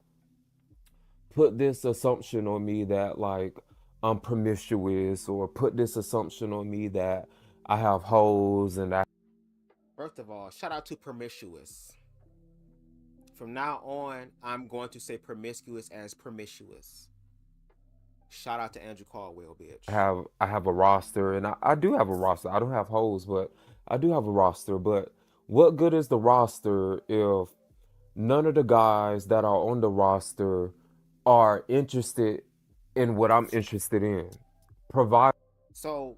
[SPEAKER 3] put this assumption on me that like I'm promiscuous, or put this assumption on me that I have hoes and that.
[SPEAKER 2] First of all, shout out to Promiscuous From now on, I'm going to say promiscuous as promiscuous. Shout out to Andrew Caldwell, bitch.
[SPEAKER 3] I have a roster, and I do have a roster. I don't have hoes, but I do have a roster. But what good is the roster if none of the guys that are on the roster are interested in what I'm interested in, provider
[SPEAKER 2] So,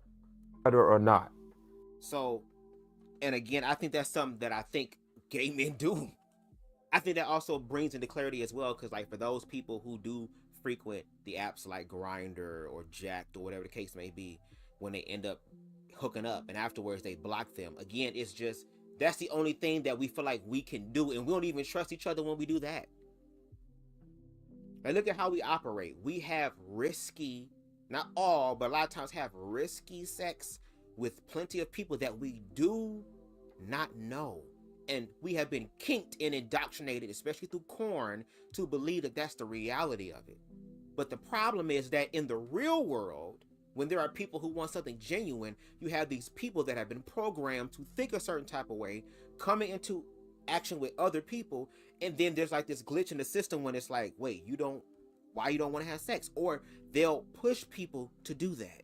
[SPEAKER 3] or not?
[SPEAKER 2] so, and again, I think that's something that I think gay men do. I think that also brings into clarity as well, because like for those people who do frequent the apps like Grinder or Jacked or whatever the case may be, when they end up hooking up and afterwards they block them. Again, it's just that's the only thing that we feel like we can do, and we don't even trust each other when we do that. Like look at how we operate. We have risky, not all, but a lot of times have risky sex with plenty of people that we do not know. And we have been kinked and indoctrinated, especially through corn, to believe that that's the reality of it. But the problem is that in the real world, when there are people who want something genuine, you have these people that have been programmed to think a certain type of way, coming into action with other people, and then there's like this glitch in the system when it's like, wait, why you don't want to have sex? Or they'll push people to do that.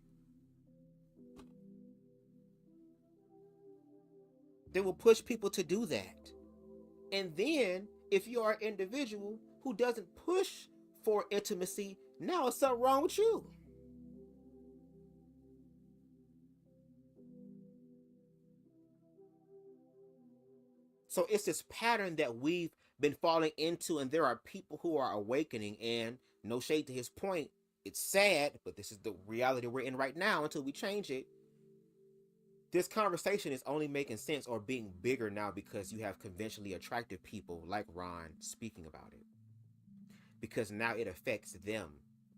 [SPEAKER 2] They will push people to do that. And then, if you are an individual who doesn't push for intimacy, now it's something wrong with you. So it's this pattern that we've been falling into, and there are people who are awakening. And no shade to his point, it's sad, but this is the reality we're in right now until we change it. This conversation is only making sense or being bigger now because you have conventionally attractive people like Ron speaking about it. Because now it affects them.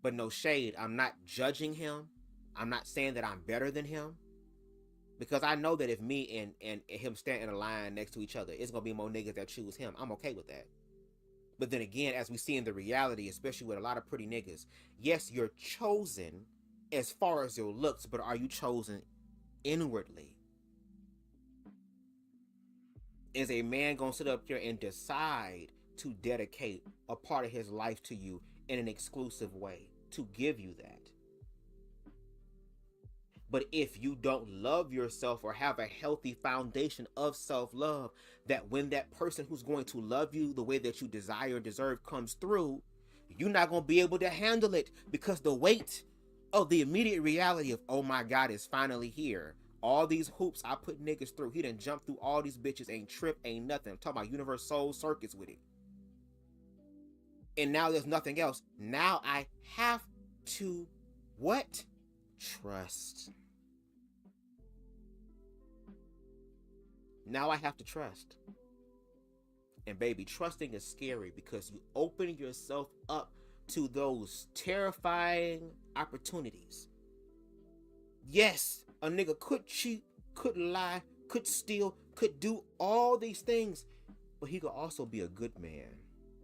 [SPEAKER 2] But no shade, I'm not judging him. I'm not saying that I'm better than him. Because I know that if me and him stand in a line next to each other, it's going to be more niggas that choose him. I'm okay with that. But then again, as we see in the reality, especially with a lot of pretty niggas, yes, you're chosen as far as your looks, but are you chosen inwardly? Is a man gonna sit up here and decide to dedicate a part of his life to you in an exclusive way, to give you that? But if you don't love yourself or have a healthy foundation of self-love, that when that person who's going to love you the way that you desire and deserve comes through, you're not going to be able to handle it, because the weight of the immediate reality of, oh my God, is finally here. All these hoops I put niggas through. He done jumped through all these bitches, ain't trip, ain't nothing. I'm talking about universe soul circuits with it. And now there's nothing else. Now I have to what? Trust. Now I have to trust. And baby, trusting is scary because you open yourself up to those terrifying opportunities. Yes, a nigga could cheat, could lie, could steal, could do all these things, but he could also be a good man.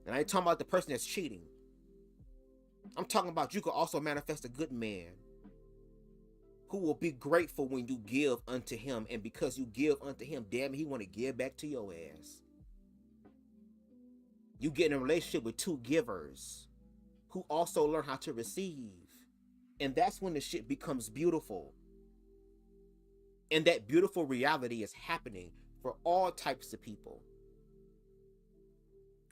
[SPEAKER 2] And I ain't talking about the person that's cheating. I'm talking about you could also manifest a good man who will be grateful when you give unto him. And because you give unto him, damn it, he want to give back to your ass. You get in a relationship with two givers who also learn how to receive. And that's when the shit becomes beautiful. And that beautiful reality is happening for all types of people.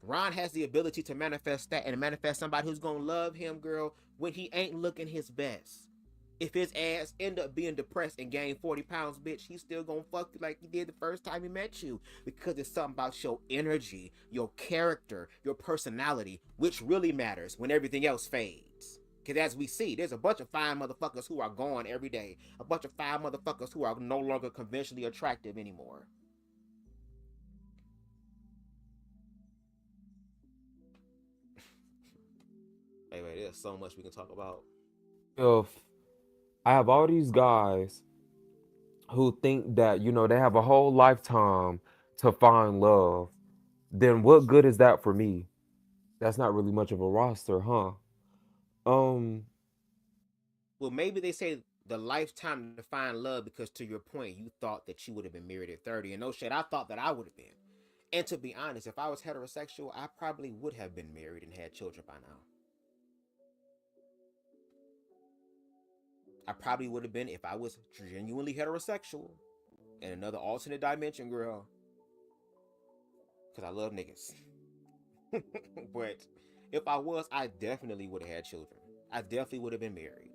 [SPEAKER 2] Ron has the ability to manifest that, and manifest somebody who's gonna love him, girl, when he ain't looking his best. If his ass end up being depressed and gain 40 pounds, bitch, he's still gonna fuck you like he did the first time he met you. Because it's something about your energy, your character, your personality, which really matters when everything else fades. Because as we see, there's a bunch of fine motherfuckers who are gone every day. A bunch of fine motherfuckers who are no longer conventionally attractive anymore. Anyway, there's so much we can talk about.
[SPEAKER 3] If I have all these guys who think that, they have a whole lifetime to find love, then what good is that for me? That's not really much of a roster, huh? Um,
[SPEAKER 2] Well, maybe they say the lifetime to find love because, to your point, you thought that you would have been married at 30. And no shit, I thought that I would have been. And to be honest, if I was heterosexual, I probably would have been married and had children by now. I probably would have been if I was genuinely heterosexual in another alternate dimension, girl. Because I love niggas. But if I was, I definitely would have had children. I definitely would have been married.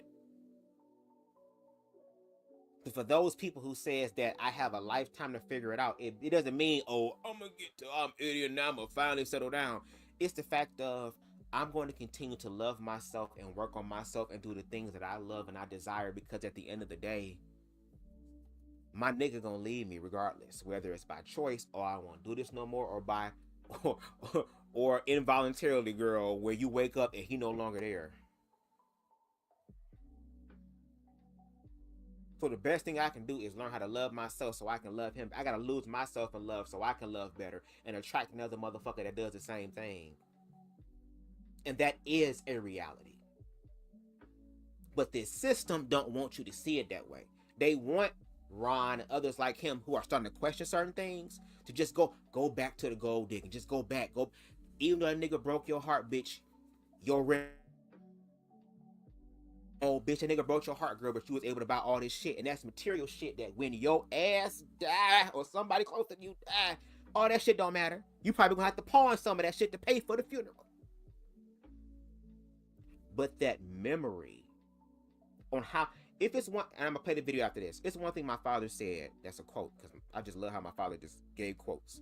[SPEAKER 2] But for those people who says that I have a lifetime to figure it out, it doesn't mean, oh, I'm 80 and now I'm going to finally settle down. It's the fact of, I'm going to continue to love myself and work on myself and do the things that I love and I desire, because at the end of the day, my nigga gonna leave me regardless, whether it's by choice or I won't do this no more, or by or involuntarily, girl, where you wake up and he no longer there. So the best thing I can do is learn how to love myself so I can love him. I gotta lose myself in love so I can love better and attract another motherfucker that does the same thing. And that is a reality. But this system don't want you to see it that way. They want Ron and others like him who are starting to question certain things to just go back to the gold digging. Just go back. Even though a nigga broke your heart, bitch, oh, bitch, a nigga broke your heart, girl, but you was able to buy all this shit. And that's material shit that when your ass die or somebody close to you die, all that shit don't matter. You probably gonna have to pawn some of that shit to pay for the funeral. But that memory on how, if it's one, and I'm gonna play the video after this. It's one thing my father said, that's a quote, because I just love how my father just gave quotes.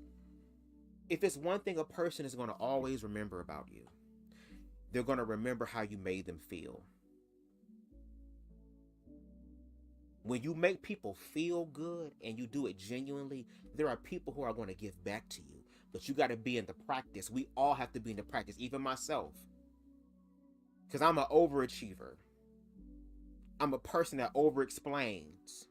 [SPEAKER 2] If it's one thing a person is gonna always remember about you, they're gonna remember how you made them feel. When you make people feel good and you do it genuinely, there are people who are going to give back to you. But you got to be in the practice. We all have to be in the practice, even myself. Because I'm an overachiever. I'm a person that over-explains.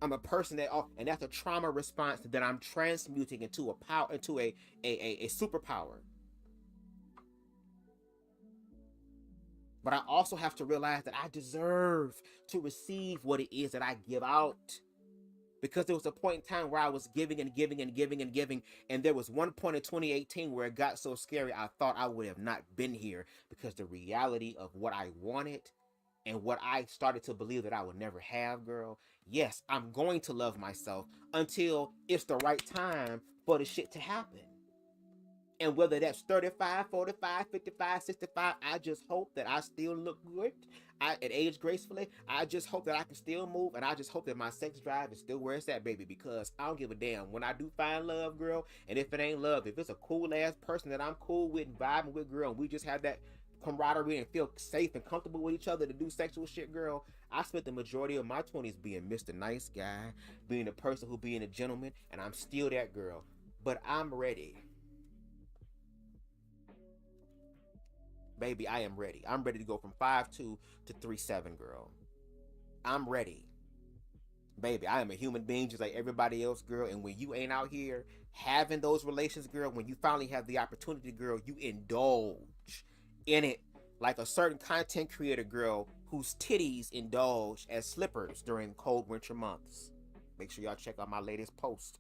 [SPEAKER 2] I'm a person that, and that's a trauma response that I'm transmuting into a power, into a superpower. But I also have to realize that I deserve to receive what it is that I give out. Because there was a point in time where I was giving and giving and giving and giving. And there was one point in 2018 where it got so scary, I thought I would have not been here. Because the reality of what I wanted and what I started to believe that I would never have, girl. Yes, I'm going to love myself until it's the right time for the shit to happen. And whether that's 35, 45, 55, 65, I just hope that I still look good. At age gracefully. I just hope that I can still move. And I just hope that my sex drive is still where it's at, baby. Because I don't give a damn. When I do find love, girl, and if it ain't love, if it's a cool-ass person that I'm cool with and vibing with, girl, and we just have that camaraderie and feel safe and comfortable with each other to do sexual shit, girl, I spent the majority of my 20s being Mr. Nice Guy, being a person who being a gentleman, and I'm still that girl. But I'm ready. Baby, I am ready. I'm ready to go from 5'2" to 3'7", girl. I'm ready. Baby, I am a human being just like everybody else, girl. And when you ain't out here having those relations, girl, when you finally have the opportunity, girl, you indulge in it like a certain content creator, girl, whose titties indulge as slippers during cold winter months. Make sure y'all check out my latest post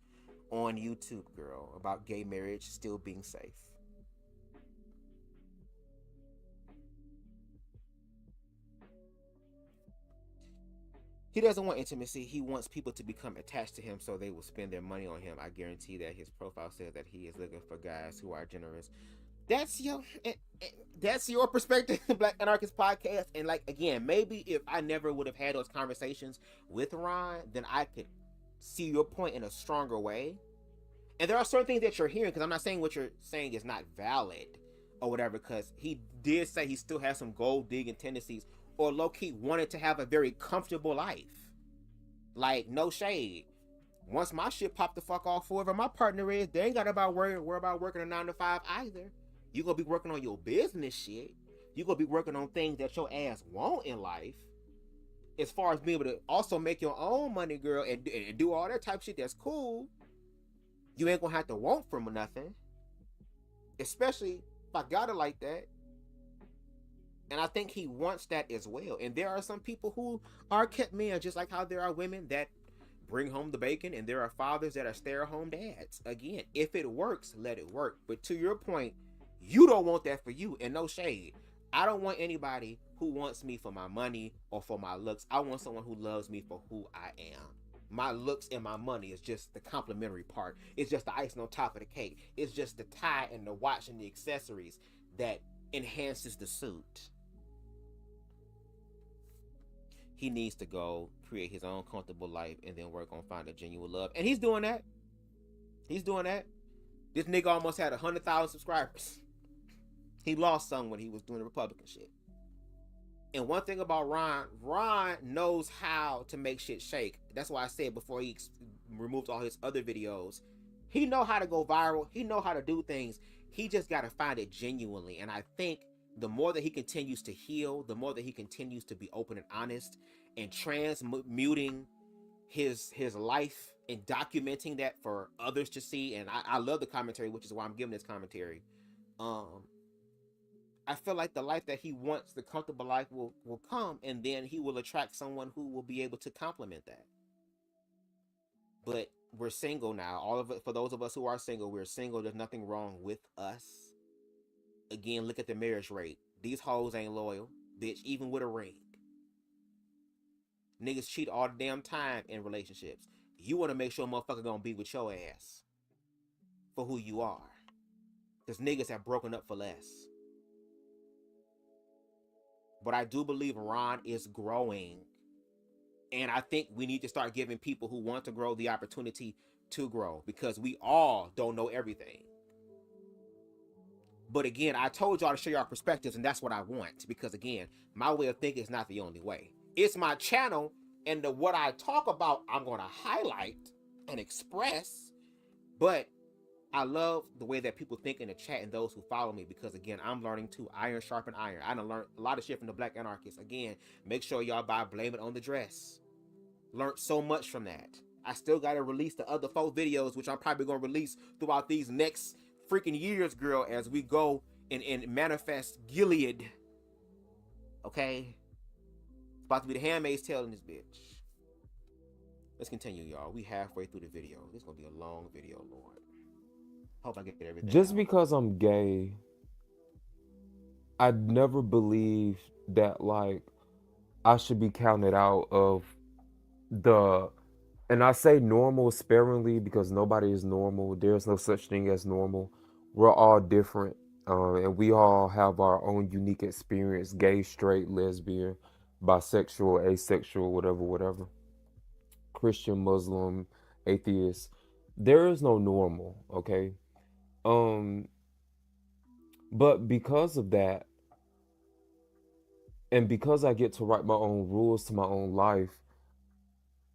[SPEAKER 2] on YouTube, girl, about gay marriage still being safe. He doesn't want intimacy. He wants people to become attached to him so they will spend their money on him. I guarantee that his profile says that he is looking for guys who are generous. That's your perspective, Black Anarchist Podcast. And like, again, maybe if I never would have had those conversations with Ron, then I could see your point in a stronger way. And there are certain things that you're hearing, because I'm not saying what you're saying is not valid or whatever, because he did say he still has some gold digging tendencies, or low-key wanted to have a very comfortable life. Like, no shade. Once my shit popped the fuck off, whoever my partner is, they ain't got about worry about working a 9 to 5 either. You gonna be working on your business shit. You gonna be working on things that your ass want in life. As far as being able to also make your own money, girl, and do all that type of shit, that's cool. You ain't gonna have to want from nothing. Especially if I got it like that. And I think he wants that as well. And there are some people who are kept men, just like how there are women that bring home the bacon, and there are fathers that are stay-at-home dads. Again, if it works, let it work. But to your point, you don't want that for you, and no shade. I don't want anybody who wants me for my money or for my looks. I want someone who loves me for who I am. My looks and my money is just the complimentary part. It's just the icing on top of the cake. It's just the tie and the watch and the accessories that enhances the suit. He needs to go create his own comfortable life and then work on finding genuine love. And he's doing that. He's doing that. This nigga almost had 100,000 subscribers. He lost some when he was doing the Republican shit. And one thing about Ron knows how to make shit shake. That's why I said before he removed all his other videos, he know how to go viral. He know how to do things. He just got to find it genuinely. And I think the more that he continues to heal, the more that he continues to be open and honest and transmuting his life and documenting that for others to see. And I love the commentary, which is why I'm giving this commentary. I feel like the life that he wants, the comfortable life, will come, and then he will attract someone who will be able to complement that. But we're single now. All of it, for those of us who are single, we're single. There's nothing wrong with us. Again, look at the marriage rate. These hoes ain't loyal, bitch, even with a ring. Niggas cheat all the damn time in relationships. You want to make sure a motherfucker gonna be with your ass for who you are. Because niggas have broken up for less. But I do believe Ron is growing. And I think we need to start giving people who want to grow the opportunity to grow. Because we all don't know everything. But again, I told y'all to share your perspectives, and that's what I want. Because again, my way of thinking is not the only way. It's my channel, and what I talk about, I'm going to highlight and express. But I love the way that people think in the chat and those who follow me, because again, I'm learning too. Iron sharpen iron. I done learned a lot of shit from the Black Anarchists. Again, make sure y'all buy Blame It on the Dress. Learned so much from that. I still got to release the other 4 videos, which I'm probably going to release throughout these next freaking years, girl, as we go and manifest Gilead. Okay? It's about to be the Handmaid's Tale in this bitch. Let's continue, y'all. We halfway through the video. This is going to be a long video, Lord. Hope I get everything
[SPEAKER 3] Just
[SPEAKER 2] out.
[SPEAKER 3] because I'm gay, I never believed that like I should be counted out of the, and I say normal sparingly because nobody is normal. There's no such thing as normal. We're all different, and we all have our own unique experience: gay, straight, lesbian, bisexual, asexual, whatever, Christian, Muslim, atheist. There is no normal, okay? Um, but because of that, and because I get to write my own rules to my own life,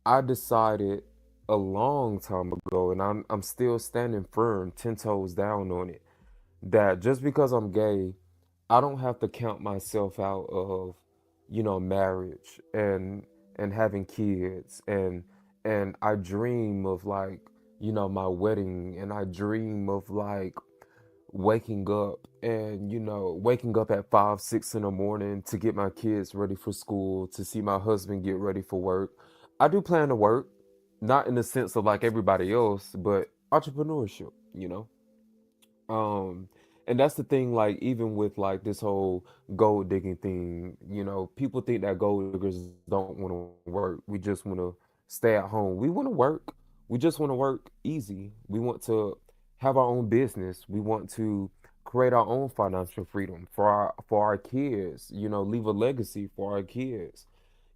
[SPEAKER 3] I decided a long time ago, and I'm still standing firm, 10 toes down on it, that just because I'm gay, I don't have to count myself out of, marriage and having kids, and I dream of like, my wedding, and I dream of like waking up and waking up at 5 6 in the morning to get my kids ready for school, to see my husband get ready for work. I do plan to work, not in the sense of like everybody else, but entrepreneurship, um and that's the thing, like even with like this whole gold digging thing, people think that gold diggers don't want to work. We just want to stay at home. We want to work. We just want to work easy. We want to have our own business. We want to create our own financial freedom for our kids, leave a legacy for our kids.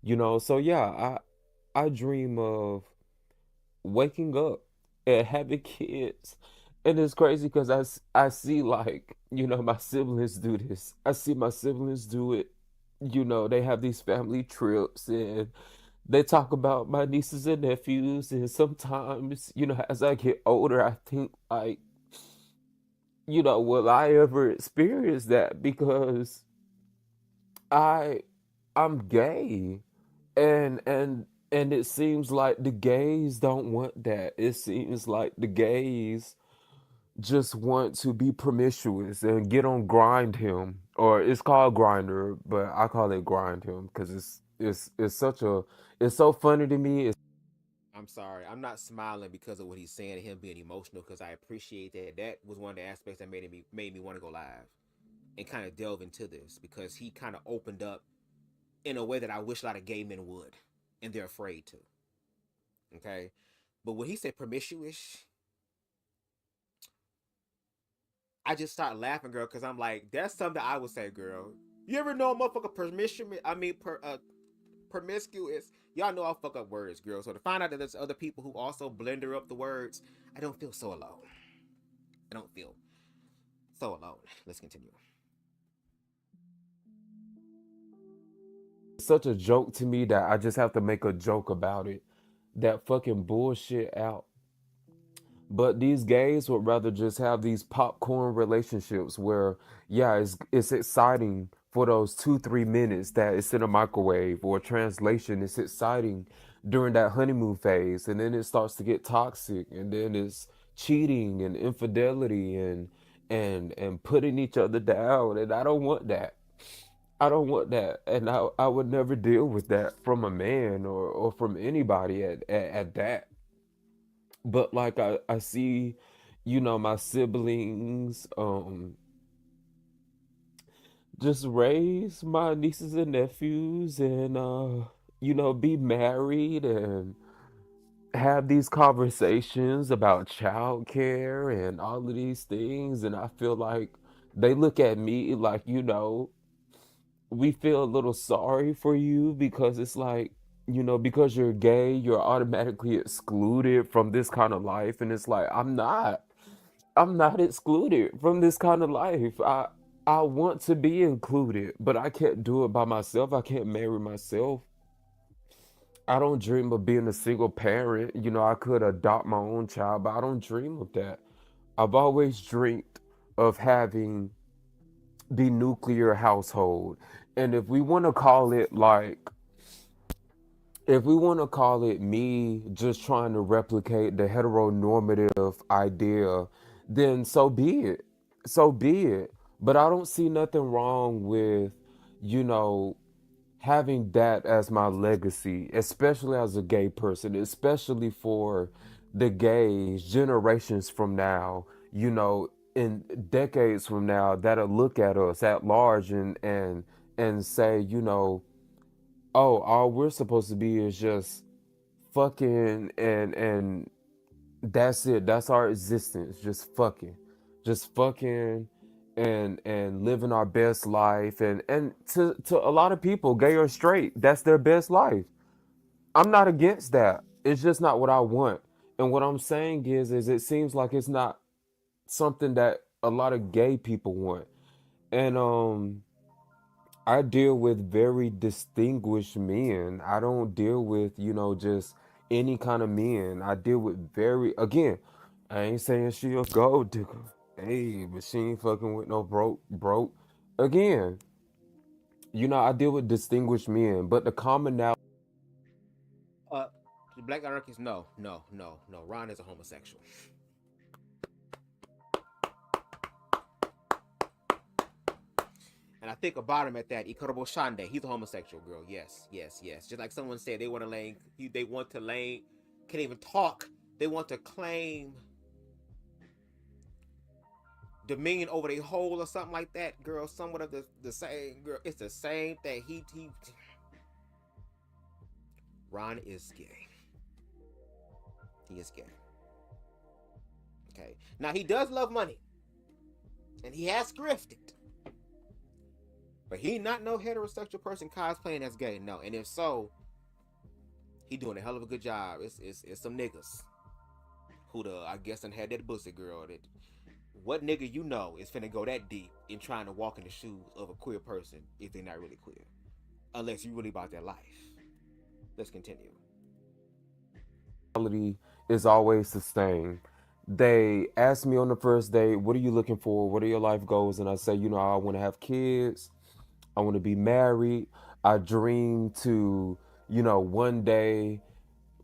[SPEAKER 3] So yeah, I dream of waking up and having kids. And it's crazy because I see like, my siblings do this. I see my siblings do it. They have these family trips and they talk about my nieces and nephews. And sometimes, as I get older, I think like, will I ever experience that? Because I I'm gay, and it seems like the gays don't want that. It seems like the gays just want to be promiscuous and get on grind him, or it's called grinder, but I call it grind him because it's such a, it's so funny to me. It's
[SPEAKER 2] I'm sorry. I'm not smiling because of what he's saying and him being emotional because I appreciate that. That was one of the aspects that made me want to go live and kind of delve into this because he kind of opened up in a way that I wish a lot of gay men would, and they're afraid to. Okay, but when he said promiscuous, I just started laughing, girl, because I'm like, that's something I would say, girl. You ever know a motherfucker promiscuous? Y'all know I fuck up words, girl. So to find out that there's other people who also blender up the words, I don't feel so alone. I don't feel so alone. Let's continue.
[SPEAKER 3] Such a joke to me that I just have to make a joke about it. That fucking bullshit out. But these gays would rather just have these popcorn relationships where, yeah, it's exciting for those 2 3 minutes that it's in a microwave, or translation, it's exciting during that honeymoon phase, and then it starts to get toxic, and then it's cheating and infidelity and putting each other down, and I don't want that. I don't want that, and I would never deal with that from a man or from anybody at that. But like I see, my siblings just raise my nieces and nephews, and be married and have these conversations about childcare and all of these things, and I feel like they look at me like, we feel a little sorry for you, because it's like, because you're gay, you're automatically excluded from this kind of life. And it's like, I'm not excluded from this kind of life. I want to be included, but I can't do it by myself. I can't marry myself. I don't dream of being a single parent. I could adopt my own child, but I don't dream of that. I've always dreamed of having the nuclear household. And if we want to call it me just trying to replicate the heteronormative idea, then so be it. So be it. But I don't see nothing wrong with, you know, having that as my legacy, especially as a gay person, especially for the gays generations from now, in decades from now, that'll look at us at large and say, oh, all we're supposed to be is just fucking, and that's it. That's our existence. Just fucking, and living our best life. And to a lot of people, gay or straight, that's their best life. I'm not against that. It's just not what I want. And what I'm saying is it seems like it's not something that a lot of gay people want. And I deal with very distinguished men. I don't deal with, just any kind of men. I deal with again, I ain't saying she a gold digger. Hey, but she ain't fucking with no broke. Again, I deal with distinguished men, but the commonality.
[SPEAKER 2] Uh, the black anarchist, no, no, no, no. Ron is a homosexual. And I think about him at that. Ikorobo Shande, he's a homosexual, girl. Yes, yes, yes. Just like someone said, they want to lay, can't even talk. They want to claim dominion over their whole or something like that, girl. Somewhat of the same, girl. It's the same thing. Ron is gay. He is gay. Okay. Now he does love money, and he has grifted. But he not no heterosexual person cosplaying as gay. No. And if so, he doing a hell of a good job. It's some niggas who I guess done had that pussy girl that what nigga is finna go that deep in trying to walk in the shoes of a queer person if they're not really queer. Unless you really about their life. Let's continue.
[SPEAKER 3] Is always the same. They ask me on the first date, what are you looking for? What are your life goals? And I say, I want to have kids. I want to be married. I dream to, one day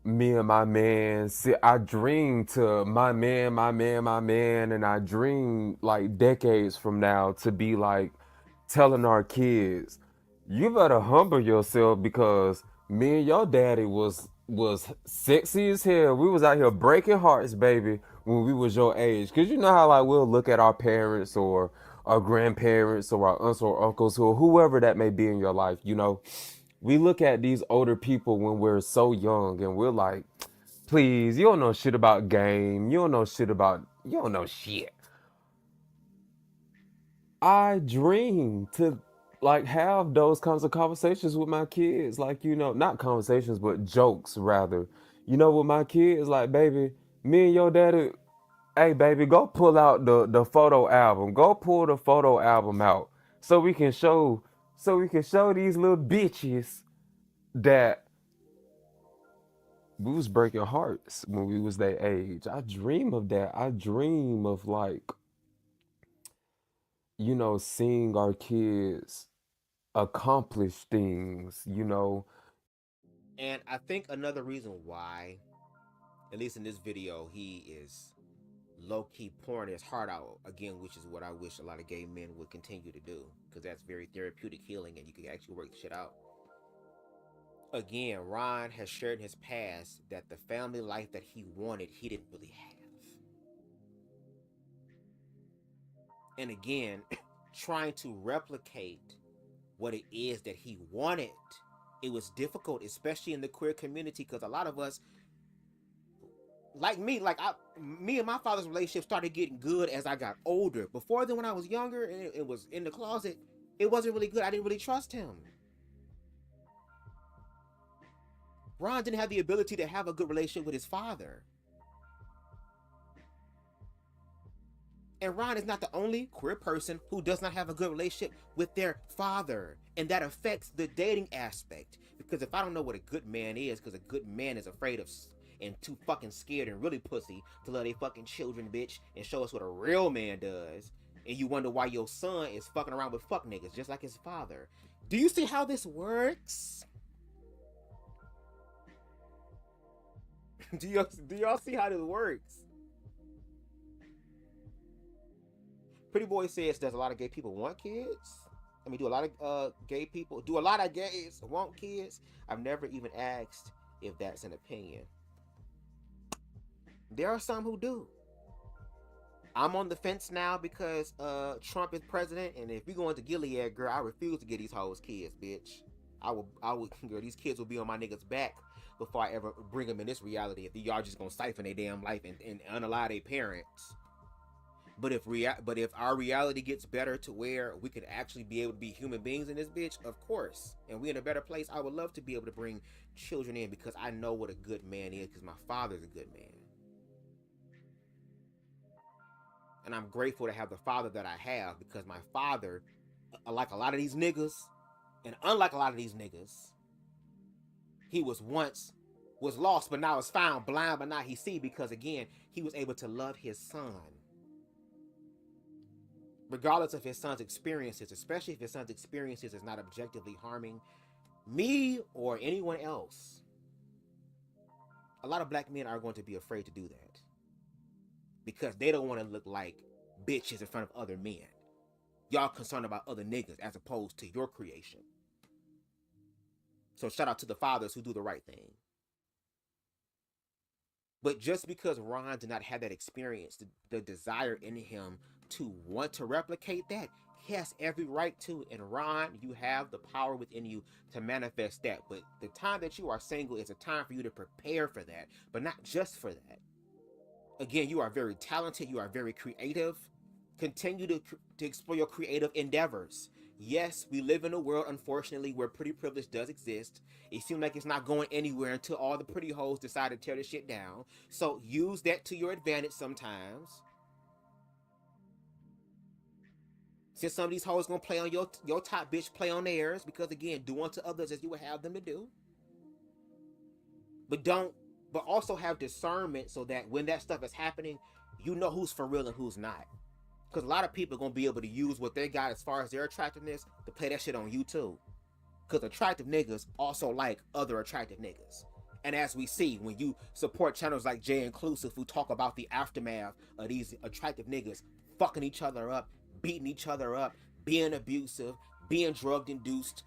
[SPEAKER 3] me and my man, see, I dream to my man, and I dream like decades from now to be like telling our kids, you better humble yourself because me and your daddy was was sexy as hell. We was out here breaking hearts, baby, when we was your age. Cause you know how like we'll look at our parents or our grandparents or our aunts or uncles or whoever that may be in your life, you know. We look at these older people when we're so young and we're like, please, you don't know shit about game. You don't know shit. I dream to like have those kinds of conversations with my kids. Like, you know, not conversations, but jokes rather. You know, with my kids, like, baby, me and your daddy, hey baby, go pull out the photo album. Go pull the photo album out. So we can show these little bitches that we was breaking hearts when we was that age. I dream of that. I dream of like, you know, seeing our kids accomplish things, you know.
[SPEAKER 2] And I think another reason why, at least in this video, he is low-key pouring his heart out again, which is what I wish a lot of gay men would continue to do, because that's very therapeutic healing and you can actually work the shit out. Again, Ron has shared in his past that the family life that he wanted, he didn't really have. And again, trying to replicate what it is that he wanted, it was difficult, especially in the queer community, because a lot of us, like me, me and my father's relationship started getting good as I got older. Before then, when I was younger and it was in the closet, it wasn't really good. I didn't really trust him. Ron didn't have the ability to have a good relationship with his father. And Ron is not the only queer person who does not have a good relationship with their father. And that affects the dating aspect. Because if I don't know what a good man is, because a good man is afraid of and too fucking scared and really pussy to love their fucking children, bitch, and show us what a real man does. And you wonder why your son is fucking around with fuck niggas, just like his father. Do you see how this works? Do y'all see how this works? Pretty Boy says, does a lot of gay people want kids? I mean, do a lot of gays want kids? I've never even asked if that's an opinion. There are some who do. I'm on the fence now because Trump is president, and if we go into Gilead, girl, I refuse to get these hoes kids, bitch. I would, girl, these kids will be on my niggas' back before I ever bring them in this reality. If y'all just gonna siphon their damn life and unallow their parents. But if our reality gets better to where we could actually be able to be human beings in this bitch, of course, and we in a better place, I would love to be able to bring children in because I know what a good man is because my father's a good man. And I'm grateful to have the father that I have because my father, like a lot of these niggas, and unlike a lot of these niggas, he was lost, but now is found, blind, but now he see, because again, he was able to love his son. Regardless of his son's experiences, especially if his son's experiences is not objectively harming me or anyone else. A lot of black men are going to be afraid to do that because they don't want to look like bitches in front of other men. Y'all concerned about other niggas as opposed to your creation. So shout out to the fathers who do the right thing. But just because Ron did not have that experience, the desire in him to want to replicate that, he has every right to. And Ron, you have the power within you to manifest that. But the time that you are single is a time for you to prepare for that, but not just for that. Again, you are very talented. You are very creative. Continue to explore your creative endeavors. Yes, we live in a world, unfortunately, where pretty privilege does exist. It seems like it's not going anywhere until all the pretty hoes decide to tear this shit down. So use that to your advantage sometimes. Since some of these hoes gonna play on your top bitch, play on theirs, because again, do unto others as you would have them to do. But also have discernment so that when that stuff is happening, you know who's for real and who's not. Because a lot of people are going to be able to use what they got as far as their attractiveness to play that shit on you too. Because attractive niggas also like other attractive niggas. And as we see, when you support channels like J Inclusive who talk about the aftermath of these attractive niggas fucking each other up, beating each other up, being abusive, being drug-induced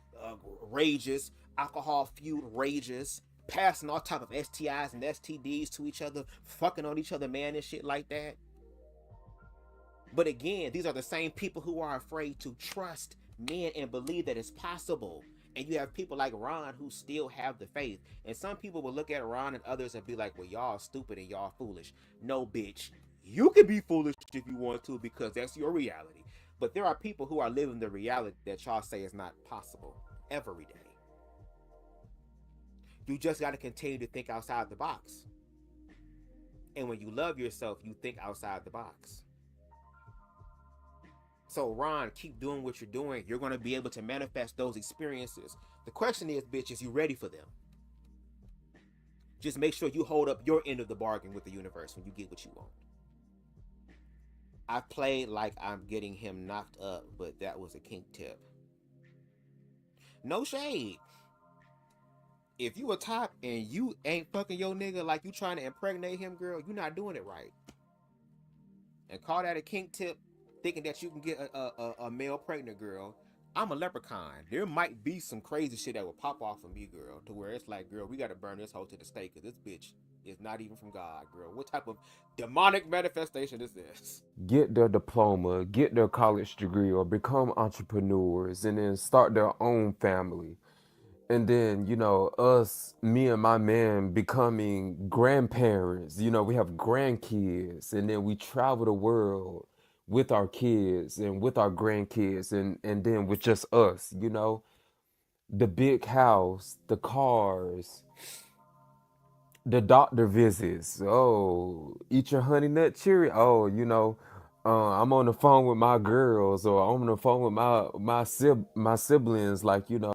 [SPEAKER 2] rages, alcohol-fueled rages, passing all type of STIs and STDs to each other, fucking on each other, man, and shit like that. But again, these are the same people who are afraid to trust men and believe that it's possible. And you have people like Ron who still have the faith. And some people will look at Ron and others and be like, well, y'all stupid and y'all foolish. No, bitch. You can be foolish if you want to because that's your reality. But there are people who are living the reality that y'all say is not possible every day. You just got to continue to think outside the box. And when you love yourself, you think outside the box. So Ron, keep doing what you're doing. You're going to be able to manifest those experiences. The question is, bitch, is you ready for them? Just make sure you hold up your end of the bargain with the universe when you get what you want. I played like I'm getting him knocked up, but that was a kink tip. No shade. If you a top and you ain't fucking your nigga like you trying to impregnate him, girl, you're not doing it right. And call that a kink tip, thinking that you can get a male pregnant girl. I'm a leprechaun. There might be some crazy shit that will pop off of me, girl, to where it's like, girl, we got to burn this hoe to the stake because this bitch is not even from God, girl. What type of demonic manifestation is this?
[SPEAKER 3] Get their diploma, get their college degree, or become entrepreneurs and then start their own family. And then, you know, us, me and my man becoming grandparents, you know, we have grandkids and then we travel the world with our kids and with our grandkids and then with just us, you know, the big house, the cars, the doctor visits. Oh, eat your honey nut Cheerio. Oh, you know, I'm on the phone with my girls, or I'm on the phone with my siblings. Like, you know,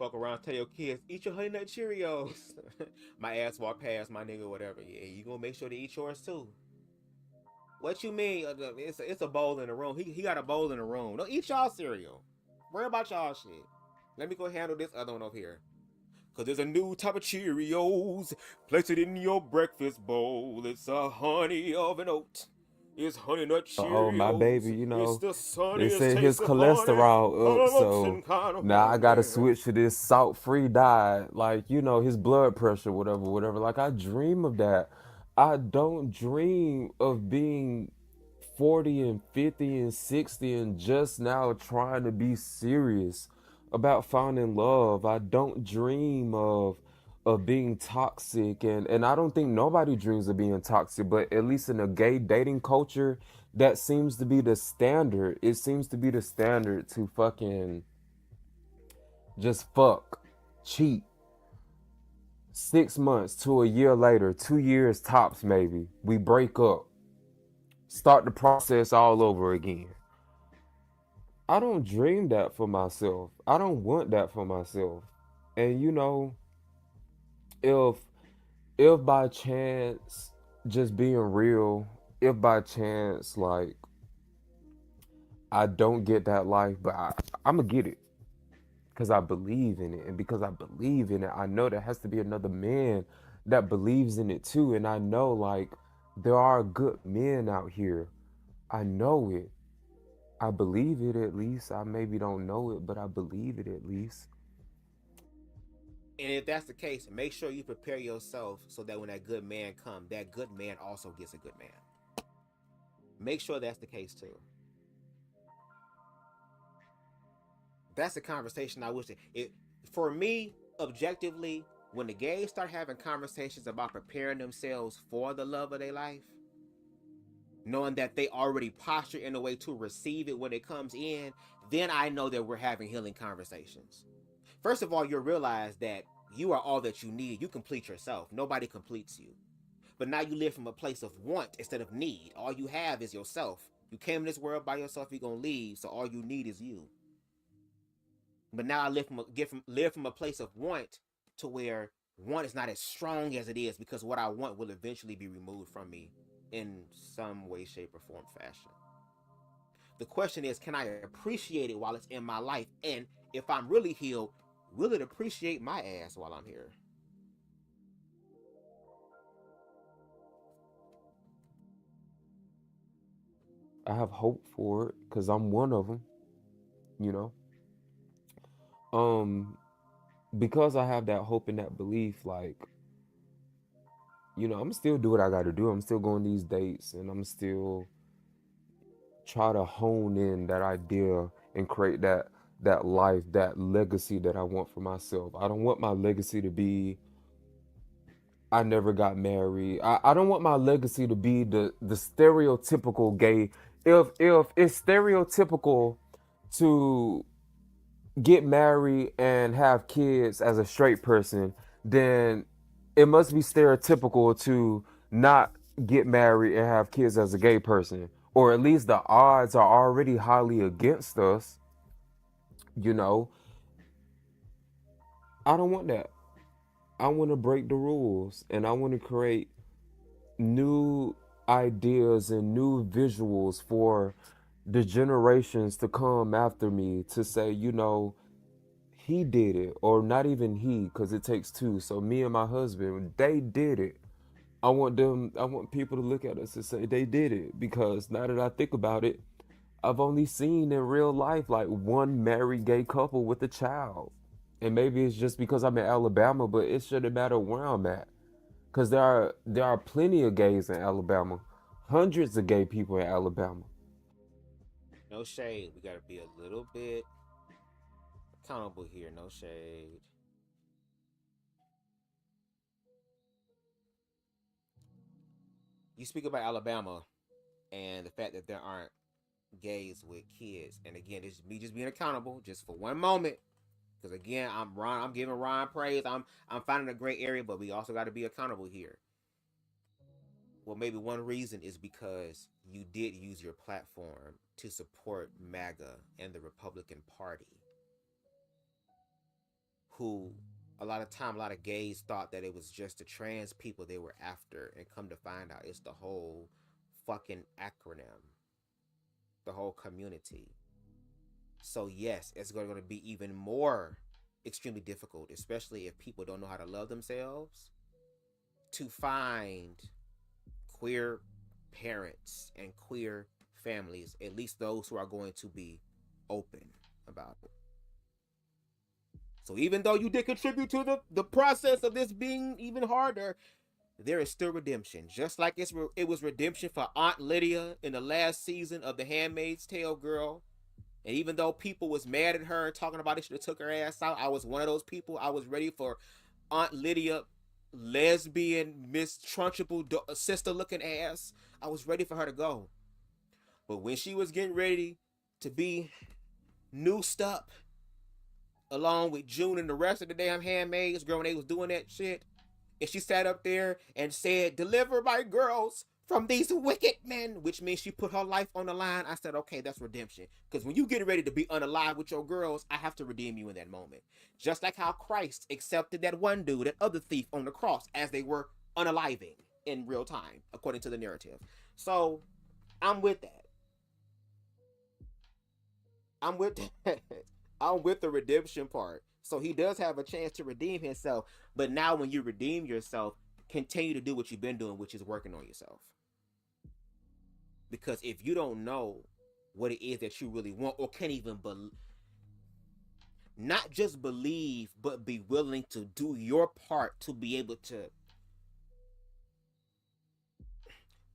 [SPEAKER 2] Fuck around, tell your kids, eat your honey nut Cheerios. My ass walk past my nigga, whatever. Yeah, you gonna make sure to eat yours too. What you mean? It's a bowl in the room. He got a bowl in the room. Don't eat y'all cereal. Worry about y'all shit. Let me go handle this other one over here. Cause there's a new type of Cheerios. Place it in your breakfast bowl. It's a honey of an oat. It's honey nut
[SPEAKER 3] oh, my baby,
[SPEAKER 2] Cheerios.
[SPEAKER 3] you
[SPEAKER 2] It's
[SPEAKER 3] know,
[SPEAKER 2] the
[SPEAKER 3] they
[SPEAKER 2] sunniest
[SPEAKER 3] said his
[SPEAKER 2] taste of honey.
[SPEAKER 3] cholesterol up, so
[SPEAKER 2] Some kind of
[SPEAKER 3] now I gotta
[SPEAKER 2] honey.
[SPEAKER 3] switch to this salt-free diet. Like, you know, his blood pressure, whatever, whatever. Like, I dream of that. I don't dream of being 40 and 50 and 60 and just now trying to be serious about finding love. I don't dream of being toxic, and I don't think nobody dreams of being toxic, but at least in a gay dating culture, that seems to be the standard. It seems to be the standard to fucking just fuck, cheat. 6 months to a year later, 2 years tops maybe, we break up. Start the process all over again. I don't dream that for myself. I don't want that for myself. And you know, if if by chance, just being real, if by chance like I don't get that life, but I'm gonna get it because I believe in it, and because I believe in it, I know there has to be another man that believes in it too, and I know like there are good men out here. I know it. I believe it at least. I maybe don't know it, but I believe it at least.
[SPEAKER 2] And if that's the case, make sure you prepare yourself so that when that good man comes, that good man also gets a good man. Make sure that's the case too. That's a conversation I wish it for me, objectively, when the gays start having conversations about preparing themselves for the love of their life, knowing that they already posture in a way to receive it when it comes in, then I know that we're having healing conversations. First of all, you'll realize that you are all that you need. You complete yourself. Nobody completes you. But now you live from a place of want instead of need. All you have is yourself. You came in this world by yourself, you're going to leave, so all you need is you. But now I live from a place of want to where want is not as strong as it is because what I want will eventually be removed from me in some way, shape, or form, fashion. The question is, can I appreciate it while it's in my life? And if I'm really healed, will it appreciate my ass while I'm here?
[SPEAKER 3] I have hope for it because I'm one of them, you know. Um, because I have that hope and that belief, like, I'm still do what I got to do. I'm still going these dates, and I'm still try to hone in that idea and create that life, that legacy that I want for myself. I don't want my legacy to be I never got married. I don't want my legacy to be the stereotypical gay. If it's stereotypical to get married and have kids as a straight person, then it must be stereotypical to not get married and have kids as a gay person. Or at least the odds are already highly against us, you know. I don't want that. I want to break the rules and I want to create new ideas and new visuals for the generations to come after me to say, he did it, or not even he, because it takes two. So me and my husband, they did it. I want people to look at us and say they did it, because now that I think about it, I've only seen in real life like one married gay couple with a child. And maybe it's just because I'm in Alabama, but it shouldn't matter where I'm at. Because there are plenty of gays in Alabama, hundreds of gay people in Alabama.
[SPEAKER 2] No shade. We gotta be a little bit accountable here. No shade. You speak about Alabama and the fact that there aren't gays with kids. And again, this is me just being accountable just for one moment. Because again, I'm giving Ron praise. I'm finding a great area, but we also got to be accountable here. Well, maybe one reason is because you did use your platform to support MAGA and the Republican Party, who a lot of gays thought that it was just the trans people they were after, and come to find out it's the whole fucking acronym, the whole community. So yes, it's going to be even more extremely difficult, especially if people don't know how to love themselves, to find queer parents and queer families, at least those who are going to be open about it. So even though you did contribute to the process of this being even harder, there is still redemption. Just like it was redemption for Aunt Lydia in the last season of The Handmaid's Tale, girl. And even though people was mad at her and talking about it should have took her ass out, I was one of those people. I was ready for Aunt Lydia, lesbian, Miss Trunchable sister looking ass. I was ready for her to go. But when she was getting ready to be noosed up, along with June and the rest of the damn handmaids, girl, when they was doing that shit, and she sat up there and said, "Deliver my girls from these wicked men," which means she put her life on the line. I said, okay, that's redemption. Because when you get ready to be unalive with your girls, I have to redeem you in that moment. Just like how Christ accepted that one dude, that other thief on the cross, as they were unaliving in real time, according to the narrative. So I'm with that. I'm with that. I'm with the redemption part. So he does have a chance to redeem himself. But now when you redeem yourself, continue to do what you've been doing, which is working on yourself. Because if you don't know what it is that you really want, or can't even not just believe, but be willing to do your part to be able to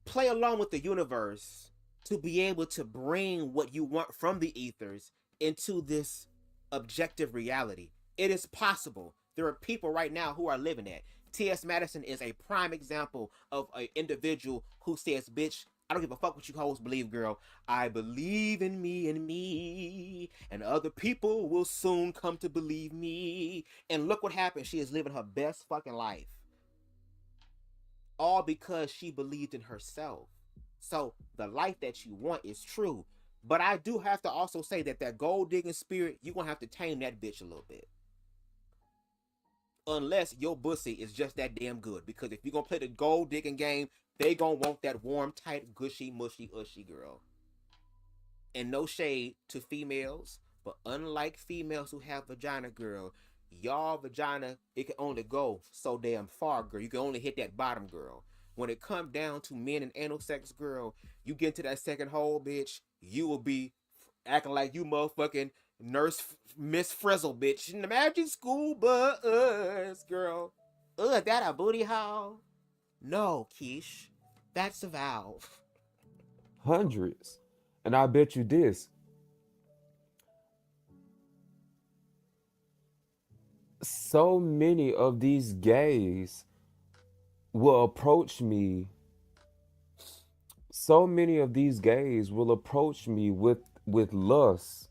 [SPEAKER 2] play along with the universe, to be able to bring what you want from the ethers into this objective reality. It is possible. There are people right now who are living that. T.S. Madison is a prime example of an individual who says, bitch, I don't give a fuck what you hoes believe, girl. I believe in me, and other people will soon come to believe me. And look what happened. She is living her best fucking life. All because she believed in herself. So the life that you want is true. But I do have to also say that gold digging spirit, you're going to have to tame that bitch a little bit. Unless your pussy is just that damn good. Because if you're going to play the gold digging game, they going to want that warm, tight, gushy, mushy, ushy girl. And no shade to females, but unlike females who have vagina, girl, y'all vagina, it can only go so damn far, girl. You can only hit that bottom, girl. When it comes down to men and anal sex, girl, you get to that second hole, bitch, you will be acting like you motherfucking Miss Frizzle, bitch, in the magic school bus, girl. That a booty hole? No, Keish, that's a valve.
[SPEAKER 3] Hundreds. And I bet you this. So many of these gays will approach me. So many of these gays will approach me with lust,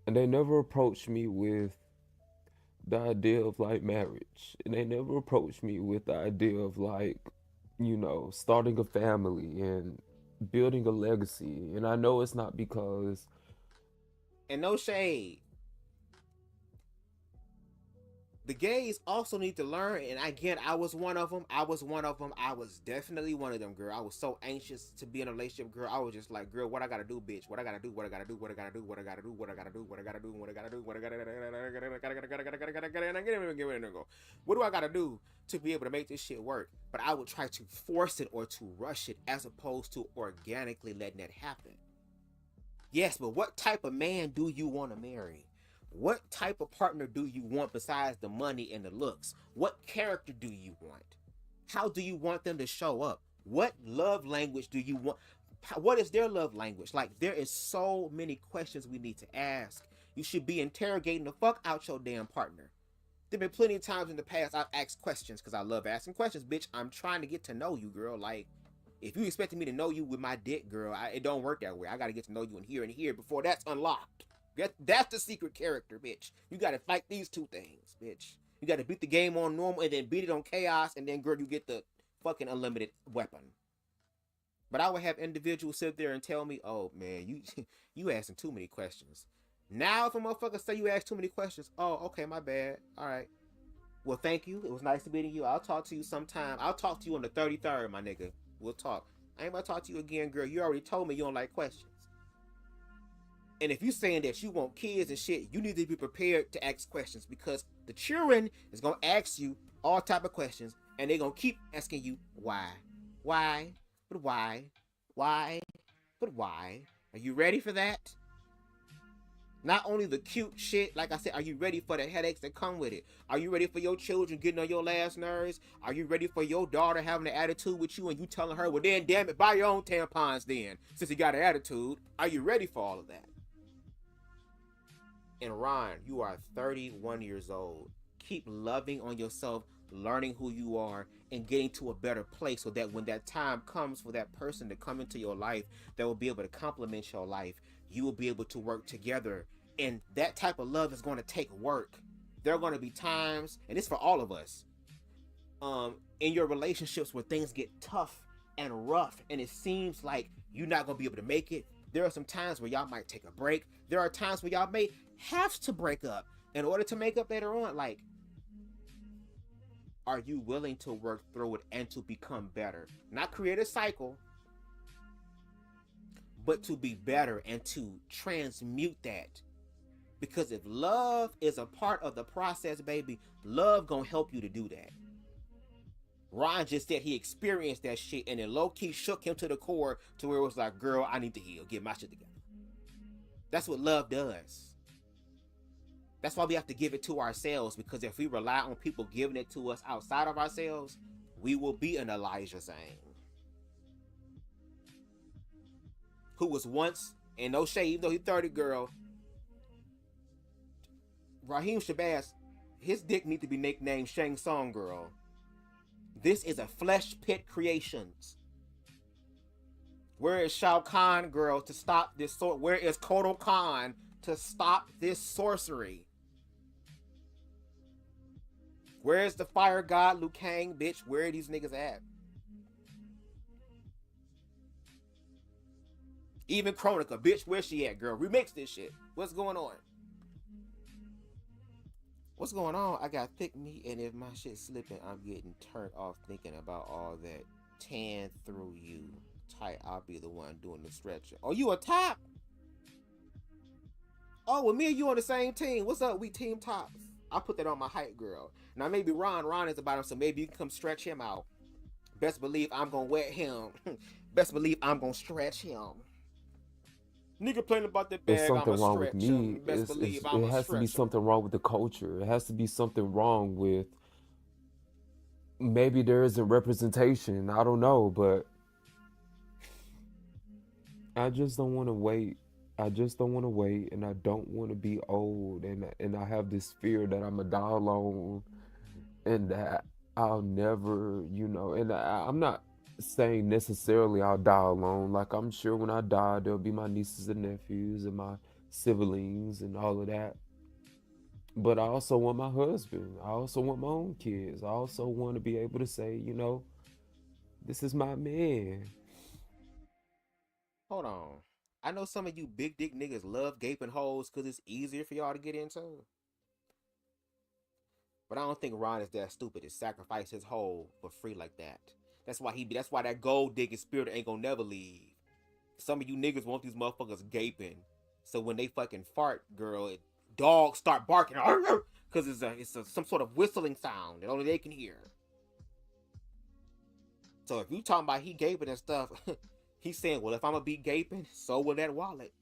[SPEAKER 3] and they never approach me with the idea of like marriage, and they never approach me with the idea of like, starting a family and building a legacy. And I know it's not because,
[SPEAKER 2] And no shade, the gays also need to learn. And again, I was one of them. I was definitely one of them, girl. I was so anxious to be in a relationship, girl. I was just like, girl, what I gotta do, bitch? What I gotta do? What I gotta do? What I gotta do? What I gotta do? What I gotta do? What I gotta do? What I gotta do? What I gotta do? What do I gotta do to be able to make this shit work? But I would try to force it or to rush it as opposed to organically letting that happen. Yes, but what type of man do you want to marry? What type of partner do you want besides the money and the looks? What character do you want? How do you want them to show up? What love language do you want? What is their love language? Like, there is so many questions we need to ask. You should be interrogating the fuck out your damn partner. There been plenty of times in the past I've asked questions because I love asking questions, bitch. I'm trying to get to know you, girl. Like, if you expected me to know you with my dick, girl, it don't work that way. I got to get to know you in here before that's unlocked. That's the secret character, bitch. You gotta fight these two things, bitch. You gotta beat the game on normal and then beat it on chaos, and then, girl, you get the fucking unlimited weapon. But I would have individuals sit there and tell me, oh, man, you asking too many questions. Now if a motherfucker say you ask too many questions, oh, okay, my bad. All right. Well, thank you. It was nice meeting you. I'll talk to you sometime. I'll talk to you on the 33rd, my nigga. We'll talk. I ain't about to talk to you again, girl. You already told me you don't like questions. And if you're saying that you want kids and shit, you need to be prepared to ask questions, because the children is going to ask you all type of questions, and they're going to keep asking you why. Why? But why? Why? But why? Are you ready for that? Not only the cute shit, like I said, are you ready for the headaches that come with it? Are you ready for your children getting on your last nerves? Are you ready for your daughter having an attitude with you and you telling her, well, then, damn it, buy your own tampons then, since you got an attitude? Are you ready for all of that? And Ron, you are 31 years old. Keep loving on yourself, learning who you are, and getting to a better place so that when that time comes for that person to come into your life that will be able to complement your life, you will be able to work together. And that type of love is going to take work. There are going to be times, and it's for all of us, in your relationships where things get tough and rough, and it seems like you're not going to be able to make it. There are some times where y'all might take a break. There are times where y'all may have to break up in order to make up later on. Like, are you willing to work through it and to become better? Not create a cycle, but to be better and to transmute that. Because if love is a part of the process, baby, love gonna help you to do that. Ron just said he experienced that shit, and it low-key shook him to the core to where it was like, girl, I need to heal, get my shit together. That's what love does. That's why we have to give it to ourselves, because if we rely on people giving it to us outside of ourselves, we will be an Elijah Zane, who was once, and no shade, even though he's 30, girl, Raheem Shabazz, his dick need to be nicknamed Shang Tsung, girl. This is a flesh pit creations. Where is Shao Kahn, girl, to stop this sort? Where is Kotal Khan to stop this sorcery? Where is the fire god Liu Kang, bitch? Where are these niggas at? Even Chronica, bitch, where she at, girl? Remix this shit. What's going on? What's going on? I got thick meat, and if my shit's slipping, I'm getting turned off thinking about all that. Tan through you. Tight, I'll be the one doing the stretching. Oh, you a top? Oh, well, me and you on the same team. What's up? We team tops. I'll put that on my height, girl. Now, maybe Ron is about him, so maybe you can come stretch him out. Best believe I'm gonna wet him. Best believe I'm gonna stretch him. Nigga playing about that
[SPEAKER 3] it's
[SPEAKER 2] bag,
[SPEAKER 3] something
[SPEAKER 2] I'ma
[SPEAKER 3] wrong with
[SPEAKER 2] stretch
[SPEAKER 3] me.
[SPEAKER 2] him. Best believe
[SPEAKER 3] It
[SPEAKER 2] I'ma
[SPEAKER 3] has to be
[SPEAKER 2] stretch him.
[SPEAKER 3] something wrong with the culture. It has to be something wrong with maybe there isn't representation. I don't know, but I just don't want to wait. I just don't want to wait, and I don't want to be old, and I have this fear that I'm gonna die alone, and that I'll never, and I'm not saying necessarily I'll die alone. Like I'm sure when I die, there'll be my nieces and nephews and my siblings and all of that. But I also want my husband. I also want my own kids. I also want to be able to say, this is my man.
[SPEAKER 2] Hold on. I know some of you big dick niggas love gaping holes because it's easier for y'all to get into. But I don't think Ron is that stupid to sacrifice his hole for free like that. That's why that gold digging spirit ain't gonna never leave. Some of you niggas want these motherfuckers gaping. So when they fucking fart, girl, dogs start barking. Cause some sort of whistling sound that only they can hear. So if you talking about he gaping and stuff, he's saying, well, if I'm gonna be gaping, so will that wallet.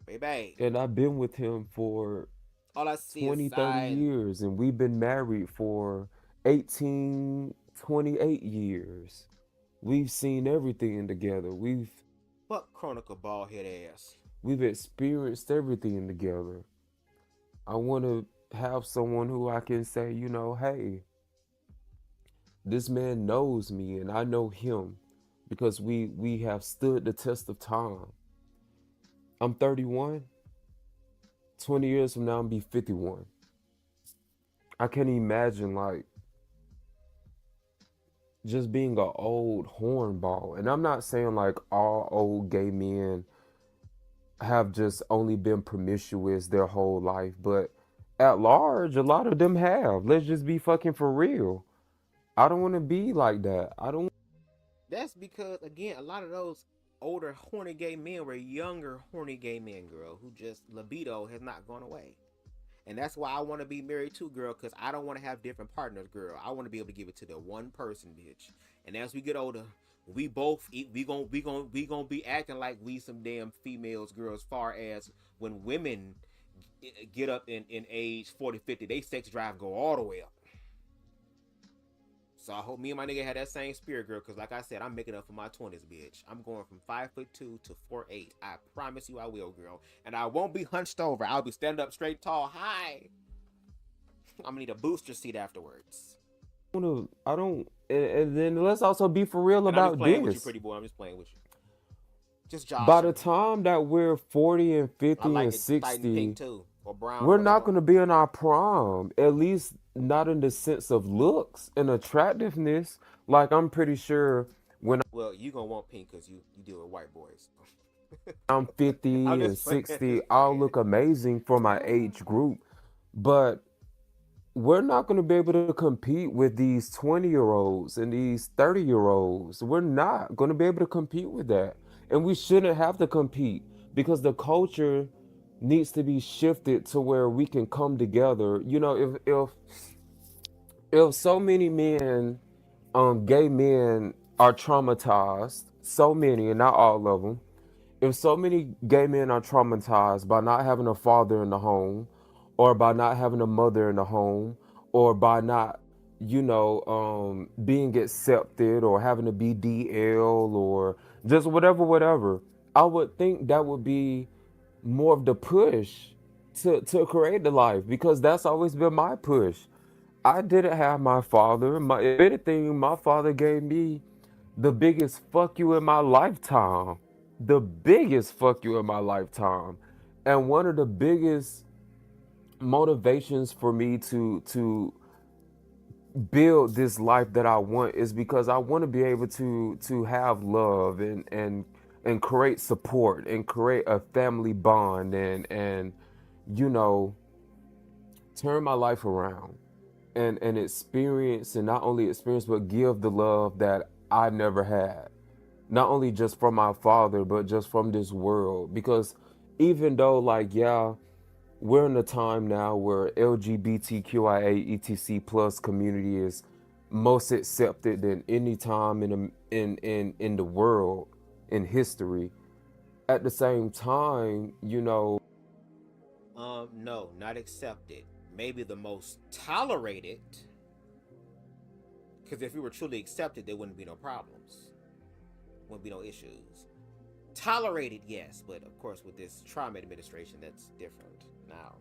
[SPEAKER 2] Baby.
[SPEAKER 3] And I've been with him for
[SPEAKER 2] All I see is
[SPEAKER 3] 20, 30
[SPEAKER 2] side.
[SPEAKER 3] years, and we've been married for 18, 28 years. We've seen everything together.
[SPEAKER 2] Fuck Chronicle bald head ass.
[SPEAKER 3] We've experienced everything together. I want to have someone who I can say, hey, this man knows me and I know him because we have stood the test of time. I'm 31. 20 years from now, I'm be 51. I can't imagine like just being an old hornball. And I'm not saying like all old gay men have just only been promiscuous their whole life, but at large, a lot of them have. Let's just be fucking for real. I don't want to be like that. I don't.
[SPEAKER 2] That's because, again, a lot of those older horny gay men were younger horny gay men, girl, who just libido has not gone away. And that's why I want to be married too, girl, because I don't want to have different partners, girl. I want to be able to give it to the one person, bitch. And as we get older, we both we gonna be acting like we some damn females, girl. As far as when women get up in age 40, 50, they sex drive go all the way up. So I hope me and my nigga had that same spirit, girl. Cause like I said, I'm making up for my 20s, bitch. I'm going from 5'2" to 4'8". I promise you I will, girl. And I won't be hunched over. I'll be standing up straight tall. Hi. I'm gonna need a booster seat afterwards.
[SPEAKER 3] I don't. And then let's also be for real
[SPEAKER 2] And I'm just
[SPEAKER 3] about
[SPEAKER 2] playing with you,
[SPEAKER 3] this.
[SPEAKER 2] pretty boy. I'm just playing with you. Just
[SPEAKER 3] By the
[SPEAKER 2] joshing.
[SPEAKER 3] time that we're 40 and
[SPEAKER 2] I
[SPEAKER 3] 50
[SPEAKER 2] like
[SPEAKER 3] and
[SPEAKER 2] it tight and pink
[SPEAKER 3] 60,
[SPEAKER 2] too. Or brown,
[SPEAKER 3] we're not
[SPEAKER 2] whatever.
[SPEAKER 3] going to be in our prime, at least not in the sense of looks and attractiveness. Like, I'm pretty sure when
[SPEAKER 2] Well, you gonna want pink because you deal with white boys.
[SPEAKER 3] I'm
[SPEAKER 2] I'm
[SPEAKER 3] 50 and
[SPEAKER 2] just playing,
[SPEAKER 3] 60,
[SPEAKER 2] just
[SPEAKER 3] I'll
[SPEAKER 2] playing.
[SPEAKER 3] look amazing for my age group. But we're not going to be able to compete with these 20-year-olds and these 30-year-olds. We're not going to be able to compete with that. And we shouldn't have to compete because the culture needs to be shifted to where we can come together. If so many men, gay men are traumatized, so many, and not all of them, if so many gay men are traumatized by not having a father in the home or by not having a mother in the home or by not being accepted or having to be DL or just whatever, I would think that would be more of the push to create the life, because that's always been my push. I didn't have my father. If anything, my father gave me the biggest fuck you in my lifetime. The biggest fuck you in my lifetime. And one of the biggest motivations for me to build this life that I want is because I want to be able to have love and create support and create a family bond and you know turn my life around and experience, and not only experience but give the love that I never had, not only just from my father but just from this world. Because even though, like, yeah, we're in a time now where LGBTQIA etc plus community is most accepted than any time in the world in history, at the same time,
[SPEAKER 2] No, not accepted. Maybe the most tolerated, because if we were truly accepted, there wouldn't be no problems, wouldn't be no issues. Tolerated, yes, but of course with this Trump administration, that's different. Now,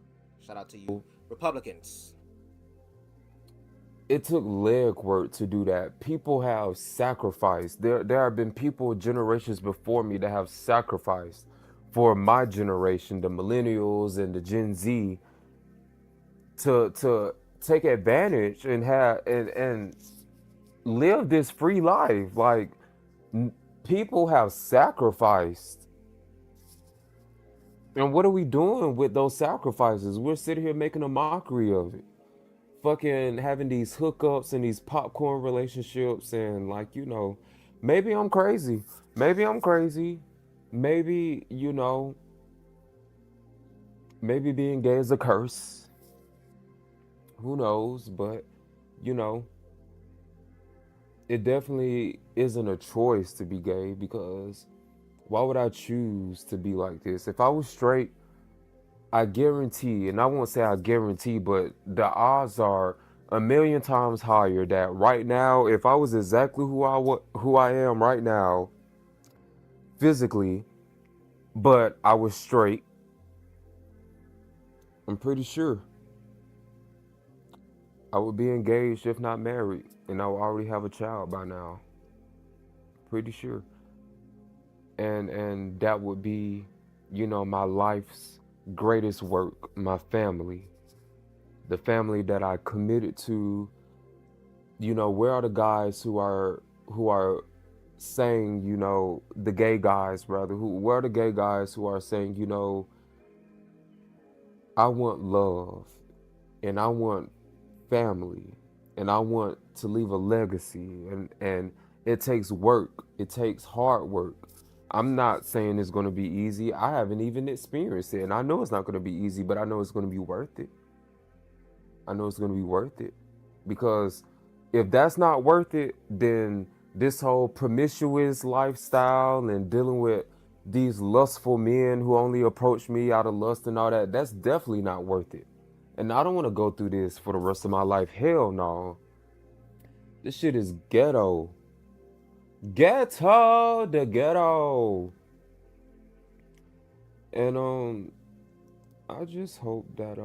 [SPEAKER 2] shout out to you, Republicans.
[SPEAKER 3] it took leg work to do that. People have sacrificed. There have been people generations before me that have sacrificed for my generation, the millennials and the Gen Z, to take advantage and have and live this free life. Like, people have sacrificed. And what are we doing with those sacrifices? We're sitting here making a mockery of it. Fucking having these hookups and these popcorn relationships, and like, maybe I'm crazy. Maybe I'm crazy. Maybe, maybe being gay is a curse. Who knows? But, you know, it definitely isn't a choice to be gay, because why would I choose to be like this? If I was straight, I guarantee, and I won't say I guarantee, but the odds are a million times higher that right now, if I was exactly who I am right now, physically, but I was straight, I'm pretty sure I would be engaged, if not married, and I would already have a child by now. Pretty sure. And that would be, my life's greatest work, my family. The family that I committed to. Where are the guys who are saying, the gay guys rather, where are the gay guys who are saying, I want love, and I want family, and I want to leave a legacy, and it takes work. It takes hard work. I'm not saying it's going to be easy. I haven't even experienced it, and I know it's not going to be easy, but I know it's going to be worth it. I know it's going to be worth it, because if that's not worth it, then this whole promiscuous lifestyle and dealing with these lustful men who only approach me out of lust and all that, that's definitely not worth it. And I don't want to go through this for the rest of my life. Hell no. This shit is ghetto. Ghetto, the ghetto. And I just hope that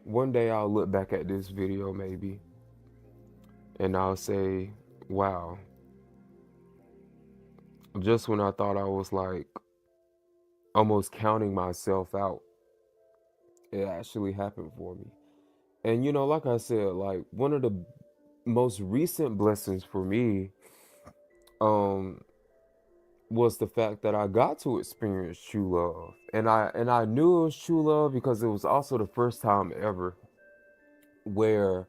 [SPEAKER 3] one day I'll look back at this video maybe, and I'll say, wow, just when I thought I was like almost counting myself out, it actually happened for me. And like I said, like, one of the most recent blessings for me um was the fact that I got to experience true love. And I knew it was true love because it was also the first time ever where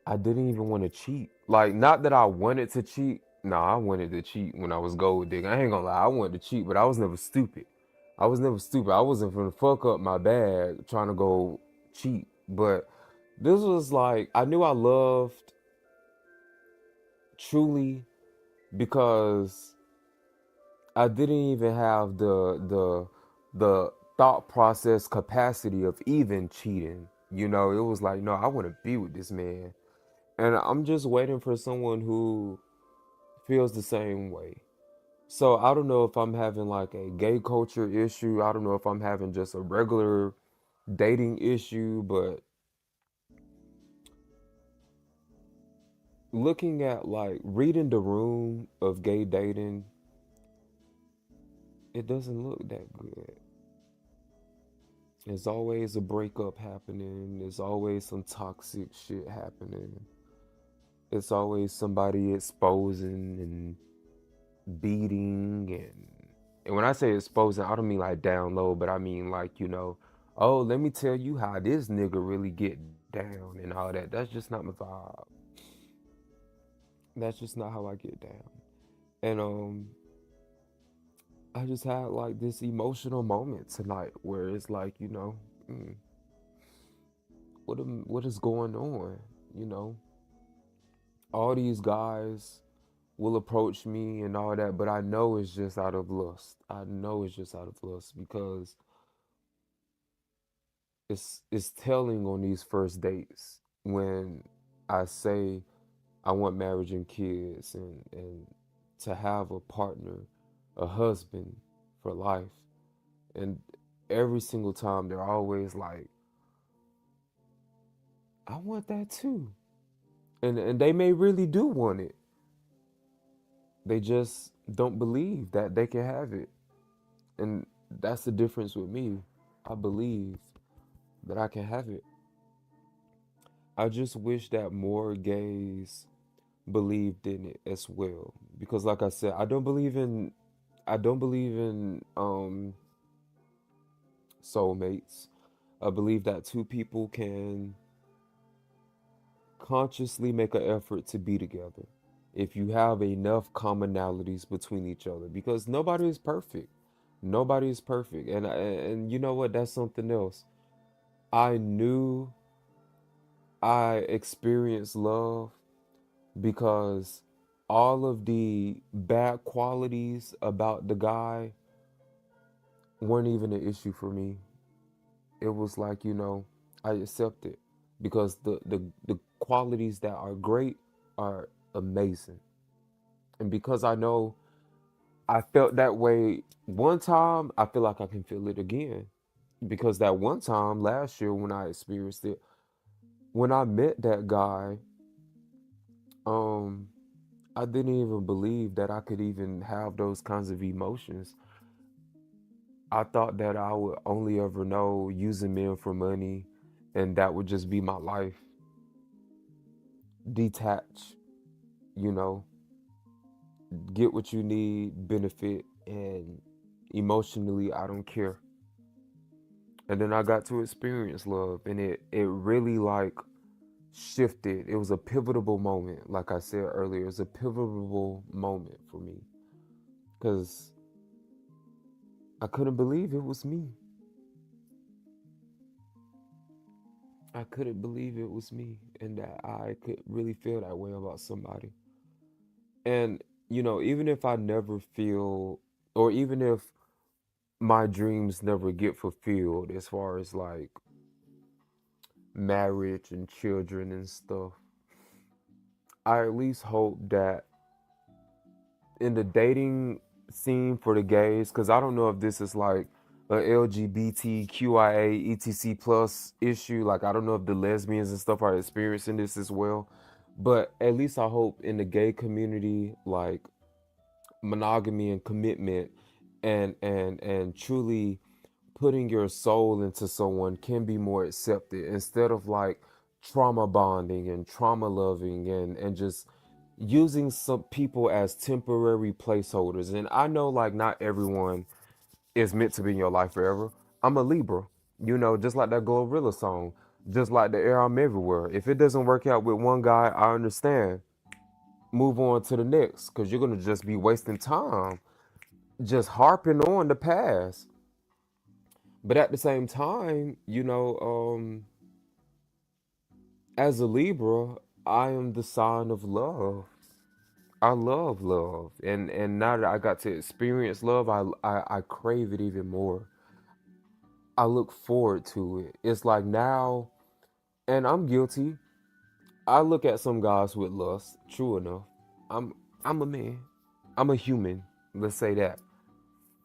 [SPEAKER 3] I didn't even want to cheat. Like, not that I wanted to cheat. No, I wanted to cheat when I was gold digging. I ain't gonna lie, I wanted to cheat, but I was never stupid. I was never stupid. I wasn't gonna fuck up my bag trying to go cheat. But this was like, I knew I loved truly because I didn't even have the thought process capacity of even cheating. It was like, no, I want to be with this man. And I'm just waiting for someone who feels the same way. So I don't know if I'm having like a gay culture issue. I don't know if I'm having just a regular dating issue, but looking at, like, reading the room of gay dating, it doesn't look that good. There's always a breakup happening. There's always some toxic shit happening. It's always somebody exposing and beating, and when I say exposing, I don't mean like down low, but I mean like, oh, let me tell you how this nigga really get down and all that. That's just not my vibe. That's just not how I get down. And I just had like this emotional moment tonight where it's like, mm, what is going on? You know, all these guys will approach me and all that, but I know it's just out of lust. I know it's just out of lust because it's telling on these first dates when I say I want marriage and kids and to have a partner, a husband for life. And every single time they're always like, I want that too. And they may really do want it. They just don't believe that they can have it. And that's the difference with me. I believe that I can have it. I just wish that more gays believed in it as well. Because like I said, I don't believe in soulmates. I believe that two people can consciously make an effort to be together if you have enough commonalities between each other, because nobody is perfect. Nobody is perfect. And you know what? That's something else. I knew I experienced love because all of the bad qualities about the guy weren't even an issue for me. It was like, I accept it because the qualities that are great are amazing. And because I know I felt that way one time, I feel like I can feel it again. Because that one time last year when I experienced it, when I met that guy, um, I didn't even believe that I could even have those kinds of emotions. I thought that I would only ever know using men for money and that would just be my life. Detach, you know, get what you need, benefit, and emotionally, I don't care. And then I got to experience love, and it really like shifted. It was a pivotal moment, like I said earlier. It was a pivotal moment for me because I couldn't believe it was me. I couldn't believe it was me, and that I could really feel that way about somebody. And even if I never feel, or even if my dreams never get fulfilled, as far as like marriage and children and stuff, I at least hope that in the dating scene for the gays, because I don't know if this is like a LGBTQIA ETC plus issue. Like I don't know if the lesbians and stuff are experiencing this as well. But at least I hope in the gay community, like monogamy and commitment and truly putting your soul into someone can be more accepted instead of like trauma bonding and trauma loving and just using some people as temporary placeholders. And I know like not everyone is meant to be in your life forever. I'm a Libra, just like that Glorilla song, just like the air I'm everywhere. If it doesn't work out with one guy, I understand. Move on to the next because you're gonna just be wasting time just harping on the past. But at the same time, as a Libra, I am the sign of love. I love love, and now that I got to experience love, I crave it even more. I look forward to it. It's like now, and I'm guilty. I look at some guys with lust. True enough, I'm I'm a man. I'm a human. Let's say that.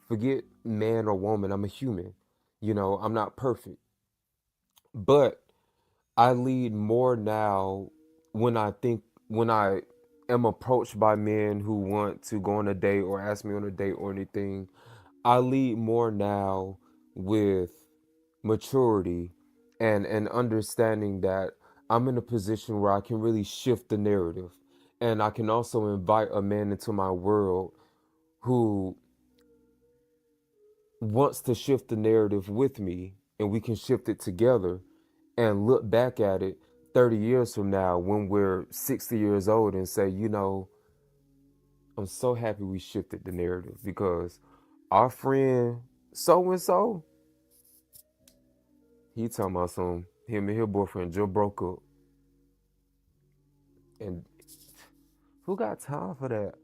[SPEAKER 3] Forget man or woman. I'm a human. I'm not perfect, but I lead more now when I am approached by men who want to go on a date or ask me on a date or anything. I lead more now with maturity and understanding that I'm in a position where I can really shift the narrative. And I can also invite a man into my world who wants to shift the narrative with me, and we can shift it together and look back at it 30 years from now when we're 60 years old and say, I'm so happy we shifted the narrative because our friend so and so, he talking about some him and his boyfriend just broke up. And who got time for that?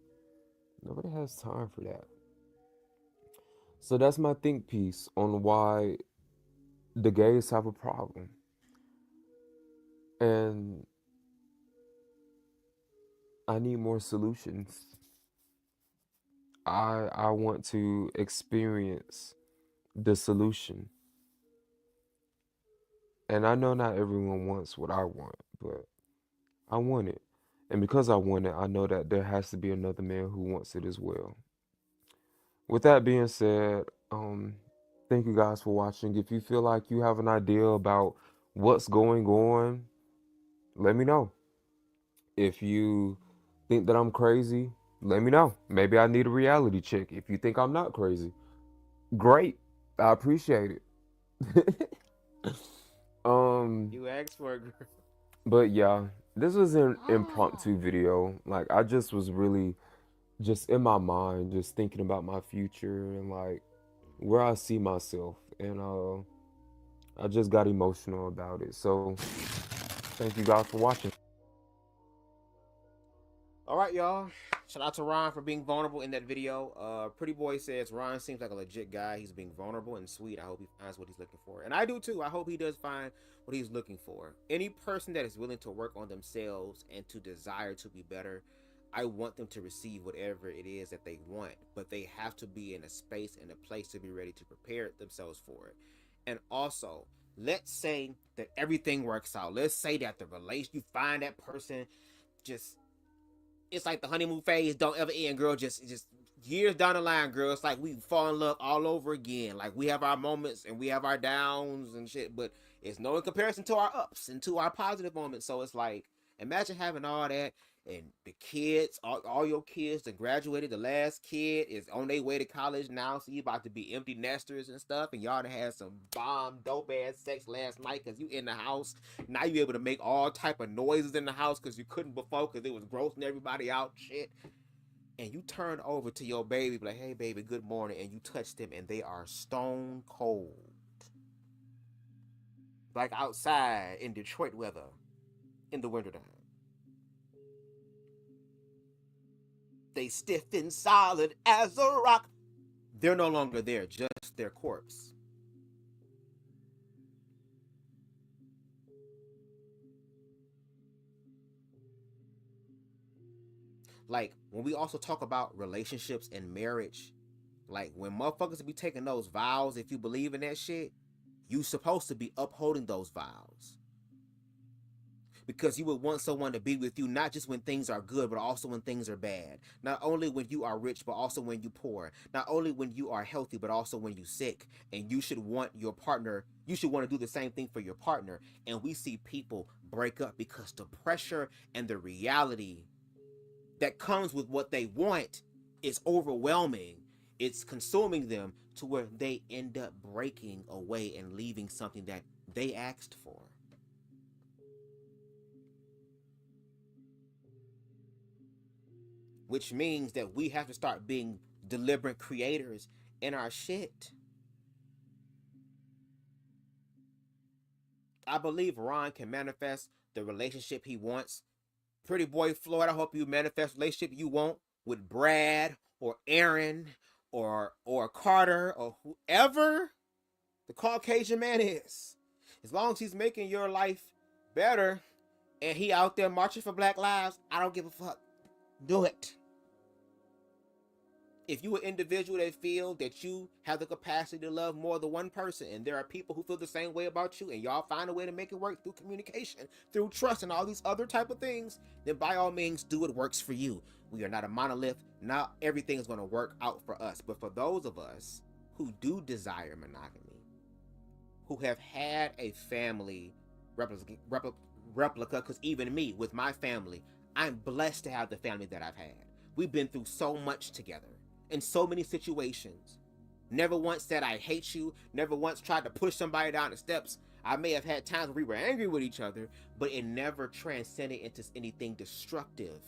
[SPEAKER 3] Nobody has time for that. So that's my think piece on why the gays have a problem. And I need more solutions. I want to experience the solution. And I know not everyone wants what I want, but I want it. And because I want it, I know that there has to be another man who wants it as well. With that being said, thank you guys for watching. If you feel like you have an idea about what's going on, let me know. If you think that I'm crazy, let me know. Maybe I need a reality check. If you think I'm not crazy, great. I appreciate it. um,
[SPEAKER 2] You asked for it, girl.
[SPEAKER 3] but yeah, this was an impromptu video. Like I just was really just in my mind, just thinking about my future and like where I see myself, and I just got emotional about it. So thank you guys for watching.
[SPEAKER 2] All right, y'all. Shout out to Ron for being vulnerable in that video. Pretty Boy says Ron seems like a legit guy. He's being vulnerable and sweet. I hope he finds what he's looking for, and I do too. I hope he does find what he's looking for. Any person that is willing to work on themselves and to desire to be better, I want them to receive whatever it is that they want, but they have to be in a space and a place to be ready to prepare themselves for it. And also, let's say that everything works out. Let's say that the relation, you find that person, just it's like the honeymoon phase don't ever end, girl. Just years down the line, girl, it's like we fall in love all over again. Like we have our moments and we have our downs and shit, but it's no in comparison to our ups and to our positive moments. So it's like, imagine having all that, and the kids, all your kids that graduated. The last kid is on their way to college now, so you about to be empty nesters and stuff, and y'all done had some bomb dope ass sex last night because you in the house. Now you able to make all type of noises in the house because you couldn't before because it was grossing everybody out, shit. And you turn over to your baby, like, hey baby, good morning, and you touch them and they are stone cold. Like outside in Detroit weather in the wintertime. They stiff and solid as a rock. They're no longer there, just their corpse. Like, when we also talk about relationships and marriage, like, when motherfuckers be taking those vows, if you believe in that shit, you supposed to be upholding those vows. Because you would want someone to be with you not just when things are good, but also when things are bad. Not only when you are rich, but also when you poor. Not only when you are healthy, but also when you sick. And you should want your partner, you should want to do the same thing for your partner. And we see people break up because the pressure and the reality that comes with what they want is overwhelming. It's consuming them to where they end up breaking away and leaving something that they asked for. Which means that we have to start being deliberate creators in our shit. I believe Ron can manifest the relationship he wants. Pretty boy Floyd, I hope you manifest the relationship you want with Brad or Aaron or Carter or whoever the Caucasian man is. As long as he's making your life better and he out there marching for Black Lives, I don't give a fuck. Do it. If you an individual that feel that you have the capacity to love more than one person, and there are people who feel the same way about you, and y'all find a way to make it work through communication, through trust, and all these other type of things, then by all means do what works for you. We are not a monolith. Not everything is going to work out for us. But for those of us who do desire monogamy, who have had a family replica, because even me, with my family, I'm blessed to have the family that I've had. We've been through so much together in so many situations. Never once said I hate you. Never once tried to push somebody down the steps. I may have had times where we were angry with each other, but it never transcended into anything destructive.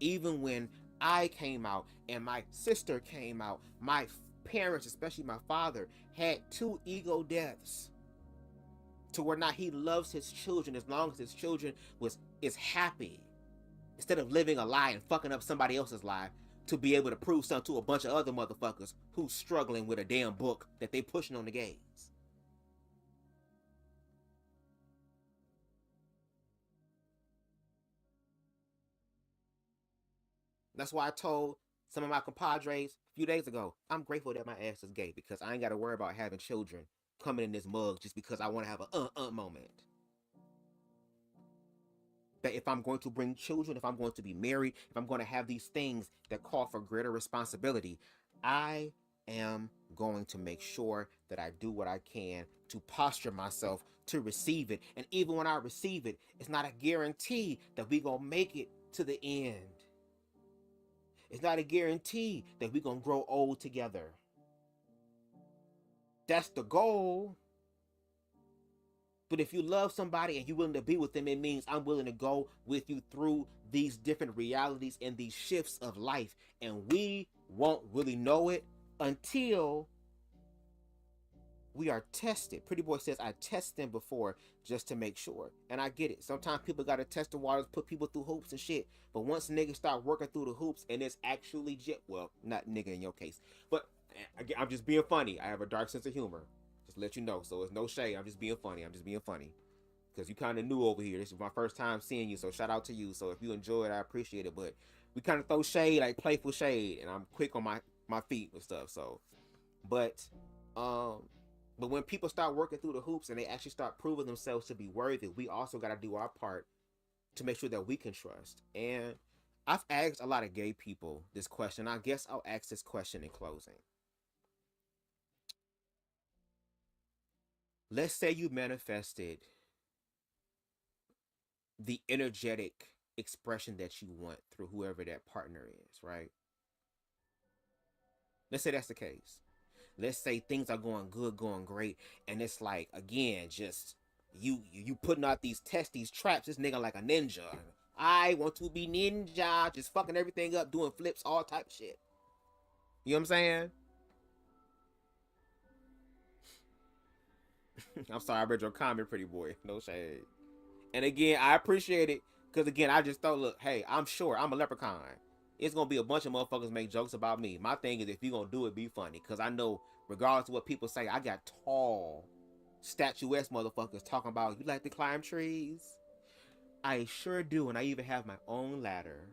[SPEAKER 2] Even when I came out and my sister came out, my parents, especially my father, had 2 ego deaths. To where now he loves his children as long as his children is happy. Instead of living a lie and fucking up somebody else's life, to be able to prove something to a bunch of other motherfuckers who's struggling with a damn book that they pushing on the gays. That's why I told some of my compadres a few days ago, I'm grateful that my ass is gay because I ain't got to worry about having children coming in this mug just because I want to have a moment. That if I'm going to bring children, if I'm going to be married, if I'm going to have these things that call for greater responsibility, I am going to make sure that I do what I can to posture myself to receive it. And even when I receive it, it's not a guarantee that we gonna make it to the end. It's not a guarantee that we're gonna grow old together. That's the goal. But if you love somebody and you're willing to be with them, it means I'm willing to go with you through these different realities and these shifts of life. And we won't really know it until we are tested. Pretty Boy says, I test them before just to make sure. And I get it. Sometimes people got to test the waters, put people through hoops and shit. But once niggas start working through the hoops and it's actually, well, not nigga in your case. But again, I'm just being funny. I have a dark sense of humor. Just let you know. So it's no shade. I'm just being funny. I'm just being funny. Because you kind of new over here. This is my first time seeing you. So shout out to you. So if you enjoy it, I appreciate it. But we kind of throw shade, like playful shade. And I'm quick on my feet and stuff. So, but when people start working through the hoops and they actually start proving themselves to be worthy, we also got to do our part to make sure that we can trust. And I've asked a lot of gay people this question. I guess I'll ask this question in closing. Let's say you manifested the energetic expression that you want through whoever that partner is, right? Let's say that's the case. Let's say things are going good, going great, and it's like, again, just you putting out these tests, these traps, this nigga like a ninja. I want to be ninja, just fucking everything up, doing flips, all type of shit. You know what I'm saying? I'm sorry, I read your comment, Pretty Boy. No shade. And again, I appreciate it, because again, I just thought, look, hey, I'm sure I'm a leprechaun. It's going to be a bunch of motherfuckers make jokes about me. My thing is, if you're going to do it, be funny. Because I know, regardless of what people say, I got tall, statuesque motherfuckers talking about, you like to climb trees? I sure do, and I even have my own ladder.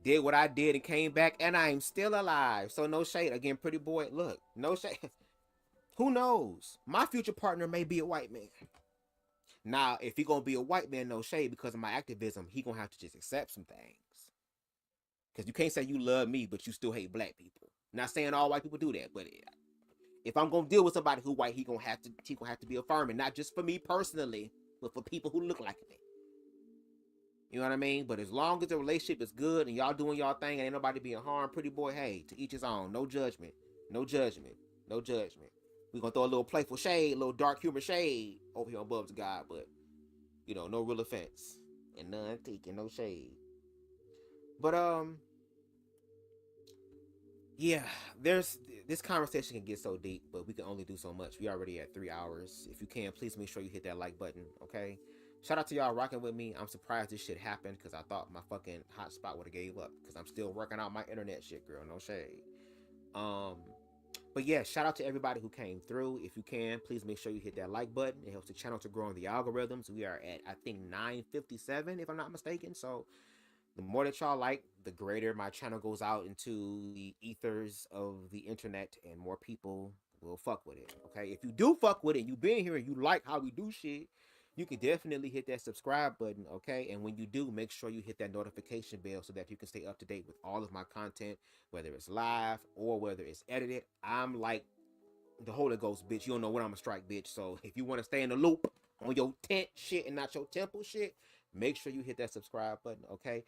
[SPEAKER 2] Did what I did and came back, and I'm still alive. So no shade. Again, Pretty Boy, look, no shade. Who knows? My future partner may be a white man. Now, if he gonna be a white man, no shade, because of my activism, he gonna have to just accept some things. Because you can't say you love me, but you still hate black people. Not saying all white people do that, but if I'm gonna deal with somebody who white, he gonna have to be affirming, not just for me personally, but for people who look like me. You know what I mean? But as long as the relationship is good and y'all doing y'all thing and ain't nobody being harmed, Pretty Boy, hey, to each his own. No judgment. No judgment. No judgment. We're going to throw a little playful shade, a little dark humor shade over here on BubzDaGawd, but, you know, no real offense. And none taking, no shade. But, yeah, this conversation can get so deep, but we can only do so much. We already at 3 hours. If you can, please make sure you hit that like button, okay? Shout out to y'all rocking with me. I'm surprised this shit happened because I thought my fucking hotspot would have gave up because I'm still working out my internet shit, girl. No shade. But yeah, shout out to everybody who came through. If you can, please make sure you hit that like button. It helps the channel to grow in the algorithms. We are at, I think, 957, if I'm not mistaken. So the more that y'all like, the greater my channel goes out into the ethers of the internet and more people will fuck with it. Okay, if you do fuck with it, you been here and you like how we do shit, you can definitely hit that subscribe button, okay? And when you do, make sure you hit that notification bell so that you can stay up to date with all of my content, whether it's live or whether it's edited. I'm like the Holy Ghost, bitch. You don't know when I'm gonna strike, bitch. So if you want to stay in the loop on your tent shit and not your temple shit, make sure you hit that subscribe button, okay?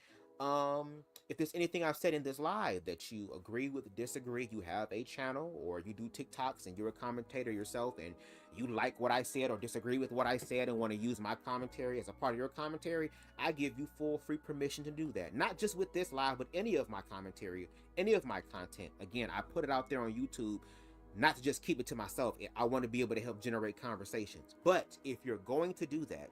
[SPEAKER 2] If there's anything I've said in this live that you agree with, disagree, you have a channel or you do TikToks and you're a commentator yourself and you like what I said or disagree with what I said and want to use my commentary as a part of your commentary, I give you full free permission to do that. Not just with this live, but any of my commentary, any of my content. Again, I put it out there on YouTube, not to just keep it to myself. I want to be able to help generate conversations. But if you're going to do that,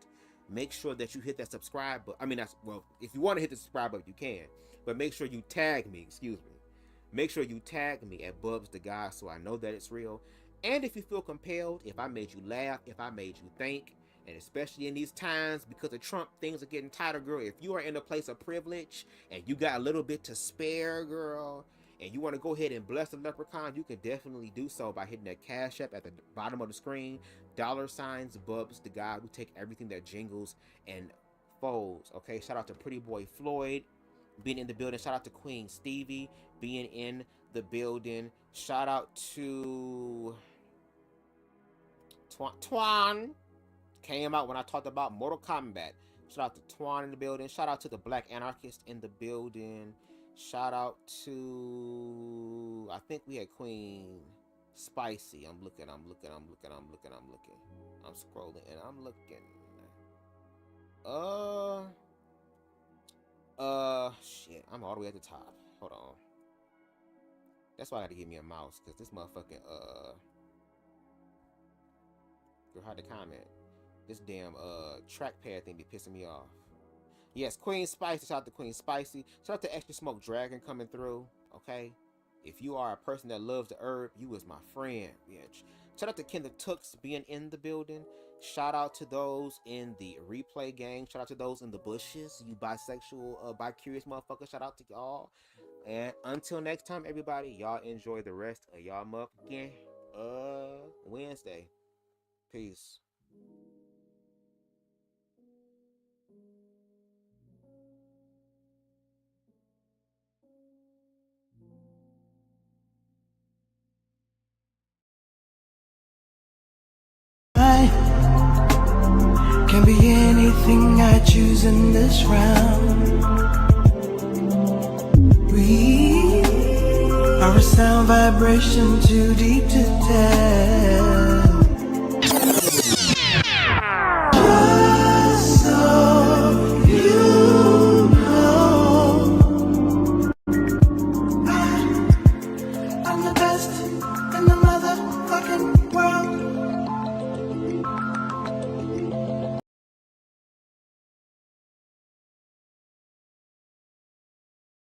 [SPEAKER 2] make sure that you hit that subscribe button. I mean, that's, well, if you want to hit the subscribe button, you can, but make sure you tag me, make sure you tag me at BubzDaGawd so I know that it's real. And if you feel compelled, if I made you laugh, if I made you think, and especially in these times because of Trump, things are getting tighter, girl. If you are in a place of privilege and you got a little bit to spare, girl, and you want to go ahead and bless the leprechaun, you can definitely do so by hitting that Cash App at the bottom of the screen, $BubzDaGawd. We take everything that jingles and folds, okay? Shout out to Pretty Boy Floyd being in the building. Shout out to Queen Stevie being in the building. Shout out to Twan. Came out when I talked about Mortal Kombat. Shout out to Twan in the building. Shout out to the Black Anarchist in the building. Shout out to, I think we had Queen Spicy. I'm looking. I'm scrolling and I'm looking. Shit. I'm all the way at the top. Hold on. That's why I had to give me a mouse, because this motherfucking, girl, how to comment. This damn trackpad thing be pissing me off. Yes, Queen Spicy. Shout out to Queen Spicy. Shout out to Extra Smoke Dragon coming through. Okay, if you are a person that loves the herb, you is my friend, bitch. Shout out to Kendra Tooks being in the building. Shout out to those in the replay gang. Shout out to those in the bushes. You bisexual, bi-curious motherfuckers. Shout out to y'all. And until next time, everybody, y'all enjoy the rest of y'all motherfucking Wednesday. Peace.
[SPEAKER 4] Can be anything I choose in this round. We are a sound vibration too deep to tell.